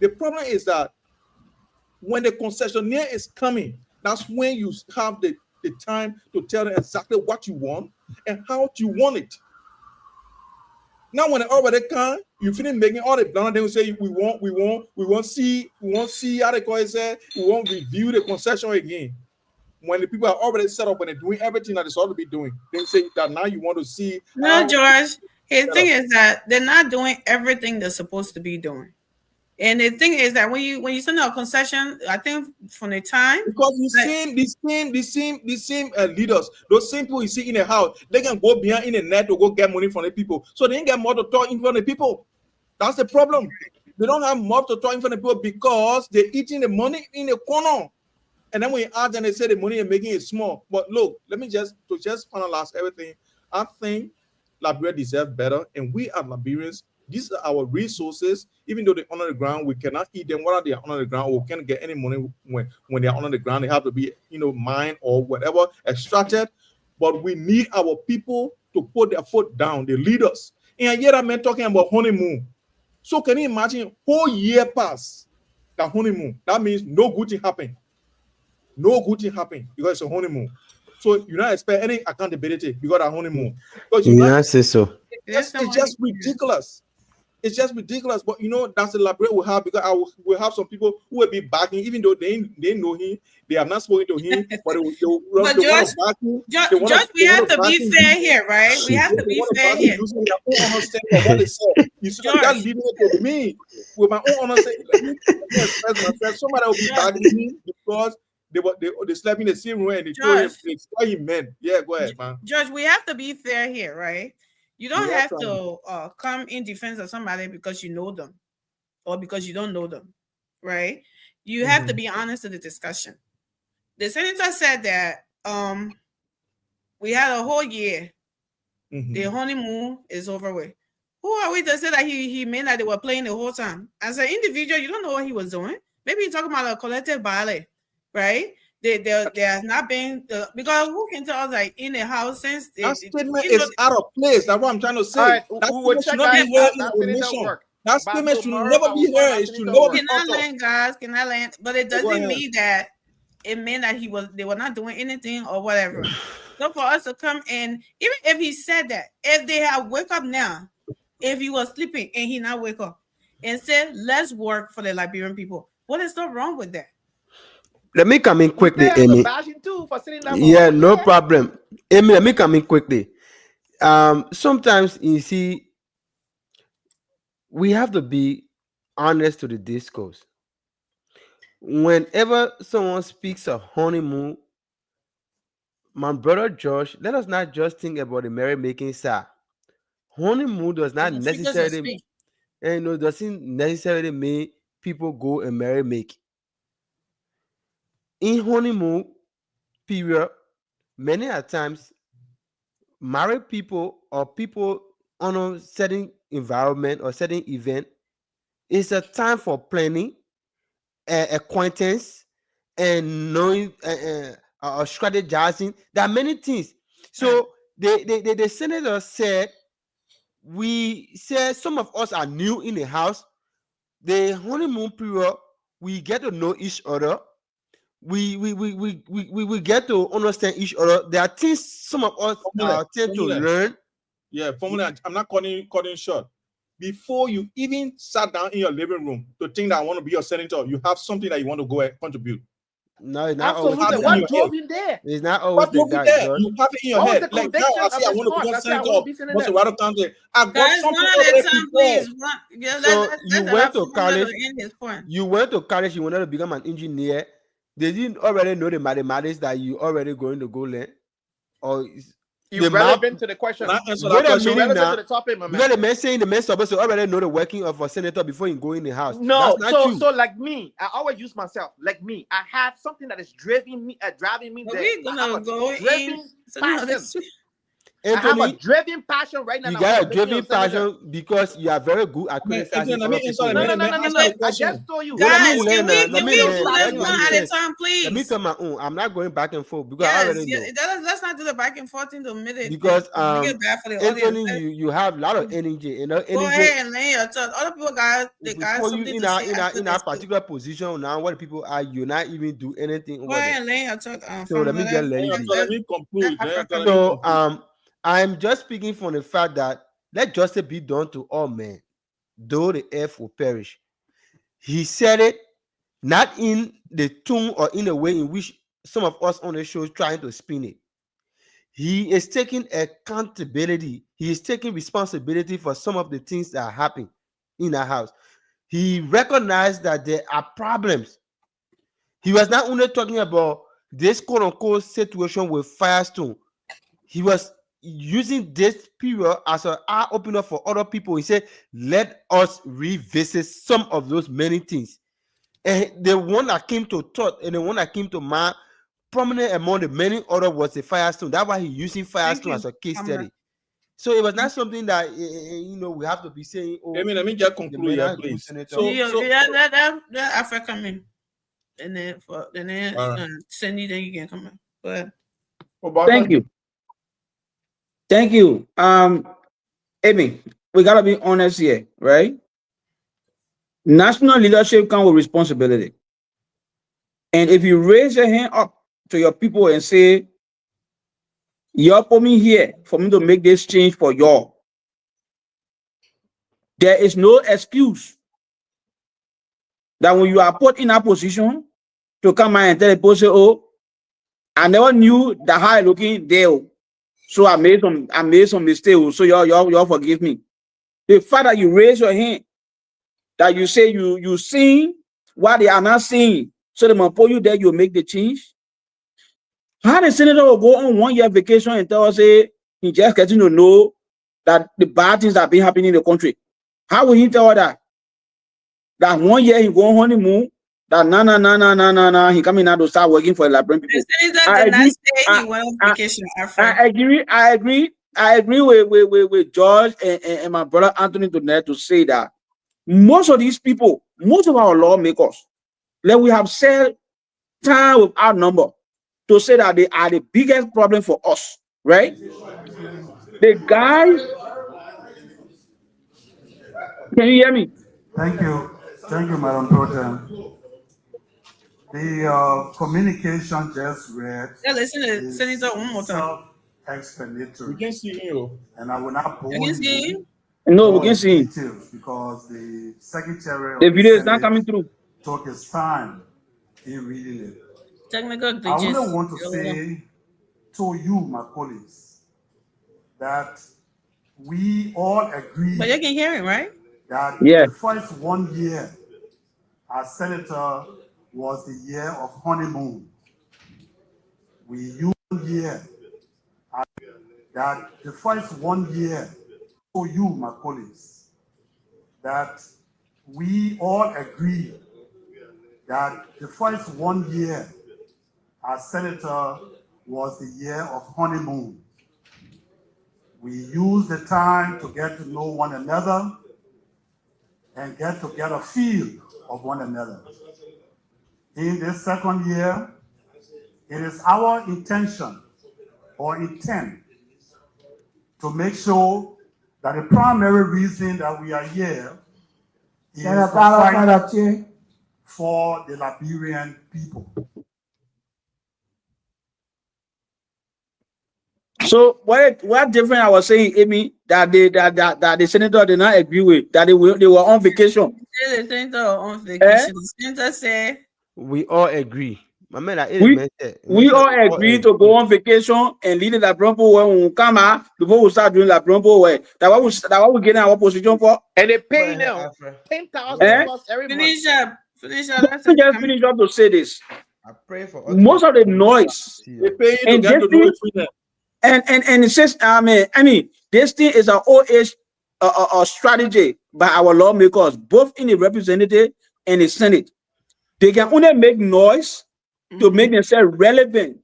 The problem is that when the concessionaire is coming, that's when you have the time to tell them exactly what you want and how you want it. Now, when they already come, you finish making all the plan, they will say we want see how they call it, say we won't review the concession again. When the people are already set up and they're doing everything that they ought to be doing, they say that now you want to see. No, George. The thing is that they're not doing everything they're supposed to be doing. And the thing is that when you send out a concession, I think from the time because the same leaders, those same people you see in the house, they can go behind in the net to go get money from the people. So they ain't get more to talk in front of the people. That's the problem. They don't have more to talk in front of the people because they're eating the money in the corner. And then when you ask them, they say the money you're making is small. But look, let me just finalize everything. I think Liberia deserves better, and we are Liberians. These are our resources. Even though they're under the ground, we cannot eat them. Whether they are under the ground, we can't get any money when they are under the ground. They have to be, mined or whatever, extracted. But we need our people to put their foot down, the leaders. And yet, I'm talking about honeymoon. So can you imagine whole year pass that honeymoon? That means no good thing happen. No good thing happen because it's a honeymoon. So you don't expect any accountability because of honeymoon. I say so. It's just ridiculous. It's just ridiculous, but that's the Liberia we have because we have some people who will be backing, even though they know him, they have not spoken to him, but Judge, we have to be fair here, right? We have to be fair here. Using their own understanding of what they said. You see, just leaving it to me with my own understanding. Let me express myself. Somebody will be backing me because they slept in the same room and they told him what he meant. Yeah, go ahead, man. Judge, we have to be fair here, right? You don't have to come in defense of somebody because you know them or because you don't know them, right? You have to be honest in the discussion. The senator said that we had a whole year. The honeymoon is over with. Who are we to say that he meant that they were playing the whole time? As an individual, you don't know what he was doing. Maybe you're talking about a collective ballet, right? They have not been because who can tell us like in the house since that statement is out of place. That's what I'm trying to say. Right, that statement should not be heard in the nation. That statement should never be heard. It should never be uttered. Can I land? But it doesn't mean that it meant that they were not doing anything or whatever. So for us to come in, even if he said that, if they have wake up now, if he was sleeping and he not wake up, and said, let's work for the Liberian people. What is so wrong with that? Let me come in quickly, They have a Amy. bashing too for sitting there for Yeah, 1 no year. problem. Amy, let me come in quickly. Sometimes you see, we have to be honest to the discourse. Whenever someone speaks of honeymoon, my brother Josh, let us not just think about the merrymaking side. Honeymoon does not The figures will necessarily, speak. doesn't necessarily mean people go and merrymake. In honeymoon period, many a times married people or people on a certain environment or certain event, it's a time for planning, acquaintance, and knowing or strategizing. There are many things. So the senator said, we said some of us are new in the house. The honeymoon period, we get to know each other. We get to understand each other. There are things some of us tend to learn. Yeah, formula. I'm not cutting short. Before you even sat down in your living room to think that I want to be your senator, you have something that you want to go and contribute. No, it's not always Absolutely. like What drove him there? It's not always What drove like you that, there? George. You have it in your What was head. the Like now, conviction I of say I his want to heart? become That's why I senator want to of be What's senator. Colorado County. I got Guys, something one at a already time, before. please. Yeah, So you went to allow college. to end his point. You went to college. You wanted to become an engineer. They didn't already know the mathematics that you already going to go learn, or the map. Irrelevant to the question. When I answer that Wait a question, minute Irrelevant now. to the topic, my man. Because the man saying the man supposed to already know the working of a senator before you go in the house. No, That's not true. so like me, I always use myself. Like me, I have something that is driving me But there. we're I have gonna a go driven in. So now passion. let's I have a Anthony, driven passion right now. you That I want got to a make me driven a senator. passion because you are very good at criticizing let me other answer. people. No, Let me no. answer the I question. just told you. Well, let guys, me can learn. we Let can me we learn. do Let this me one make at a sense. time, Let me please? tell my own. I'm not going back and forth because I Yes, already know. let's not do the back and forth in the middle. Because Make it bad for the audience. Anthony, you have a lot of energy. Go Energy. ahead and lay your thoughts. Other people If we got put you something in to say after a this. particular position now, what people are, you not even do anything Go over there. ahead and lay your talk. So let me just let you. Let me conclude. So I'm just speaking from the fact that let justice be done to all men, though the earth will perish. He said it not in the tone or in the way in which some of us on the show trying to spin it. He is taking accountability. He is taking responsibility for some of the things that are happening in our house. He recognized that there are problems. He was not only talking about this quote unquote situation with Firestone. He was using this period as an eye opener for other people. He said, let us revisit some of those many things. And the one that came to thought and the one that came to mind, prominent among the many other, was the Firestone. That's why he's using Firestone as a case study. So it was not something that we have to be saying. Oh, let me just conclude here, please. That Africa coming, and then Cindy, then you can come in. Go ahead. Thank you. Thank you. Amy, we gotta be honest here, right? National leadership comes with responsibility. And if you raise your hand up to your people and say, y'all put me here for me to make this change for y'all, there is no excuse that when you are put in that position to come out and tell the person, oh, I never knew that how I looking there. So I made some mistake. So y'all forgive me. The fact that you raise your hand, that you say you seeing what they are not seeing, so they might put you there, you make the change. How the senator will go on 1 year vacation and tell us, say, he just getting to know that the bad things that have been happening in the country? How will he tell her that 1 year he go on honeymoon, that no, he coming out to start working for the Liberian people? I agree with George and my brother Anthony tonight to say that most of these people, most of our lawmakers, like we have said time without number, to say that they are the biggest problem for us, right? The guys, can you hear me? Thank you, Madam Protem. The communication just read. Yeah, listen to Senator one more time. Self-explanatory. We can see you. And I will not bore You can see you No, we more can see. details because the Secretary The of the video is not Senate coming through. took his time in reading it. Technical I only glitches. want to say to you, my colleagues, that we all agree But you can hear him, right? that Yeah. the first 1 year as senator was the year of honeymoon. We use 1 year that the first 1 year for you, my colleagues, that we all agree that the first 1 year as senator was the year of honeymoon. We used the time to get to know one another and get to get a feel of one another. In this second year, it is our intention or intent to make sure that the primary reason that we are here is to fight for the Liberian people. So what different I was saying, Amy, that the senator did not agree with, that they were on vacation. The senator on vacation. The senator said We all agree. My man, We all agree to go on vacation and lead the Brompo when we come out before we start doing the Brompo way. That's what we getting our position for. And they pay now $10,000 every month. finish up. Finish up. Let me just finish up to say this. I pray for Most of the noise They pay you to get to know it free them. and it says, I mean, this thing is an old age strategy by our lawmakers, both in the representative and the Senate. They can only make noise to make themselves relevant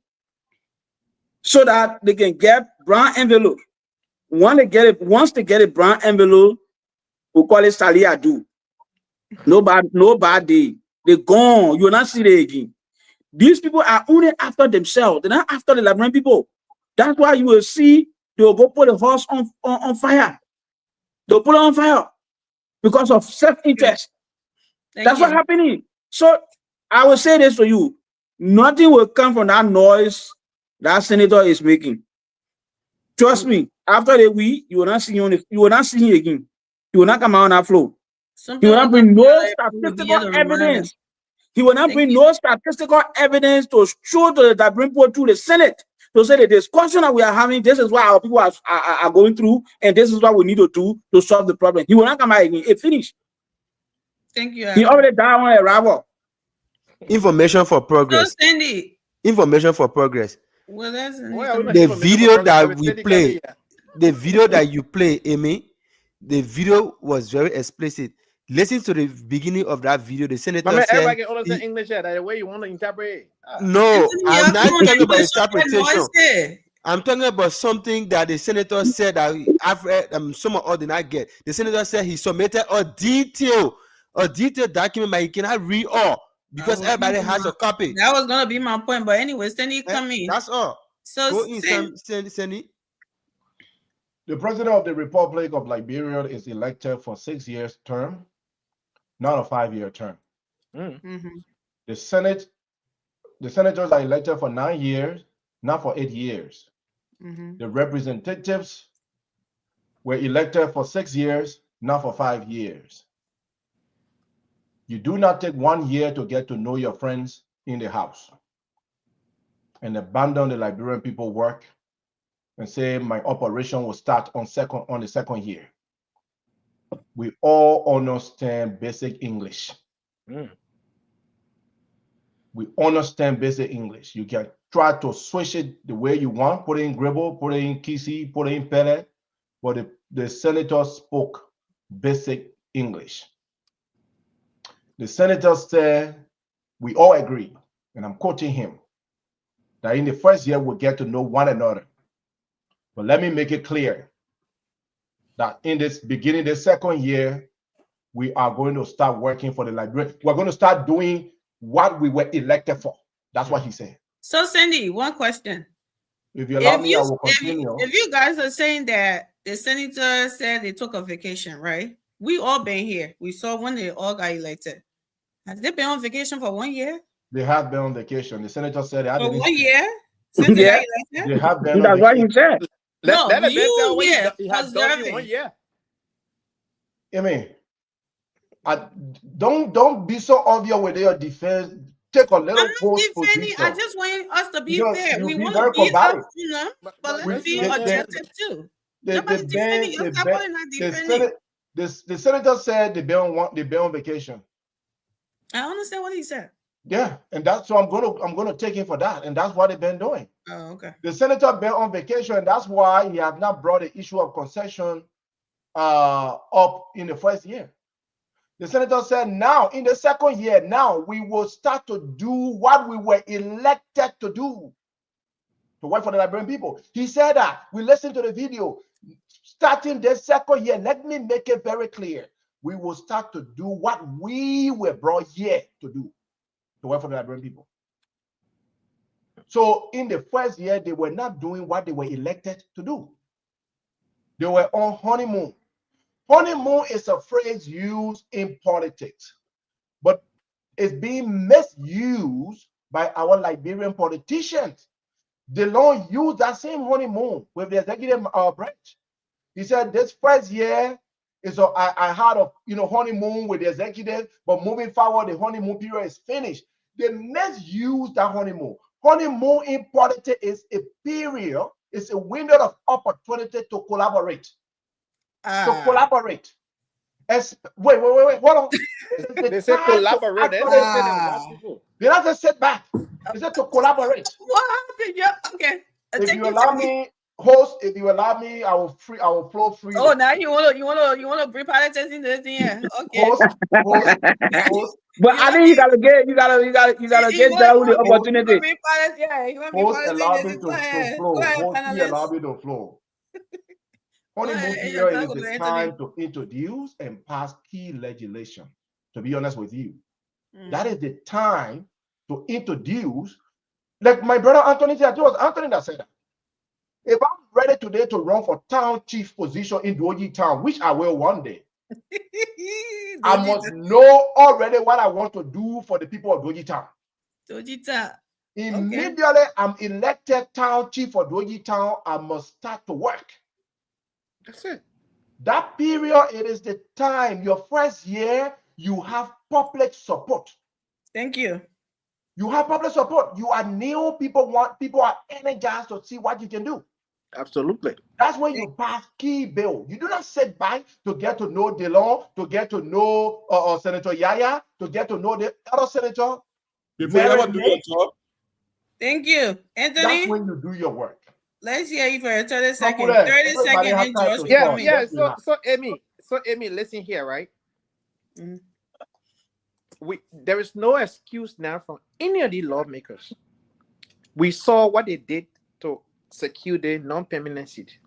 so that they can get brown envelope. Once they get a brown envelope, we call it Saliadu. Nobody. They're gone. You will not see them again. These people are only after themselves. They're not after the Liberian people. That's why you will see they will go put the horse on fire. They'll put it on fire because of self-interest. That's what's happening. So I will say this to you. Nothing will come from that noise that senator is making. Trust me. After the week, you will not see him. You will not see him again. He will not come out on that floor. He will not bring no statistical evidence. He will not bring no statistical evidence to show that bring forth to the Senate to say the discussion that we are having. This is what our people are going through, and this is what we need to do to solve the problem. He will not come out again. It finished. Thank you. He already died on arrival. Information for progress. So Sandy. Information for progress. Well, that's The video that we play, the video that you play, Amy, the video was very explicit. Listen to the beginning of that video. The senator said, everybody can understand English the way you want to interpret. No, I'm not talking about interpretation. I'm talking about something that the senator said that I've read, some of all did not get. The senator said he submitted a detailed document, but he cannot read all because everybody has a copy. That was gonna be my point, but anyway, Sandy, come in. That's all. So go in, Sandy. The president of the Republic of Liberia is elected for 6 years term, not a 5-year term. The senators are elected for 9 years, not for 8 years. The representatives were elected for 6 years, not for 5 years. You do not take 1 year to get to know your friends in the house and abandon the Liberian people work and say my operation will start on the second year. We all understand basic English. We understand basic English. You can try to switch it the way you want, put in Gribble, put in Kisi, put in Pele, but the senator spoke basic English. The senator said, we all agree, and I'm quoting him, that in the first year we'll get to know one another. But let me make it clear that in this beginning, the second year, we are going to start working for the Liberian. We're going to start doing what we were elected for. That's what he said. So, Sandy, one question. If you allow me, I will continue. If you guys are saying that the senator said they took a vacation, right? We all been here. We saw when they all got elected. Have they been on vacation for 1 year? They have been on vacation. The senator said for 1 year? Since yeah. They have been That's what you said. No, Let you he has done in 1 year. I mean, don't be so obvious with your defense. Take a I'm little not post defending. I position. just want us to be You fair. you We be want to very beat up, combative. but let's We, be the, objective too. the Nobody's defending you. Stop not the defending. Senate the senator said they on vacation. I understand what he said. Yeah, and that's so I'm gonna take him for that, and that's what they've been doing. Oh, okay. The senator been on vacation, and that's why he has not brought the issue of concession up in the first year. The senator said, now in the second year, now we will start to do what we were elected to do, to work for the Liberian people. He said that. We listened to the video. Starting the second year, let me make it very clear. We will start to do what we were brought here to do, to work for the Liberian people. So in the first year, they were not doing what they were elected to do. They were on honeymoon. Honeymoon is a phrase used in politics, but it's being misused by our Liberian politicians. They don't use that same honeymoon with the executive branch. He said this first year is I had a honeymoon with the executive, but moving forward, the honeymoon period is finished. They misuse that honeymoon. Honeymoon in politics is a period, it's a window of opportunity to collaborate. To collaborate. Wait, hold on. They say collaborate. They don't just sit back. They said to collaborate. What happened? Yeah, okay. If you allow me, host, if you allow me, I will flow free. Oh, now you wanna bring politics into this thing? Yeah. Okay. Host. But I think you gotta get Jalawu the opportunity. Host allow me to flow. Host allow me to flow. Honeymoon period is the time to introduce and pass key legislation. To be honest with you, that is the time to introduce. Like my brother Anthony said, it was Anthony that said that. If I'm ready today to run for town chief position in Doji town, which I will one day, I must know already what I want to do for the people of Doji town. Doji town. Immediately I'm elected town chief for Doji town, I must start to work. That's it. That period, it is the time, your first year, you have public support. Thank you. You have public support. You are new, people are energized to see what you can do. Absolutely. That's when you pass key bill. You do not sit back to get to know DeLong, to get to know Senator Yaya, to get to know the other senator. Before you ever do your job. Thank you, Anthony. That's when you do your work. Let's hear you for 30 seconds. 30 seconds. Yeah. So Amy, listen here, right? There is no excuse now from any of the lawmakers. We saw what they did to secure the non-permanent seat.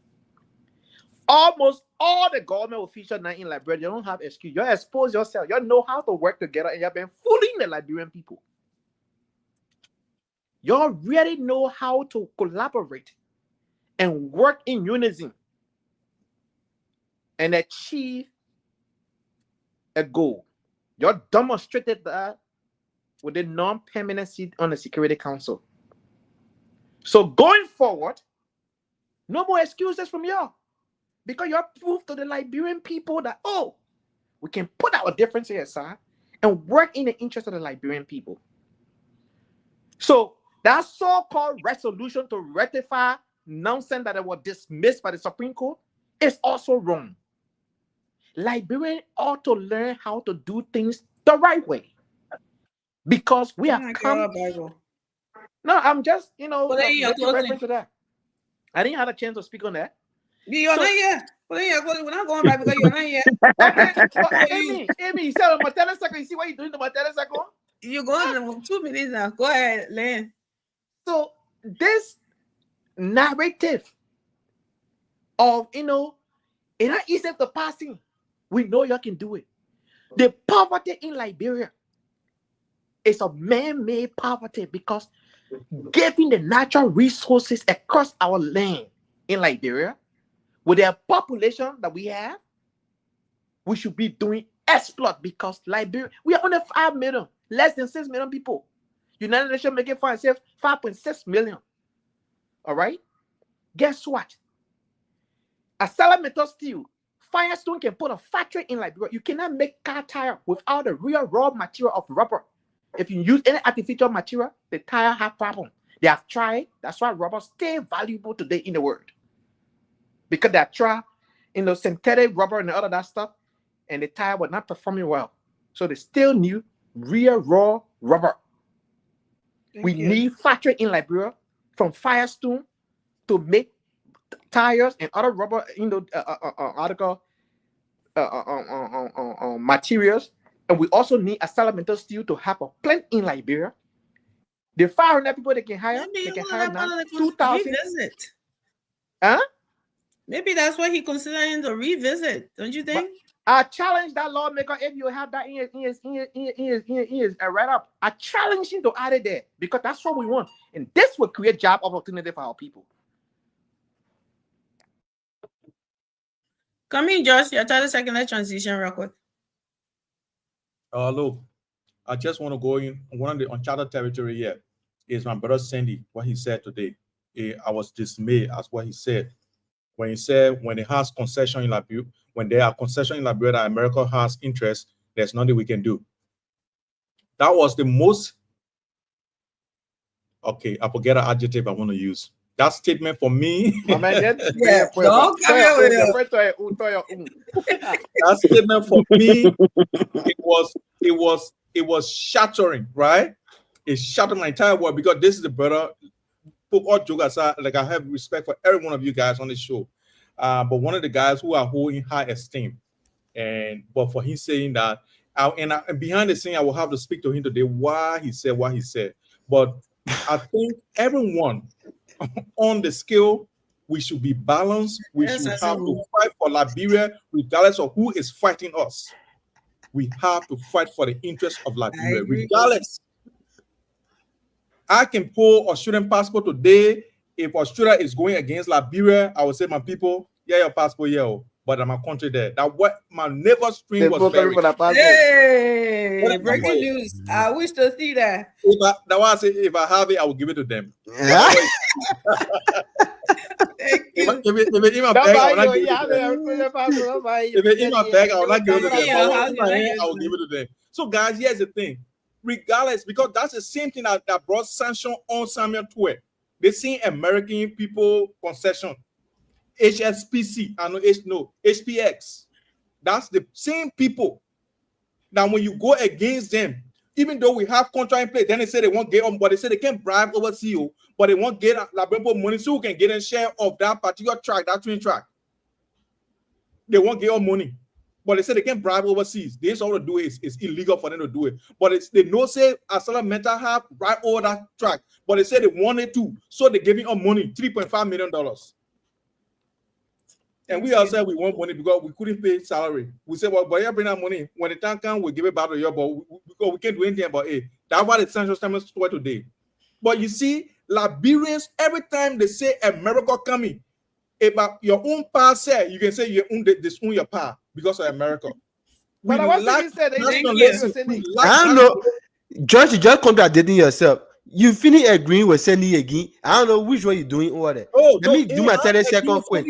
Almost all the government officials now in Liberia, they don't have excuse. You expose yourself. You know how to work together, and you've been fooling the Liberian people. You really know how to collaborate and work in unison and achieve a goal. You demonstrated that with the non-permanent seat on the Security Council. So going forward, no more excuses from you, because you have proved to the Liberian people that, we can put our differences aside and work in the interest of the Liberian people. So that so-called resolution to rectify nonsense that was dismissed by the Supreme Court is also wrong. Liberians ought to learn how to do things the right way, because we have come. No, I'm just, reference to that. I didn't have a chance to speak on that. You're not here. We're not going back because you're not here. Okay. Amy, you said on 10 seconds. You see what you're doing to my 10 seconds? You're going 2 minutes now. Go ahead, Len. So this narrative of, it's not easy to pass in. We know you can do it. The poverty in Liberia is a man-made poverty, because given the natural resources across our land in Liberia, with the population that we have, we should be doing exploit, because Liberia, we are only 5 million, less than 6 million people. United Nations make it for itself 5.6 million. All right? Guess what? A Salameto steel, Firestone can put a factory in Liberia. You cannot make car tire without the real raw material of rubber. If you use any artificial material, the tire have problem. They have tried. That's why rubber stay valuable today in the world. Because they have tried, synthetic rubber and all of that stuff, and the tire was not performing well. So they still need real raw rubber. We need factory in Liberia from Firestone to make tires and other rubber, materials. And we also need a Salamental Steel to have a plant in Liberia. The 500 people they can hire, Maybe they can will hire have now to 2,000. revisit. Huh? Maybe that's what he considering to revisit, don't you think? I challenge that lawmaker if you have that in his write up. I challenge him to add it there because that's what we want. And this will create job opportunity for our people. Come in, Josh. Your 30 second transition real quick. Look, I just want to go in one of the uncharted territory here. Is my brother Sandy, what he said today. I was dismayed at what he said. When he said when it has concession in Liberia, when there are concession in Liberia that America has interest, there's nothing we can do. That was the most, okay, I forget an adjective I want to use. That statement for me. That statement for me, it was shattering, right? It shattered my entire world because this is the brother. Put all joke aside, like I have respect for every one of you guys on the show, but one of the guys who are holding high esteem, but for him saying that, and behind the scene, I will have to speak to him today why he said what he said. But I think everyone on the scale, we should be balanced. We should have to fight for Liberia, regardless of who is fighting us. We have to fight for the interest of Liberia, regardless. I can pull Australian passport today. If Australia is going against Liberia, I will say, my people, yeah, your passport, yeah, but I'm a country there. That what my neighbor stream was very. Hey, breaking news. I wish to see that. That's why I say if I have it, I will give it to them. Thank you. If it's in my bag, I will not give it to them. If it's in my bag, I will not give it to them. I will give it to them. So, guys, here's the thing. Regardless, because that's the same thing that brought sanction on Samuel Twe. They see American people concession, HSPC, HPX. That's the same people. Now, when you go against them, even though we have contract in place, then they say they won't get on, but they say they can bribe overseas, but they won't get Labempo money so we can get a share of that particular track, that twin track. They won't get on money. But they say they can't bribe overseas. They all to do it. It's illegal for them to do it. But they know say Asala Mental have right over that track. But they say they wanted to. So they're giving them money, $3.5 million. And we all said we want money because we couldn't pay salary. We said, well, but you bring that money. When the time comes, we'll give it back to you. But because we can't do anything about it. That's why the Central Standard Store today. But you see, Liberians, every time they say America coming, if your own pa say, you can say you own this own your pa because of America. But I don't know. George, you just contradicting yourself. You finish agreeing with Sandy again. I don't know which one you're doing over there. Oh, let me do my 30 second quick.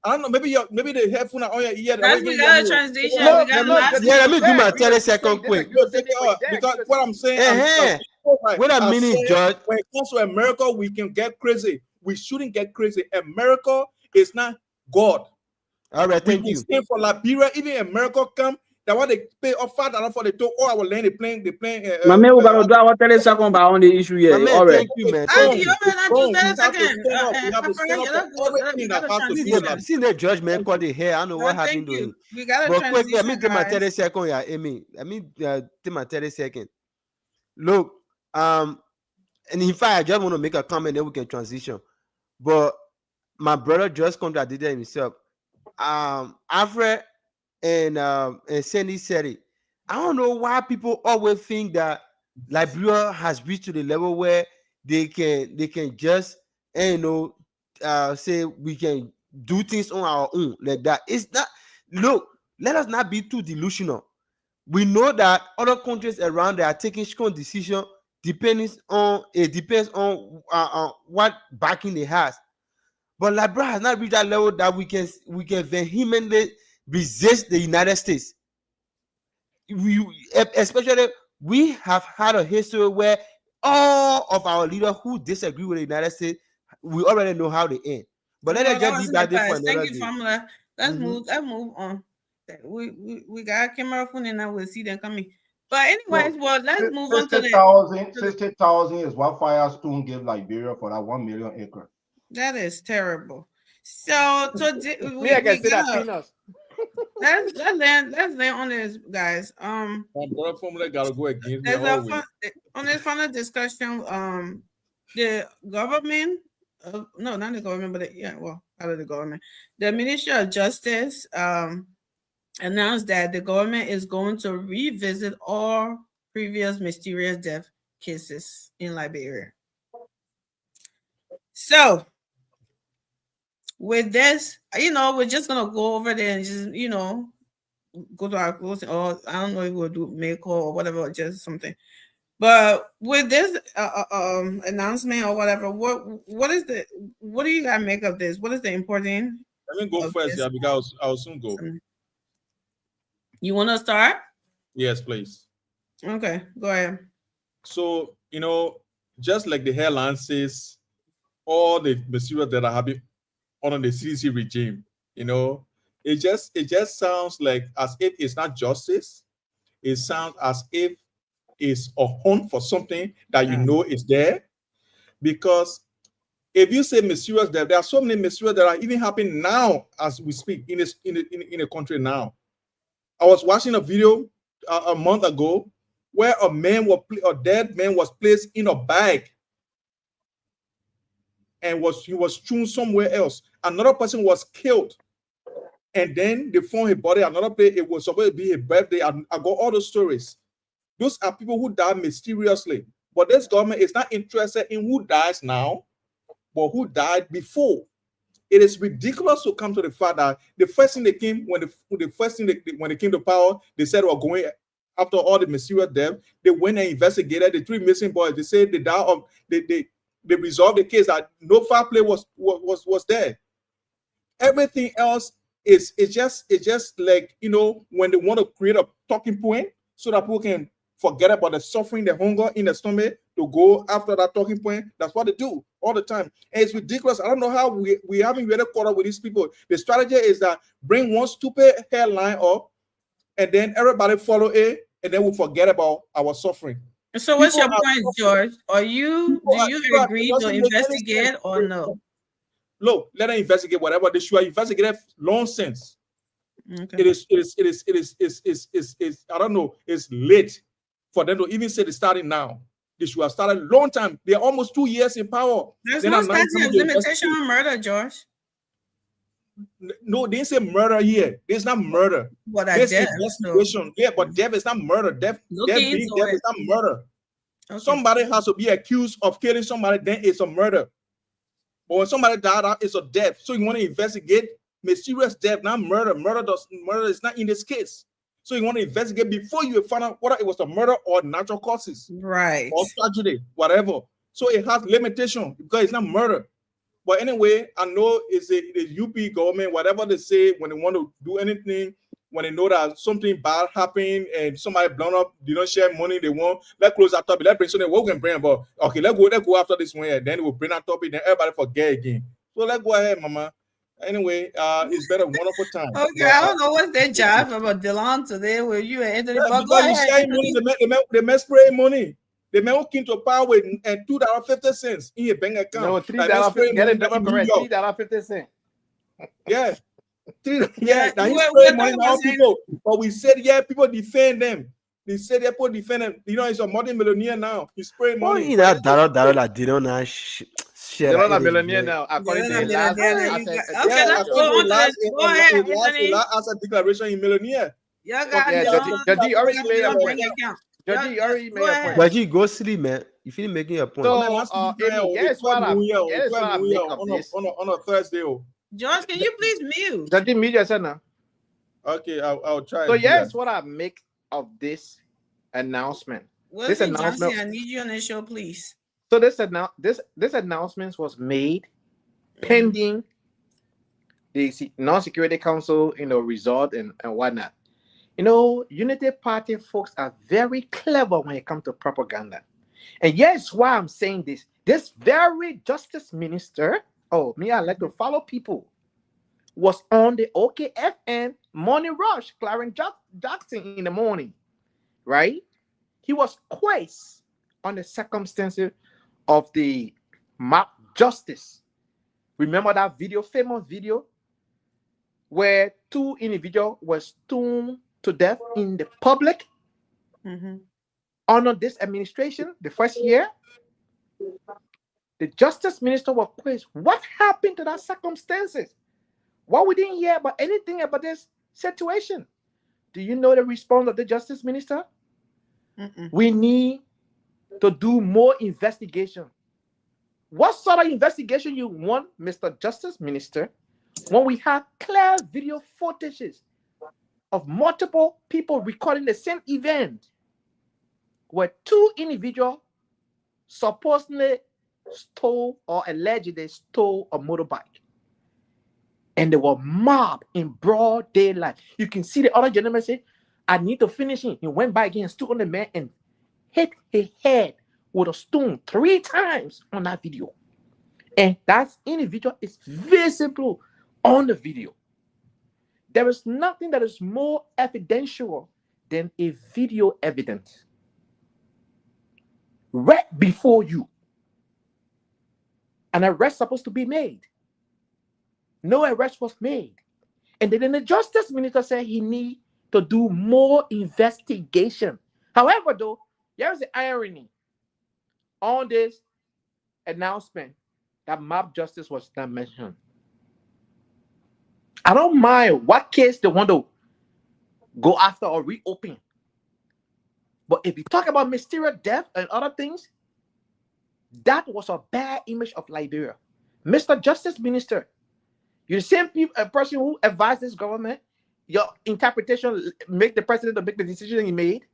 I don't know. Maybe the headphone on your ear. We got a transition. Let me do my 30 second quick. Because what I'm saying, wait a minute, George. When it comes to America, we can get crazy. We shouldn't get crazy. America is not God. All right, thank you. Stay for Liberia, even America come. That what they pay off $5 for the tour or our land. They playing. My man, we gotta do our 30 seconds on the issue here. All right, thank you, man. See the judgment called the hair. I don't know what happened to him. We got but quick, let me take my 30 seconds. Yeah, Amy. Let me take my 30 seconds. Look, and in fact, I just want to make a comment, then we can transition. But my brother just contradicted himself. Alfred and Sandy said it. I don't know why people always think that Liberia has reached to the level where they can just say we can do things on our own like that. It's not. Look, let us not be too delusional. We know that other countries around there are taking strong decisions. Depends on what backing they has. But Liberia has not reached that level that we can vehemently resist the United States. Especially, we have had a history where all of our leaders who disagree with the United States, we already know how they end. But let us just leave that there for another Thank you, day. Famula. Let's move on. We got a camera phone and now we'll see them coming. But anyways, well, let's move on to the 60,000 is what Firestone gave Liberia for that 1 million acre. That is terrible. So I can say that peanuts. let's land on this, guys. My brother Formula gotta go against There's me always. on this final discussion. The government, no, not the government, but out of the government, the Ministry of Justice announced that the government is going to revisit all previous mysterious death cases in Liberia. So, with this, we're just gonna go over there and just, go to our closing, or I don't know if we'll do make call or whatever, just something. But with this announcement or whatever, what do you guys make of this? What is the important? Let me go first, yeah, because I'll soon go. You want to start? Yes, please. Okay, go ahead. So, just like the headline says, all the material that are happening under the CDC regime, it just sounds like as if it's not justice. It sounds as if it's a hunt for something that is there. Because if you say mysterious death, there are so many mysterious that are even happening now as we speak in a country now. I was watching a video a month ago where a dead man was placed in a bag and he was thrown somewhere else. Another person was killed, and then they found his body another place. It was supposed to be his birthday. I got all those stories. Those are people who died mysteriously. But this government is not interested in who dies now, but who died before. It is ridiculous to come to the fact that the first thing they came when they came to power, they said we're going after all the mysterious death. They went and investigated the 3 missing boys. They said they died of they resolved the case that no foul play was there. Everything else is just like when they want to create a talking point so that people can forget about the suffering, the hunger in the stomach, to go after that talking point. That's what they do all the time. And it's ridiculous. I don't know how we haven't really caught up with these people. The strategy is that bring one stupid headline up and then everybody follow it, and then we'll forget about our suffering. So what's your point, George? Do you agree to investigate or no? Look, let them investigate whatever they should have investigated long since. Okay. It is I don't know, it's late for them to even say they're starting now. They should have started a long time. They're almost 2 years in power. There's no statute of limitation on murder, George. No, they didn't say murder here. There's not murder. What There's death? investigation. Yeah, but death is not murder. Death is not murder. Okay. Somebody has to be accused of killing somebody, then it's a murder. But when somebody died, it's a death. So you want to investigate mysterious death, not murder. Murder is not in this case. So you want to investigate before you find out whether it was a murder or natural causes, right? Or tragedy, whatever. So it has limitation because it's not murder. But anyway, I know it's the UP government, whatever they say when they want to do anything, when they know that something bad happened and somebody blown up, they don't share money they want, let's close that topic. Let's bring something what we can bring about. Okay, let's go after this one here. Then we'll bring that topic, then everybody forget again. So let's go ahead, mama. Anyway, it's been a wonderful time. Okay, I don't know what's their job about Dylan today with you and Anthony. But go because ahead. Money, they may spray money. The man who came to power with $2.50 in your bank account. No, $3. Get it double correct. $3.50. Yeah. Now he's spraying money on people. But we said, people defend them. They said people defend them. He's a multi-millionaire now. He's spraying money. Oh, that dollar that they don't know share. They're not a millionaire now. According to the last declaration, in millionaire. Judge already made a point. Judge already made a point. Judge, go sleep, man. You feel making a point. So, yes, what I make of this on a Thursday. George, can you please mute? Judge, mute yourself now. Okay, I'll try. So yes, what I make of this announcement. This announcement. Johnson, I need you on the show, please. So this announcement was made pending the non-security council, result and whatnot. Unity Party folks are very clever when it comes to propaganda. And yes, why I'm saying this. This very justice minister, I like to follow people, was on the OKFM Morning Rush, Clarence Jackson in the morning, right? He was quizzed on the circumstances of the mob justice. Remember that famous video, where 2 individuals were stoned to death in the public under this administration, the first year? The justice minister was quizzed. What happened to that circumstances? Why we didn't hear about anything about this situation? Do you know the response of the justice minister? We need to do more investigation. What sort of investigation you want, Mr. Justice Minister, when we have clear video footages of multiple people recording the same event, where 2 individuals supposedly stole or allegedly stole a motorbike, and they were mobbed in broad daylight? You can see the other gentleman say, I need to finish him. He went by again, stood on the man, and hit his head with a stone 3 times on that video. And that individual is visible on the video. There is nothing that is more evidential than a video evidence right before you. An arrest supposed to be made. No arrest was made. And then the justice minister said he need to do more investigation. However, though, there's the irony on this announcement that mob justice was not mentioned. I don't mind what case they want to go after or reopen. But if you talk about mysterious death and other things, that was a bad image of Liberia. Mr. Justice Minister, you're the same person who advised this government. Your interpretation make the president to make the decision he made.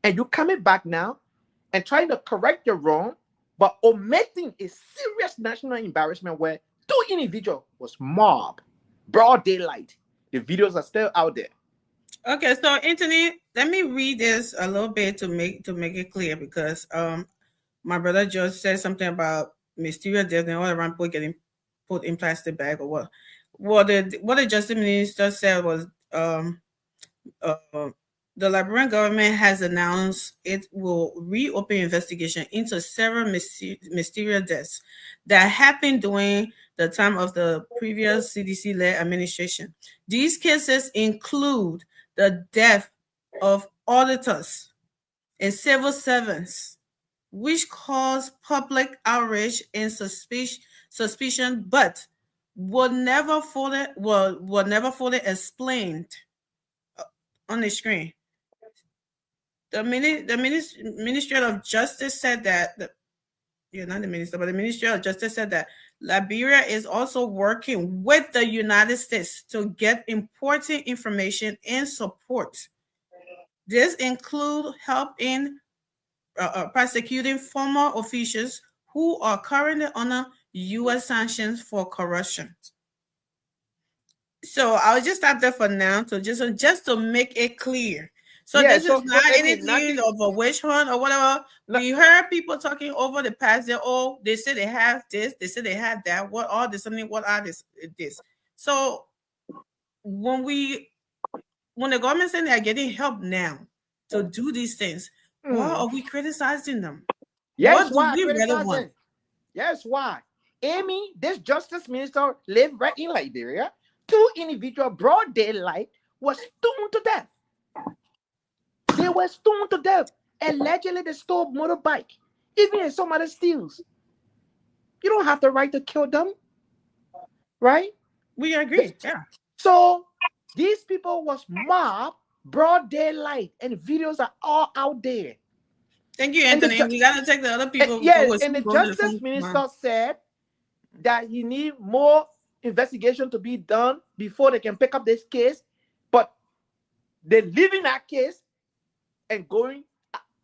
And you're coming back now and trying to correct your wrong, but omitting a serious national embarrassment where 2 individuals was mobbed, broad daylight. The videos are still out there. Okay, so Anthony, let me read this a little bit to make it clear, because my brother just said something about mysterious death and all around people getting put in plastic bag or what. What the justice minister said was the Liberian government has announced it will reopen investigation into several mysterious deaths that happened during the time of the previous CDC-led administration. These cases include the death of auditors and civil servants, which caused public outrage and suspicion, but were never fully explained on the screen. The Ministry of Justice said that, not the minister, but the Ministry of Justice said that Liberia is also working with the United States to get important information and support. This includes help in prosecuting former officials who are currently under U.S. sanctions for corruption. So I'll just stop there for now, to just to make it clear. So this is not anything of a witch hunt or whatever. We heard people talking over the past. They say they have this, they say they have that. What are this? What are this? So when the government saying they are getting help now to do these things, why are we criticizing them? Yes, why? Yes, why? Amy, this justice minister, lived right in Liberia. 2 individuals, broad daylight, was stoned to death. They were stoned to death. Allegedly, they stole a motorbike. Even if somebody steals, you don't have the right to kill them, right? We agree. Yeah. So these people was mobbed, broad daylight, and videos are all out there. Thank you, Anthony. We gotta take the other people. And the justice minister said that he need more investigation to be done before they can pick up this case, but they're leaving that case and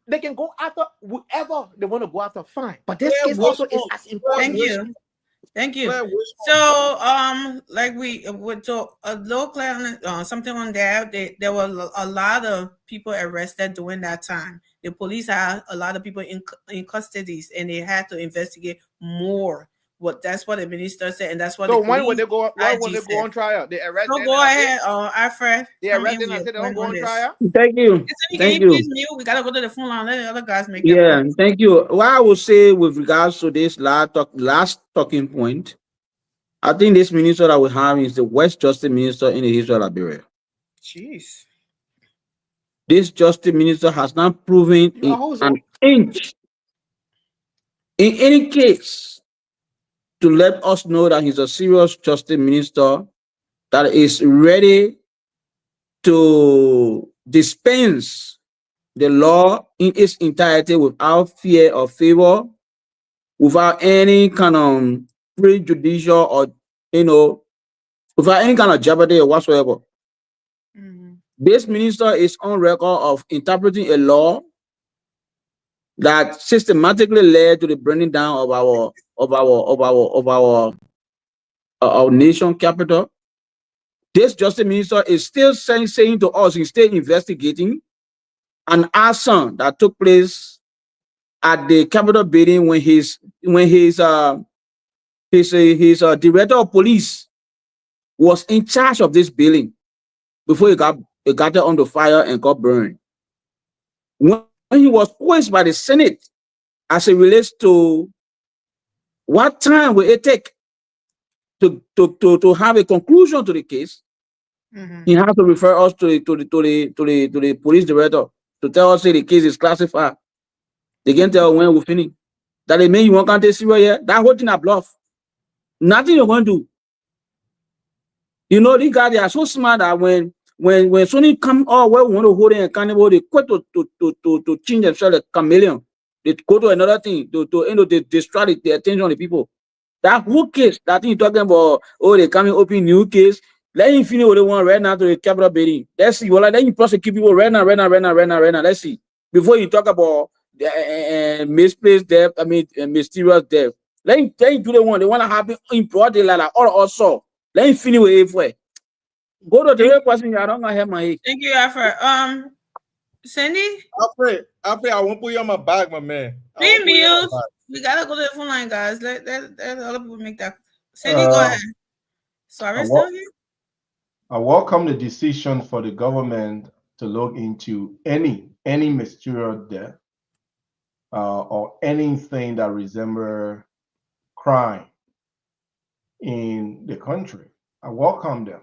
they can go after whoever they want to go after, fine. But this case also is as important. Thank you. Thank you. Claire, which So, like we would talk a little clear on something on that. There were a lot of people arrested during that time. The police had a lot of people in custodies, and they had to investigate more. That's what the minister said, and that's what So the when police would they go? When would IG they go said. on trial? They arrest So them go and I say ahead, Alfred. they Come arrest in them with and your say they don't point go on on this. trial. Thank you. Listen, can Thank you please you. mute? We gotta go to the phone line. Let the other guys make Yeah, their point. thank you. What I would say with regards to this last talking point, I think this minister that we have is the worst justice minister in the history of Liberia. Jeez. This justice minister has not proven You are an wholesome. inch in any case to let us know that he's a serious justice minister that is ready to dispense the law in its entirety without fear or favor, without any kind of prejudicial or, without any kind of jeopardy or whatsoever. This minister is on record of interpreting a law that systematically led to the burning down of our nation capital. This justice minister is still saying to us, he's still investigating an arson that took place at the Capitol building when his director of police was in charge of this building before it got on the fire and got burned. When he was quizzed by the Senate as it relates to what time will it take to have a conclusion to the case, he has to refer us to the police director to tell us that the case is classified. They can tell when we finish. That it mean you won't take serious here. That whole thing a bluff. Nothing you're going to do. These guys, they are so smart that when Sony come, we want to hold it and carnival, they quit to change themselves like chameleon. They go to another thing to distract the attention of the people. That whole case, that thing you're talking about, they coming open new case. Let him finish what they want right now to the Capitol building. Let's see. Well, let him prosecute people right now. Let's see. Before you talk about misplaced death, mysterious death. Let him do the one. They want to happen in broad daylight, like all also. Let him finish with it for. Go to the real question. I don't have my head. Thank you, Alfred. Cindy? Alfred, I won't put you on my back, my man. Be mute. We gotta go to the phone line, guys. Let other people make that. Cindy, go ahead. Sorry, still here? I welcome the decision for the government to look into any mysterious death or anything that resembles crime in the country. I welcome them.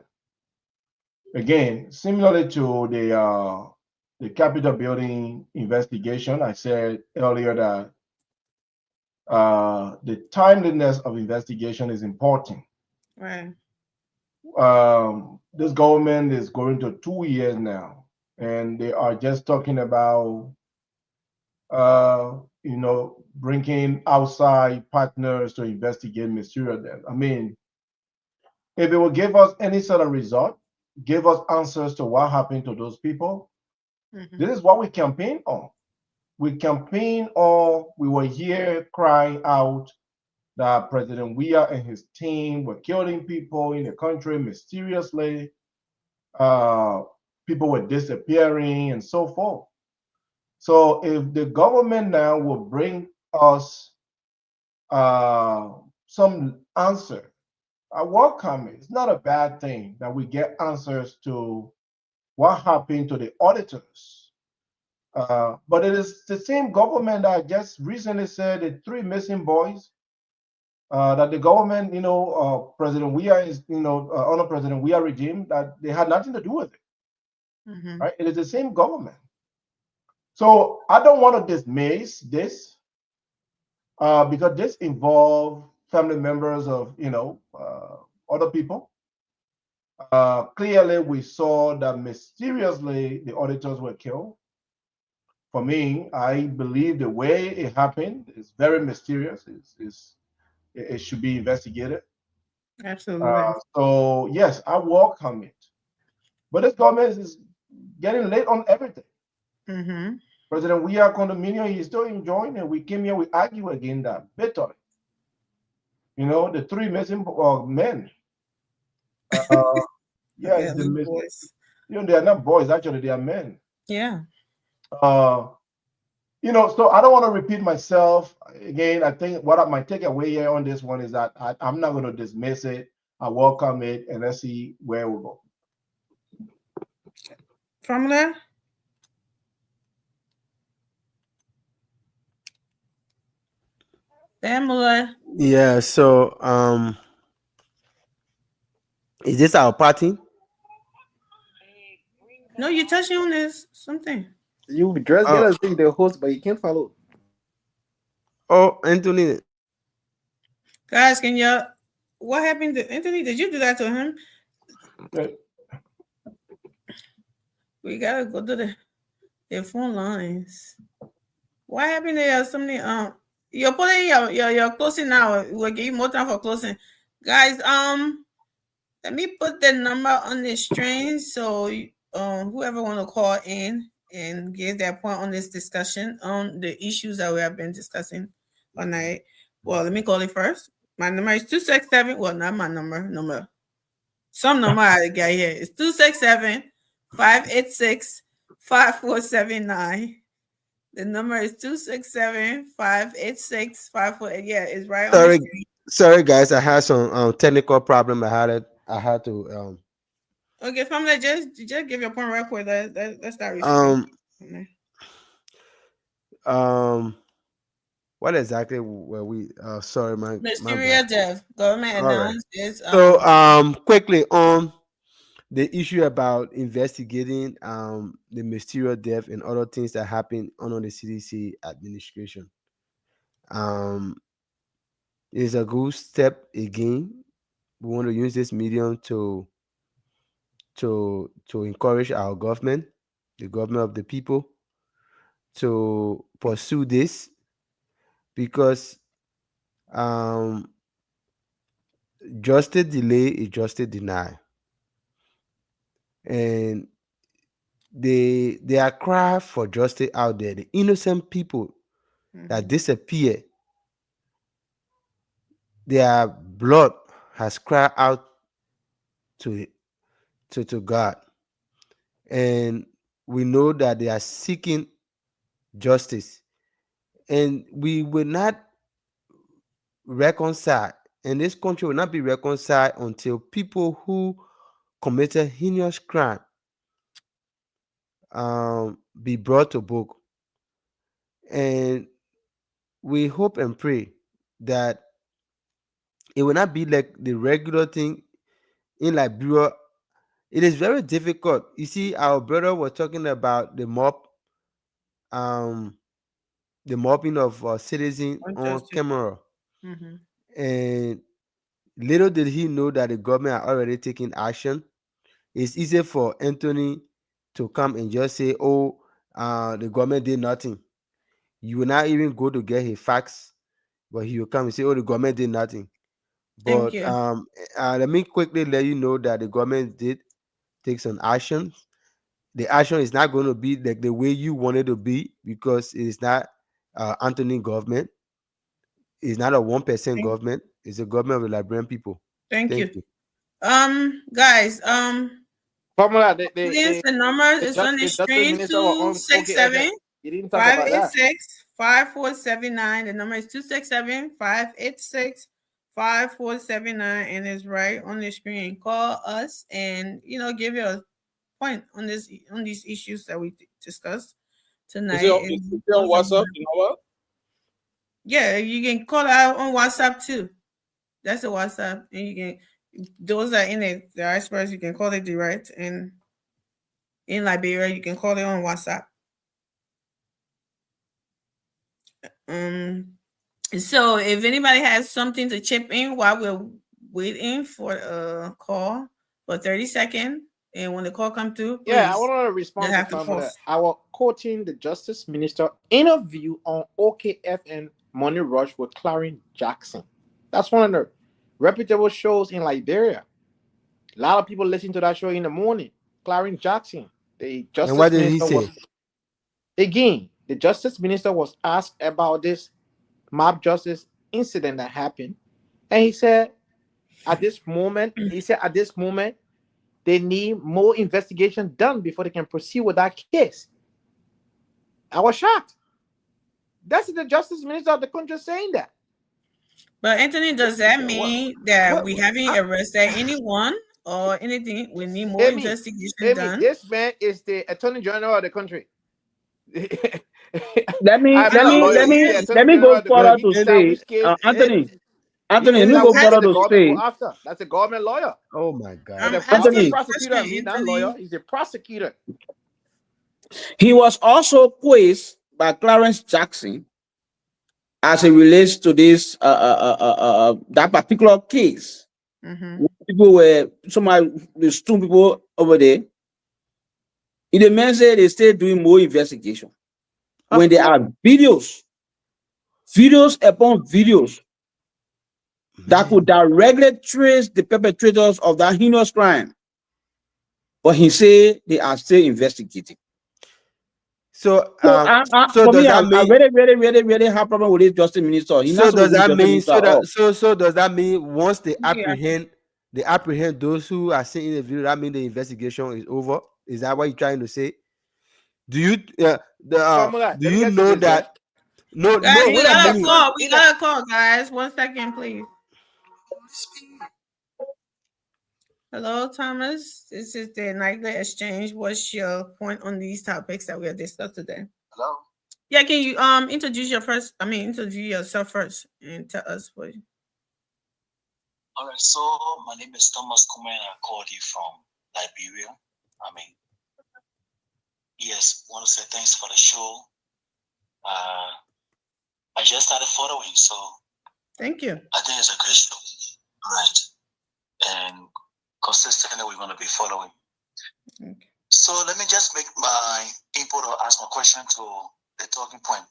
Again, similarly to the Capitol building investigation, I said earlier that the timeliness of investigation is important. Right. This government is going to 2 years now, and they are just talking about, bringing outside partners to investigate mysterious death. I mean, if it will give us any sort of result, give us answers to what happened to those people, this is what we campaign on. We were here crying out that President Weah and his team were killing people in the country mysteriously. People were disappearing and so forth. So if the government now will bring us some answer, I welcome it. It's not a bad thing that we get answers to what happened to the auditors. But it is the same government that just recently said the 3 missing boys, that the government, President Weah is, under President Weah regime, that they had nothing to do with it. Right? It is the same government. So I don't want to dismiss this because this involves family members of, other people. Clearly, we saw that mysteriously the auditors were killed. For me, I believe the way it happened is very mysterious. It should be investigated. Absolutely. So yes, I welcome it. But this government is getting late on everything. President Weah condominium, he's still enjoying, and we came here, we argue again that bitterly. You know, the three missing men. Yeah, Yeah, it's the little boys. you know, they are not boys, actually, they are men. Yeah. You know, so I don't want to repeat myself. Again, I think what my takeaway here on this one is that I'm not going to dismiss it. I welcome it, and let's see where we go. From there? Pamela. Yeah, so is this our party? No, you're touching on this something. You just get us the host, but you can't follow. Oh, Anthony. Guys, can you what happened to Anthony? Did you do that to him? We gotta go to the phone lines. What happened there? Something you're putting your closing now. We'll give you more time for closing. Guys, let me put the number on the screen so whoever want to call in and give their point on this discussion on the issues that we have been discussing all night. Well, let me call it first. My number is 267. Well, not my number. Some number I got here. It's 267-586-5479. The number is 267-586-54. Yeah, it's right on the screen. Sorry, guys. I had some technical problem. I had to. Okay, family, just give your point right quick. Let's start with what exactly were we? Sorry, my Mysterious death. Government announced this. So quickly on the issue about investigating the mysterious death and other things that happened under the CDC administration. It's a good step again. We want to use this medium to encourage our government, the government of the people, to pursue this, because justice delay is justice denied, and they are cry for justice out there. The innocent people that disappear, their blood has cried out to God, and we know that they are seeking justice, and we will not reconcile, and this country will not be reconciled until people who committed heinous crime be brought to book. And we hope and pray that it will not be like the regular thing in Liberia. It is very difficult. You see, our brother was talking about the mobbing of citizens on camera. And little did he know that the government are already taking action. It's easy for Anthony to come and just say, oh, the government did nothing. You will not even go to get his facts, but he will come and say, oh, the government did nothing. But let me quickly let you know that the government did take some actions. The action is not going to be like the way you want it to be, because it is not Anthony government. It's not a 1% government. It's a government of the Liberian people. Thank you. Guys, Formula, the number is on the screen, 267-586-5479. The number is 267-586-5479, and it's right on the screen. Call us and give your point on these issues that we discussed tonight. Is it on WhatsApp? You know what? Yeah, you can call out on WhatsApp too. That's a WhatsApp, and you can. Those are in the diaspora, you can call it direct, and in Liberia, you can call it on WhatsApp. So if anybody has something to chip in while we're waiting for a call for 30 seconds, and when the call comes through, I want to respond to that. I was quoting the Justice Minister interview on OKFM Money Rush with Clarence Jackson. That's one of the reputable shows in Liberia. A lot of people listen to that show in the morning. Clarence Jackson, the Justice and what did Minister, he say? Again, the Justice Minister was asked about this mob justice incident that happened, And he said, at this moment, they need more investigation done before they can proceed with that case. I was shocked. That's the justice minister of the country saying that. But Anthony, does that mean that we haven't I- arrested anyone or anything? We need more investigation done. This man is the attorney general of the country. Let me go further to say, Anthony, let me go further to say. That's a government lawyer. Oh my God. The former prosecutor, not lawyer. He's a prosecutor. He was also quizzed by Clarence Jackson as it relates to this that particular case. People were there's two people over there. In the man said they still doing more investigation. When there are videos upon videos that could directly trace the perpetrators of that heinous crime. But he said they are still investigating. So, I really have problem with this justice minister. So does that mean once they apprehend those who are seeing the video, that means the investigation is over? Is that what you're trying to say? Do you know that? No, Guys, we got a call, guys. 1 second, please. Hello, Thomas. This is the nightly exchange. What's your point on these topics that we have discussed today? Hello. Yeah, can you introduce yourself first and tell us what? All right. So my name is Thomas Kuma, and I called you from Liberia. Yes, want to say thanks for the show. I just started following, so thank you. I think it's a great show, right? And consistently, we're going to be following. Okay. So let me just make my input or ask my question to the talking point.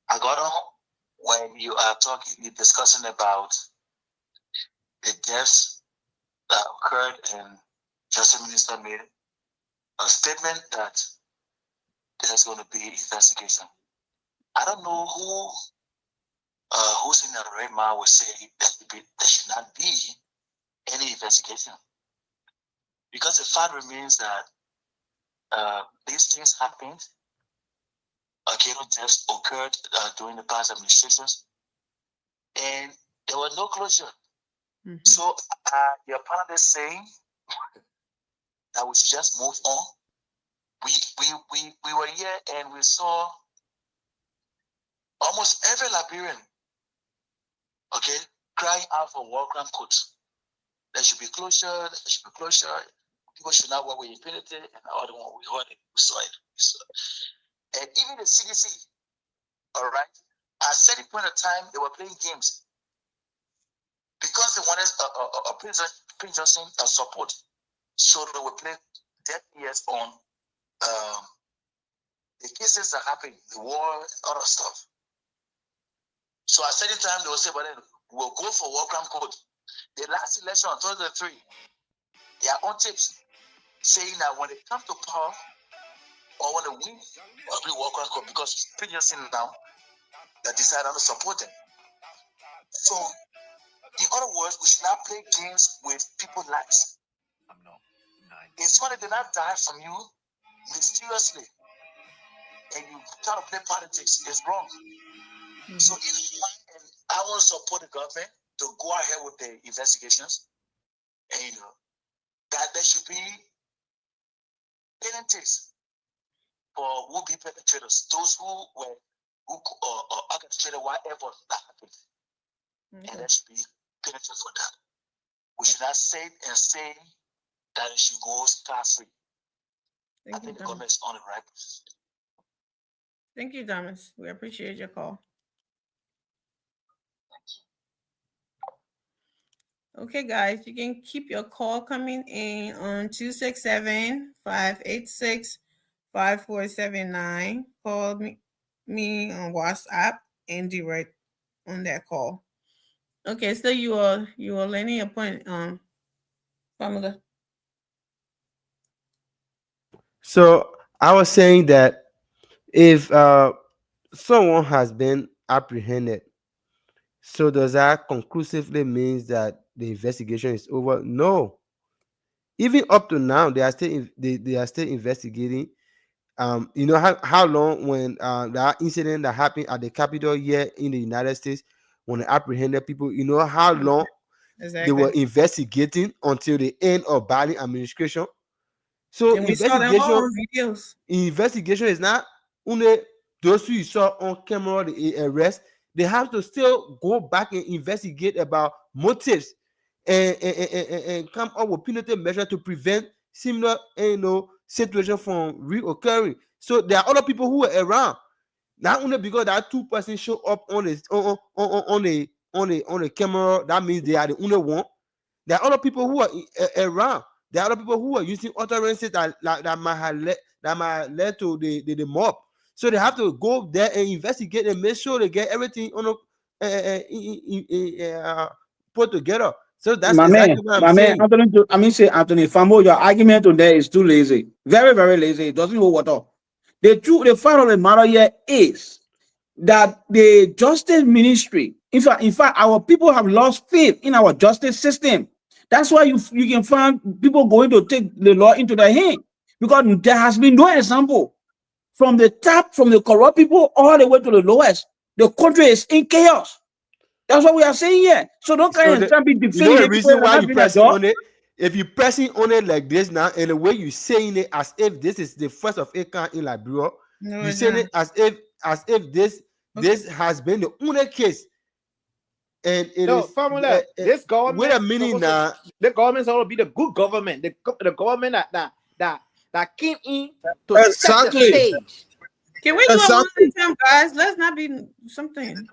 I got on when you're discussing about the deaths that occurred, and Justice Minister made a statement that there's going to be investigation. I don't know who's in the right mind will say that there should not be any investigation, because the fact remains that these things happened. Deaths occurred during the past administrations, and there was no closure. So your panel is saying that we should just move on. We were here and we saw almost every Liberian, crying out for war crime courts. There should be closure. There should be closure. People should not work with impunity, and all the one we heard it, we saw it. And even the CDC, all right, at certain point of time they were playing games because they wanted Prince Johnson support, so they would play dead ears on the cases that happened, the war, and other stuff. So at certain time they will say, "But then we'll go for war crime code." The last election, 2003, their own tips saying that when they come to power or when they win, will be war crime code, because previously now they decide not to support them. So, in other words, we should not play games with people's lives. If somebody did not die from you mysteriously, and you try to play politics, it's wrong. So, I want to support the government to go ahead with the investigations, and that there should be penalties for would-be perpetrators, those who orchestrated whatever that happened, and there should be penalties for that. We should not say and say that it should go scot-free. I think the government is on the right path. Thank you, Thomas. We appreciate your call. Okay, guys, you can keep your call coming in on 267-586-5479. Call me on WhatsApp and direct on that call. Okay, so you are learning a point, Pamela. So I was saying that if someone has been apprehended So does that conclusively means that the investigation is over? No. Even up to now, they are still they are still investigating. You know how long when that incident that happened at the Capitol here in the United States, when they apprehended people, you know how long they were Exactly. investigating until the end of Biden administration. So And we saw them all on videos. investigation is not only those who you saw on camera the arrest. They have to still go back and investigate about motives and come up with punitive measures to prevent similar situation from reoccurring. So there are other people who were around. Not only because that two persons show up on the camera, that means they are the only one. There are other people who are around. There are other people who are using utterances that might have led to the mob. So they have to go there and investigate and make sure they get everything put together. So that's exactly what I'm saying. Anthony Fambo, your argument today is too lazy. Very, very lazy. It doesn't hold water. The fact of the matter here is that the justice ministry, in fact, our people have lost faith in our justice system. That's why you can find people going to take the law into their hand, because there has been no example from the top, from the corrupt people all the way to the lowest. The country is in chaos. That's what we are saying here. So don't kind of be defending the reason why you pressing on it. If you pressing on it like this now, and the way you saying it as if this is the first of a kind in Liberia, you saying it as if this has been the only case. And it is Formula. This government. Wait a minute now. The government is going to be the good government. The government that came in to set the stage. Can we do it one at a time, guys? Let's not be something.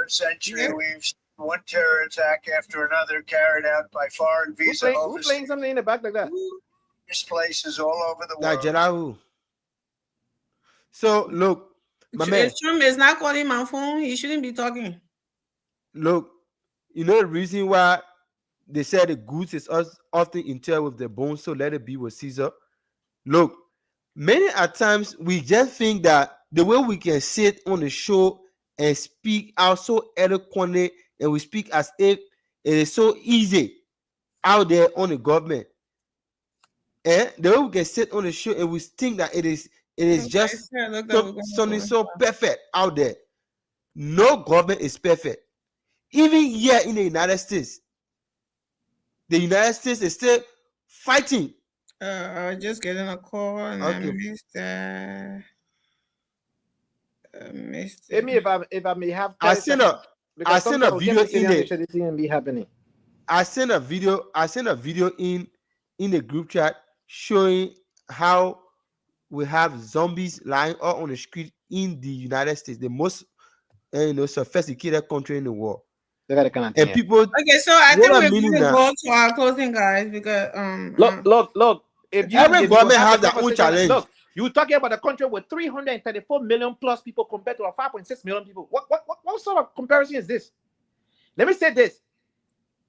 Century, we've seen one terror attack after another carried out by foreign visa Who's playing something in the back like that? There's places all over the world. Jalahu. So look, my man. If Trump is not calling my phone, he shouldn't be talking. Look, you know the reason why they said the goods is often interred with the bones, so let it be with Caesar. Look, many at times we just think that the way we can sit on the show and speak out so eloquently, and we speak as if it is so easy out there on the government. And the way we can sit on the show and we think that it is just something so perfect out there. No government is perfect. Even here in the United States is still fighting. Just getting a call and I missed that. If I may have, I sent a video in there. I sent a video in the group chat showing how we have zombies lying all on the street in the United States, the most sophisticated country in the world. And people. Okay, so I think we're going to go to our closing, guys, because look. If every government has their own challenge. Look, you're talking about a country with 334 million plus people compared to 5.6 million people. What sort of comparison is this? Let me say this.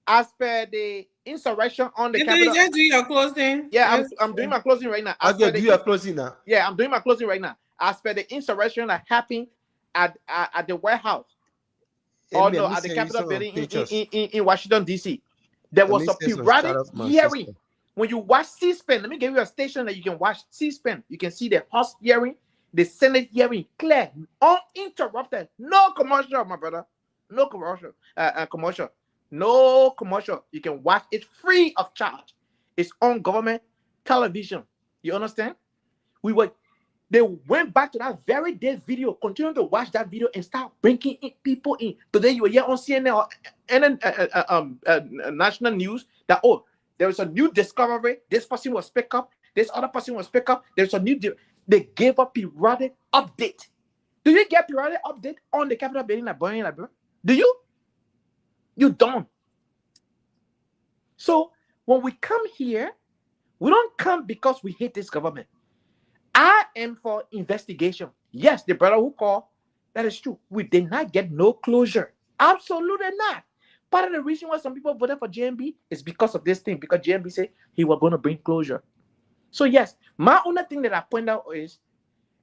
As per the insurrection on the Capitol, just do your closing. Yeah, I'm doing my closing right now. Okay, do your closing now. Yeah, I'm doing my closing right now. As per the insurrection that happened at the White House, at the Capitol building in Washington, D.C., there was a periodic hearing. When you watch C-SPAN, let me give you a station that you can watch C-SPAN. You can see the House hearing, the Senate hearing, clear, uninterrupted, no commercial, my brother, no commercial, no commercial. You can watch it free of charge. It's on government television. You understand? They went back to that very day video, continue to watch that video and start bringing people in. Today you were here on CNN or national news that there was a new discovery. This person was picked up. This other person was picked up. There's a new. They gave a periodic update. Do you get periodic update on the Capitol building at Boeing Library? Do you? You don't. So when we come here, we don't come because we hate this government. I am for investigation. Yes, the brother who called, that is true. We did not get no closure. Absolutely not. Part of the reason why some people voted for JMB is because of this thing, because JMB said he was going to bring closure. So yes, my only thing that I point out is,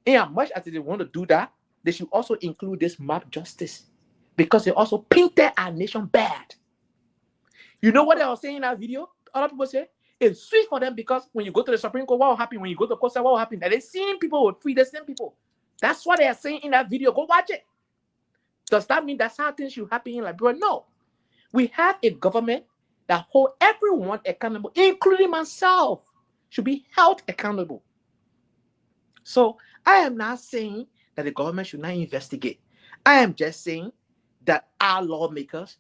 in as much as they want to do that, they should also include this mob justice. because they also painted our nation bad. You know what I was saying in that video? Other people say it's sweet for them because when you go to the Supreme Court, what will happen? When you go to Costa, what will happen? That they seeing people will free the same people. That's what they are saying in that video. Go watch it. Does that mean that's how things should happen in Liberia? No. We have a government that hold everyone accountable, including myself, should be held accountable. So I am not saying that the government should not investigate. I am just saying that our lawmakers,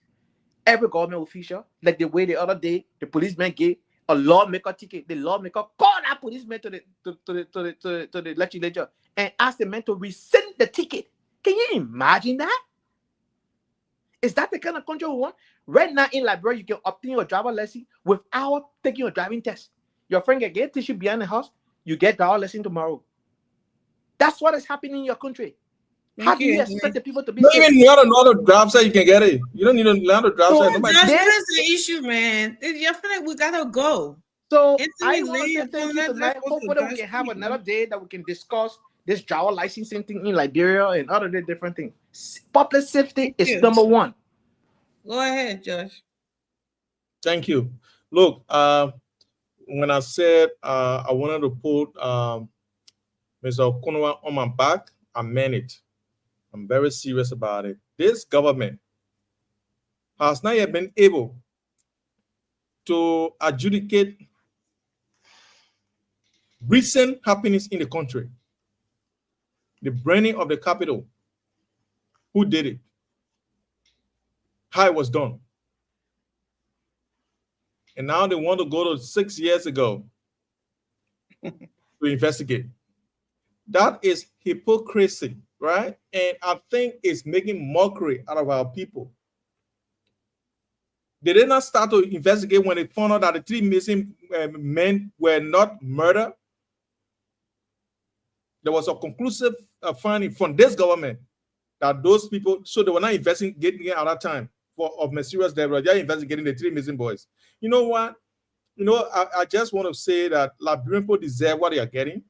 every government official, like the way the other day the policeman gave a lawmaker ticket, the lawmaker called that policeman to the legislature and asked the man to rescind the ticket. Can you imagine that? Is that the kind of country we want? Right now in Liberia, you can obtain your driver license without taking your driving test. Your friend can get tissue behind the house, you get driver license tomorrow. That's what is happening in your country. How do you expect the people to be? You don't even learn another job site, you can get it. You don't need to learn a job site. That's the issue, man. I feel like we gotta go. So I want to say thank you tonight. Hopefully we can have another day that we can discuss this driver licensing thing in Liberia and other different things. Public safety is number one. Go ahead, Josh. Thank you. Look, when I said I wanted to put Mr. Okonwa on my back, I meant it. I'm very serious about it. This government has not yet been able to adjudicate recent happenings in the country. The burning of the Capitol. Who did it? How it was done. And now they want to go to 6 years ago to investigate. That is hypocrisy, right? And I think it's making mockery out of our people. They did not start to investigate when they found out that the 3 missing men were not murdered. There was a conclusive finding from this government that those people, so they were not investigating at that time of mysterious death. They're investigating the 3 missing boys. You know what? I just want to say that Liberian people deserve what they are getting.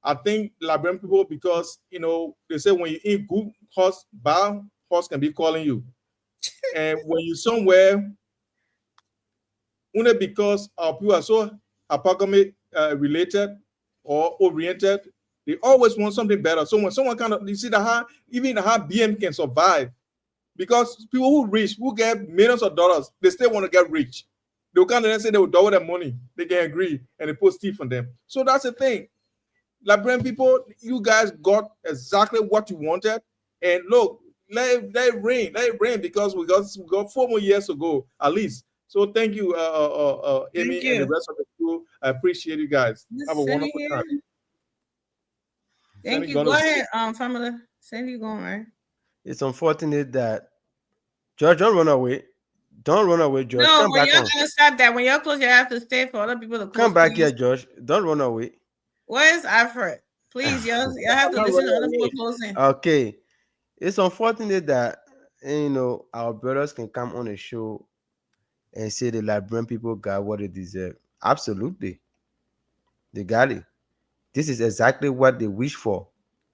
I think Liberian people, because, they say when you eat good horse, bad horse can be calling you. And when you're somewhere, only because our people are so hypogamy related or oriented, they always want something better. So when someone you see even how BM can survive, because people who rich, who get millions of dollars, they still want to get rich. They'll say they will double their money. They can agree and they put thief on them. So that's the thing. Liberian people, you guys got exactly what you wanted. And look, let it rain because we got 4 more years to go at least. So thank you, Amy, and the rest of the crew. I appreciate you guys. Have a wonderful time. Thank you. Go ahead, Famila. Sandy, you going, right? It's unfortunate that George, don't run away. Don't run away, George. No, come when back you're on. gonna stop that, when you're close, you have to stay for other people to close. Come back please. here, George. Don't run away. Where's Alfred? Please, y'all have to listen to other people closing. Okay. It's unfortunate that our brothers can come on a show and say the Liberian people got what they deserve. Absolutely. They got it. This is exactly what they wish for,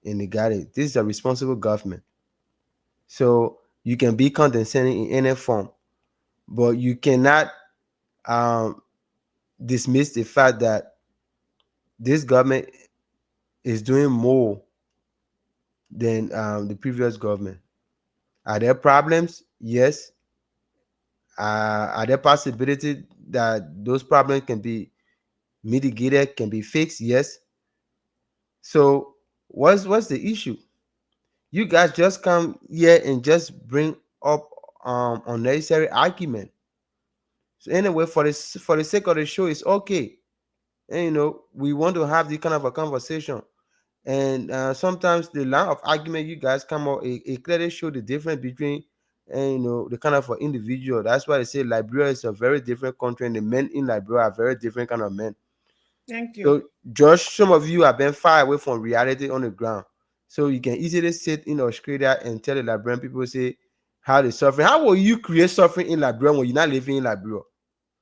and they got it. This is a responsible government. So you can be condescending in any form, but you cannot dismiss the fact that this government is doing more than the previous government. Are there problems? Yes. Are there possibilities that those problems can be mitigated, can be fixed? Yes. So what's the issue? You guys just come here and just bring up unnecessary argument. So anyway, for the sake of the show, it's okay. And we want to have this kind of a conversation. And sometimes the line of argument you guys come up, it clearly show the difference between the kind of individual. That's why they say Liberia is a very different country, and the men in Liberia are very different kind of men. Thank you. So, Josh, some of you have been far away from reality on the ground. So you can easily sit in Australia and tell the Liberian people, say, how they suffering. How will you create suffering in Liberia when you're not living in Liberia?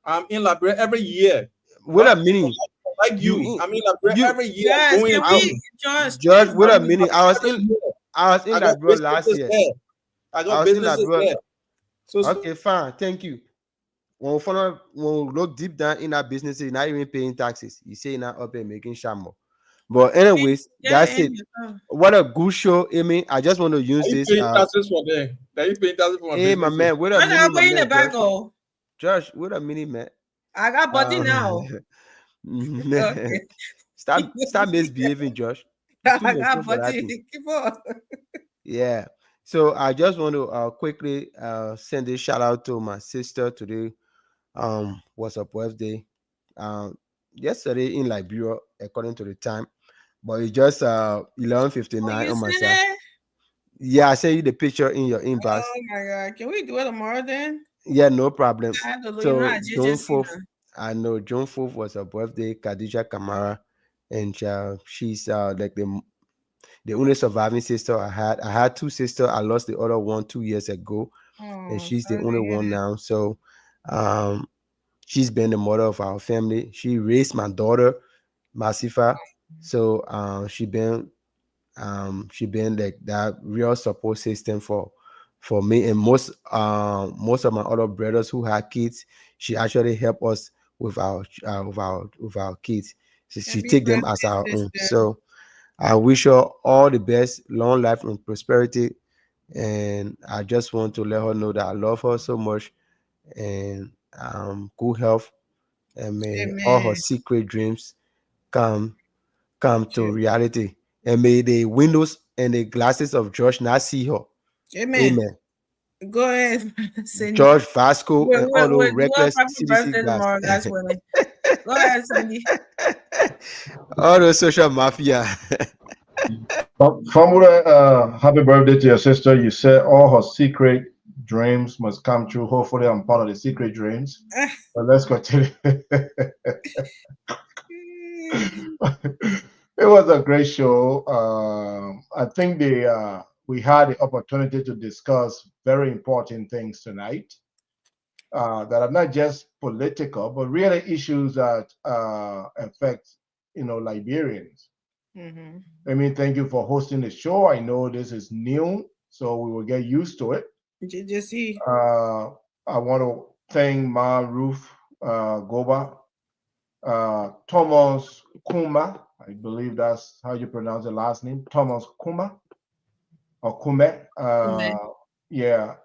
I'm in Liberia every year. Wait a minute. Like you. I mean, Liberia every year. Yes, George, wait a minute. I was in Liberia last year. I I got was in businesses Liberia. there. So Okay, fine. Thank you. When we look deep down in our business, you're not even paying taxes. You say you're not up and making shamo. But anyways, that's it. What a good show, Amy. I just want to use are you this. paying taxes for them? Are you paying taxes for my Hey, my businesses? man, wait a What minute, are my we in the man, back Josh. of? Josh, wait a minute, man. I got body now. Okay. Stop misbehaving, Josh. I Too mature got for that body. thing. Keep on. Yeah. So I just want to quickly send a shout out to my sister today. Was her birthday. Yesterday in Liberia, according to the time. But it's just 11:59 You on my seen side. it? Yeah, I sent you the picture in your inbox. Oh my God. Can we do it tomorrow then? Yeah, no problem. I have to look. So I June just seen 4th, her. I know June 4th was her birthday, Khadija Kamara, and she's like the only surviving sister I had. I had two sisters. I lost the other one 2 years ago, and she's the only one now. So she's been the mother of our family. She raised my daughter, Masifa. So she been like that real support system for me and most of my other brothers who had kids. She actually helped us with our kids. She take them as our own. So I wish her all the best, long life and prosperity. And I just want to let her know that I love her so much, and good health, and may all her secret dreams come to reality. And may the windows and the glasses of George not see her. Amen. Amen. Go ahead, Cindy. George Vasco and all those we'll do a reckless happy CDC birthday glass. tomorrow, guys. Women. Go ahead, Cindy. All those social mafia. Famula, happy birthday to your sister. You said all her secret dreams must come true. Hopefully, I'm part of the secret dreams. But let's continue. It was a great show. I think we had the opportunity to discuss very important things tonight that are not just political, but really issues that affect, Liberians. I mean, thank you for hosting the show. I know this is new, so we will get used to it. JC. I want to thank Ma Ruth Goba, Thomas Kuma. I believe that's how you pronounce the last name, Thomas Kuma or Kume. Yeah.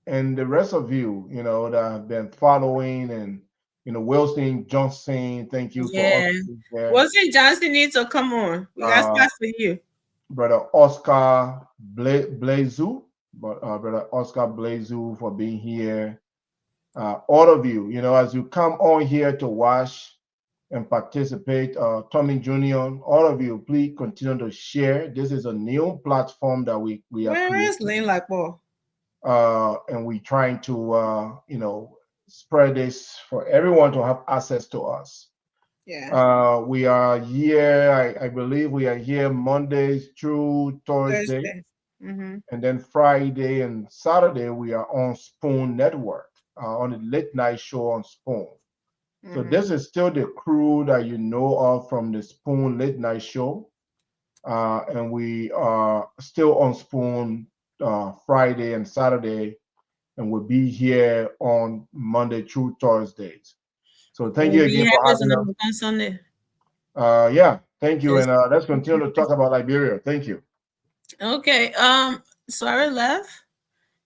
And the rest of you, that have been following, and Wilson Johnson, thank you Yeah. for Wilson Johnson needs to come on. We got stuff for you. Brother Oscar Blazu, Brother Oscar Blazu for being here. All of you, as you come on here to watch and participate, Tommy Jr., all of you, please continue to share. This is a new platform that we are Where is Lane Lackball? And we're trying to, spread this for everyone to have access to us. Yeah. We are here, I believe we are here Mondays through Thursday. And then Friday and Saturday, we are on Spoon Network, on the late night show on Spoon. So this is still the crew that you know of from the Spoon late night show. And we are still on Spoon Friday and Saturday, and we'll be here on Monday through Thursdays. So thank you again for having us. On Sunday. Yeah, thank you. And let's continue to talk about Liberia. Thank you. Okay. Sorry, left.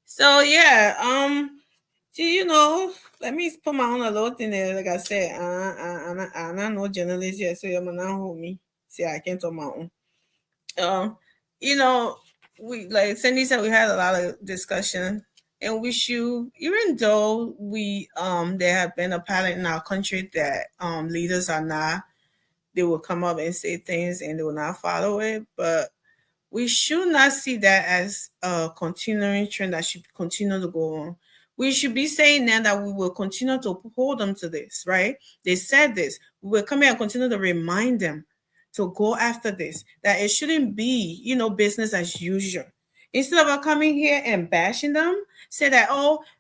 So yeah, let me put my own alert in there. Like I said, I'm not no journalist yet, so you're not hold me. See, I can't talk my own. We, like Cindy said, we had a lot of discussion, and even though there have been a pattern in our country that leaders are not, they will come up and say things and they will not follow it, but we should not see that as a continuing trend that should continue to go on. We should be saying now that we will continue to hold them to this, right? They said this. We will come here and continue to remind them to go after this, that it shouldn't be, business as usual. Instead of coming here and bashing them, say that,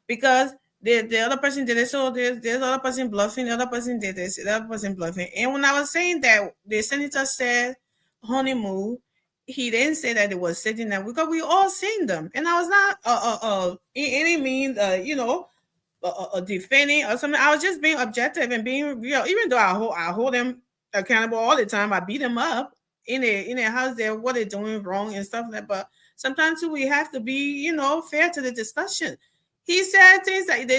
because the other person did it, so there's the other person bluffing, the other person did this, the other person bluffing. And when I was saying that, the senator said honeymoon, he didn't say that it was sitting there because we all seen them, and I was not in any means defending or something. I was just being objective and being real. Even though I hold them accountable all the time, I beat them up in their house. There, what they're doing wrong and stuff like that. But sometimes too, we have to be fair to the discussion. He said things like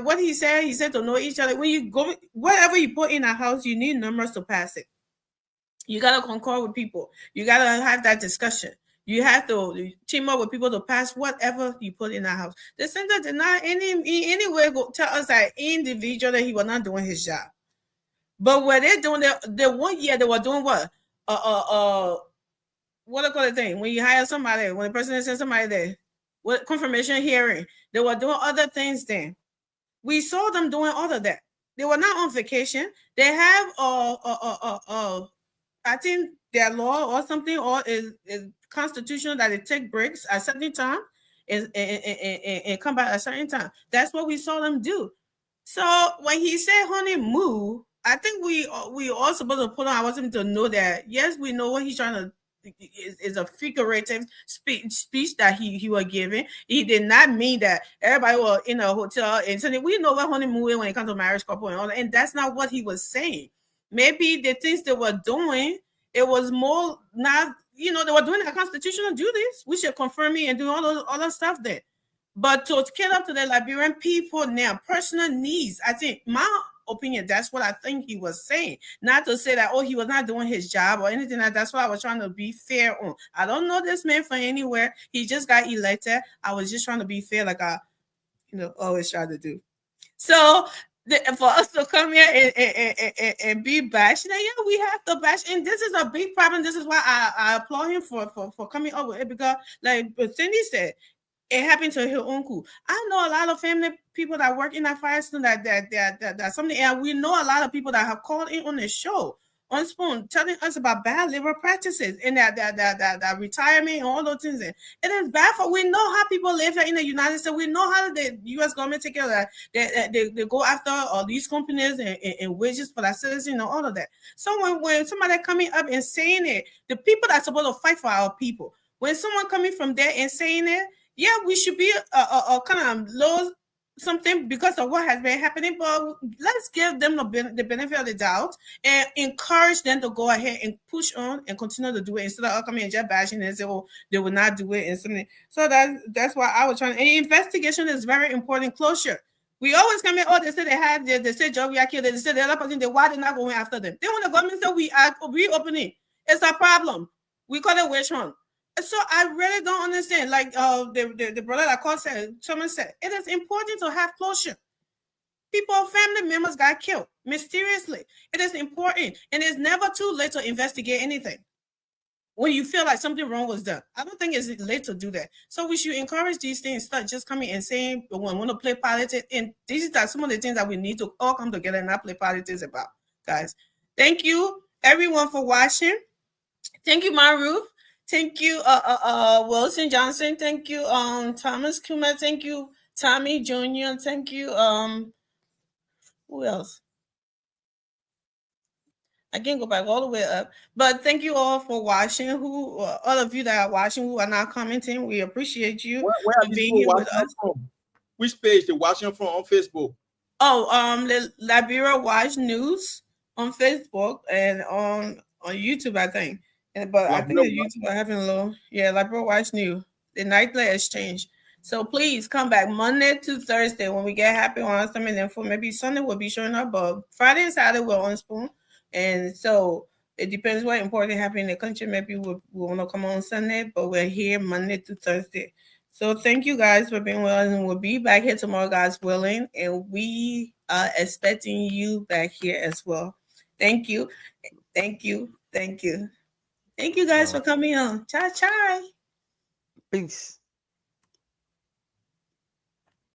what he said to know each other. When you go, whatever you put in a house, you need numbers to pass it. You gotta concord with people. You gotta have that discussion. You have to team up with people to pass whatever you put in that house. The center did not in any way tell us that individual that he was not doing his job. But what they're doing, the 1 year they were doing what? What I call the thing when you hire somebody, when the president sends somebody there, what confirmation hearing, they were doing other things then. We saw them doing all of that. They were not on vacation. They have I think their law or something, or is constitutional that they take breaks at a certain time and come back at a certain time. That's what we saw them do. So when he said honey move, I think we all supposed to put on ourselves to know that yes, we know what he's trying to is a figurative speech that he was giving. He did not mean that everybody was in a hotel and so we know what honeymoon is when it comes to marriage couple and all that, and that's not what he was saying. Maybe the things they were doing, it was more not, they were doing a constitutional duties. We should confirm it and do all those other stuff there. But to get up to the Liberian people now, personal needs, I think, my opinion, that's what I think he was saying. Not to say that, he was not doing his job or anything like that. That's why I was trying to be fair on. I don't know this man from anywhere. He just got elected. I was just trying to be fair like I, always try to do. So for us to come here and be bashed, yeah, we have to bash, and this is a big problem. This is why I applaud him for coming up with it, because like Cindy said, it happened to her uncle. I know a lot of family people that work in that Firestone that something, and we know a lot of people that have called in on the show on Spoon telling us about bad labor practices and that retirement and all those things. It is bad for, we know how people live here in the United States. We know how the U.S. government take care of that. They go after all these companies and wages for the citizens and all of that. So when somebody coming up and saying it, the people that's supposed to fight for our people, when someone coming from there and saying it, yeah, we should be kind of low something because of what has been happening, but let's give them the benefit of the doubt and encourage them to go ahead and push on and continue to do it instead of coming and just bashing and say, they will not do it and something. So that's why I was trying. And investigation is very important. Closure. We always come in, they say they have, they say job we are killed, they say the other person, why they're not going after them. They want the government say we are reopening. It's a problem. We call it witch hunt. So I really don't understand. Like the brother that called said, someone said, it is important to have closure. People, family members got killed mysteriously. It is important, and it's never too late to investigate anything. When you feel like something wrong was done, I don't think it's late to do that. So we should encourage these things. Start just coming and saying we want to play politics, and these are some of the things that we need to all come together and not play politics about, guys. Thank you, everyone, for watching. Thank you, Maru. Thank you, Wilson Johnson. Thank you, Thomas Kuma. Thank you, Tommy Jr. Thank you, who else? I can't go back all the way up, but thank you all for watching. All of you that are watching, who are not commenting, we appreciate you for being here with us. From? Which page they're watching from on Facebook? The Liberia Watch News on Facebook and on YouTube, I think. But I think the YouTube are having a little, Liberia Watch News, the nightly exchange. So please come back Monday to Thursday when we get happy on something. And for maybe Sunday we'll be showing up, but Friday and Saturday we're on Spoon. And so it depends what important happened in the country. Maybe we'll want to come on Sunday, but we're here Monday to Thursday. So thank you guys for being with us, and we'll be back here tomorrow, God's willing. And we are expecting you back here as well. Thank you. Thank you. Thank you. Thank you guys for coming on. Chai. Peace.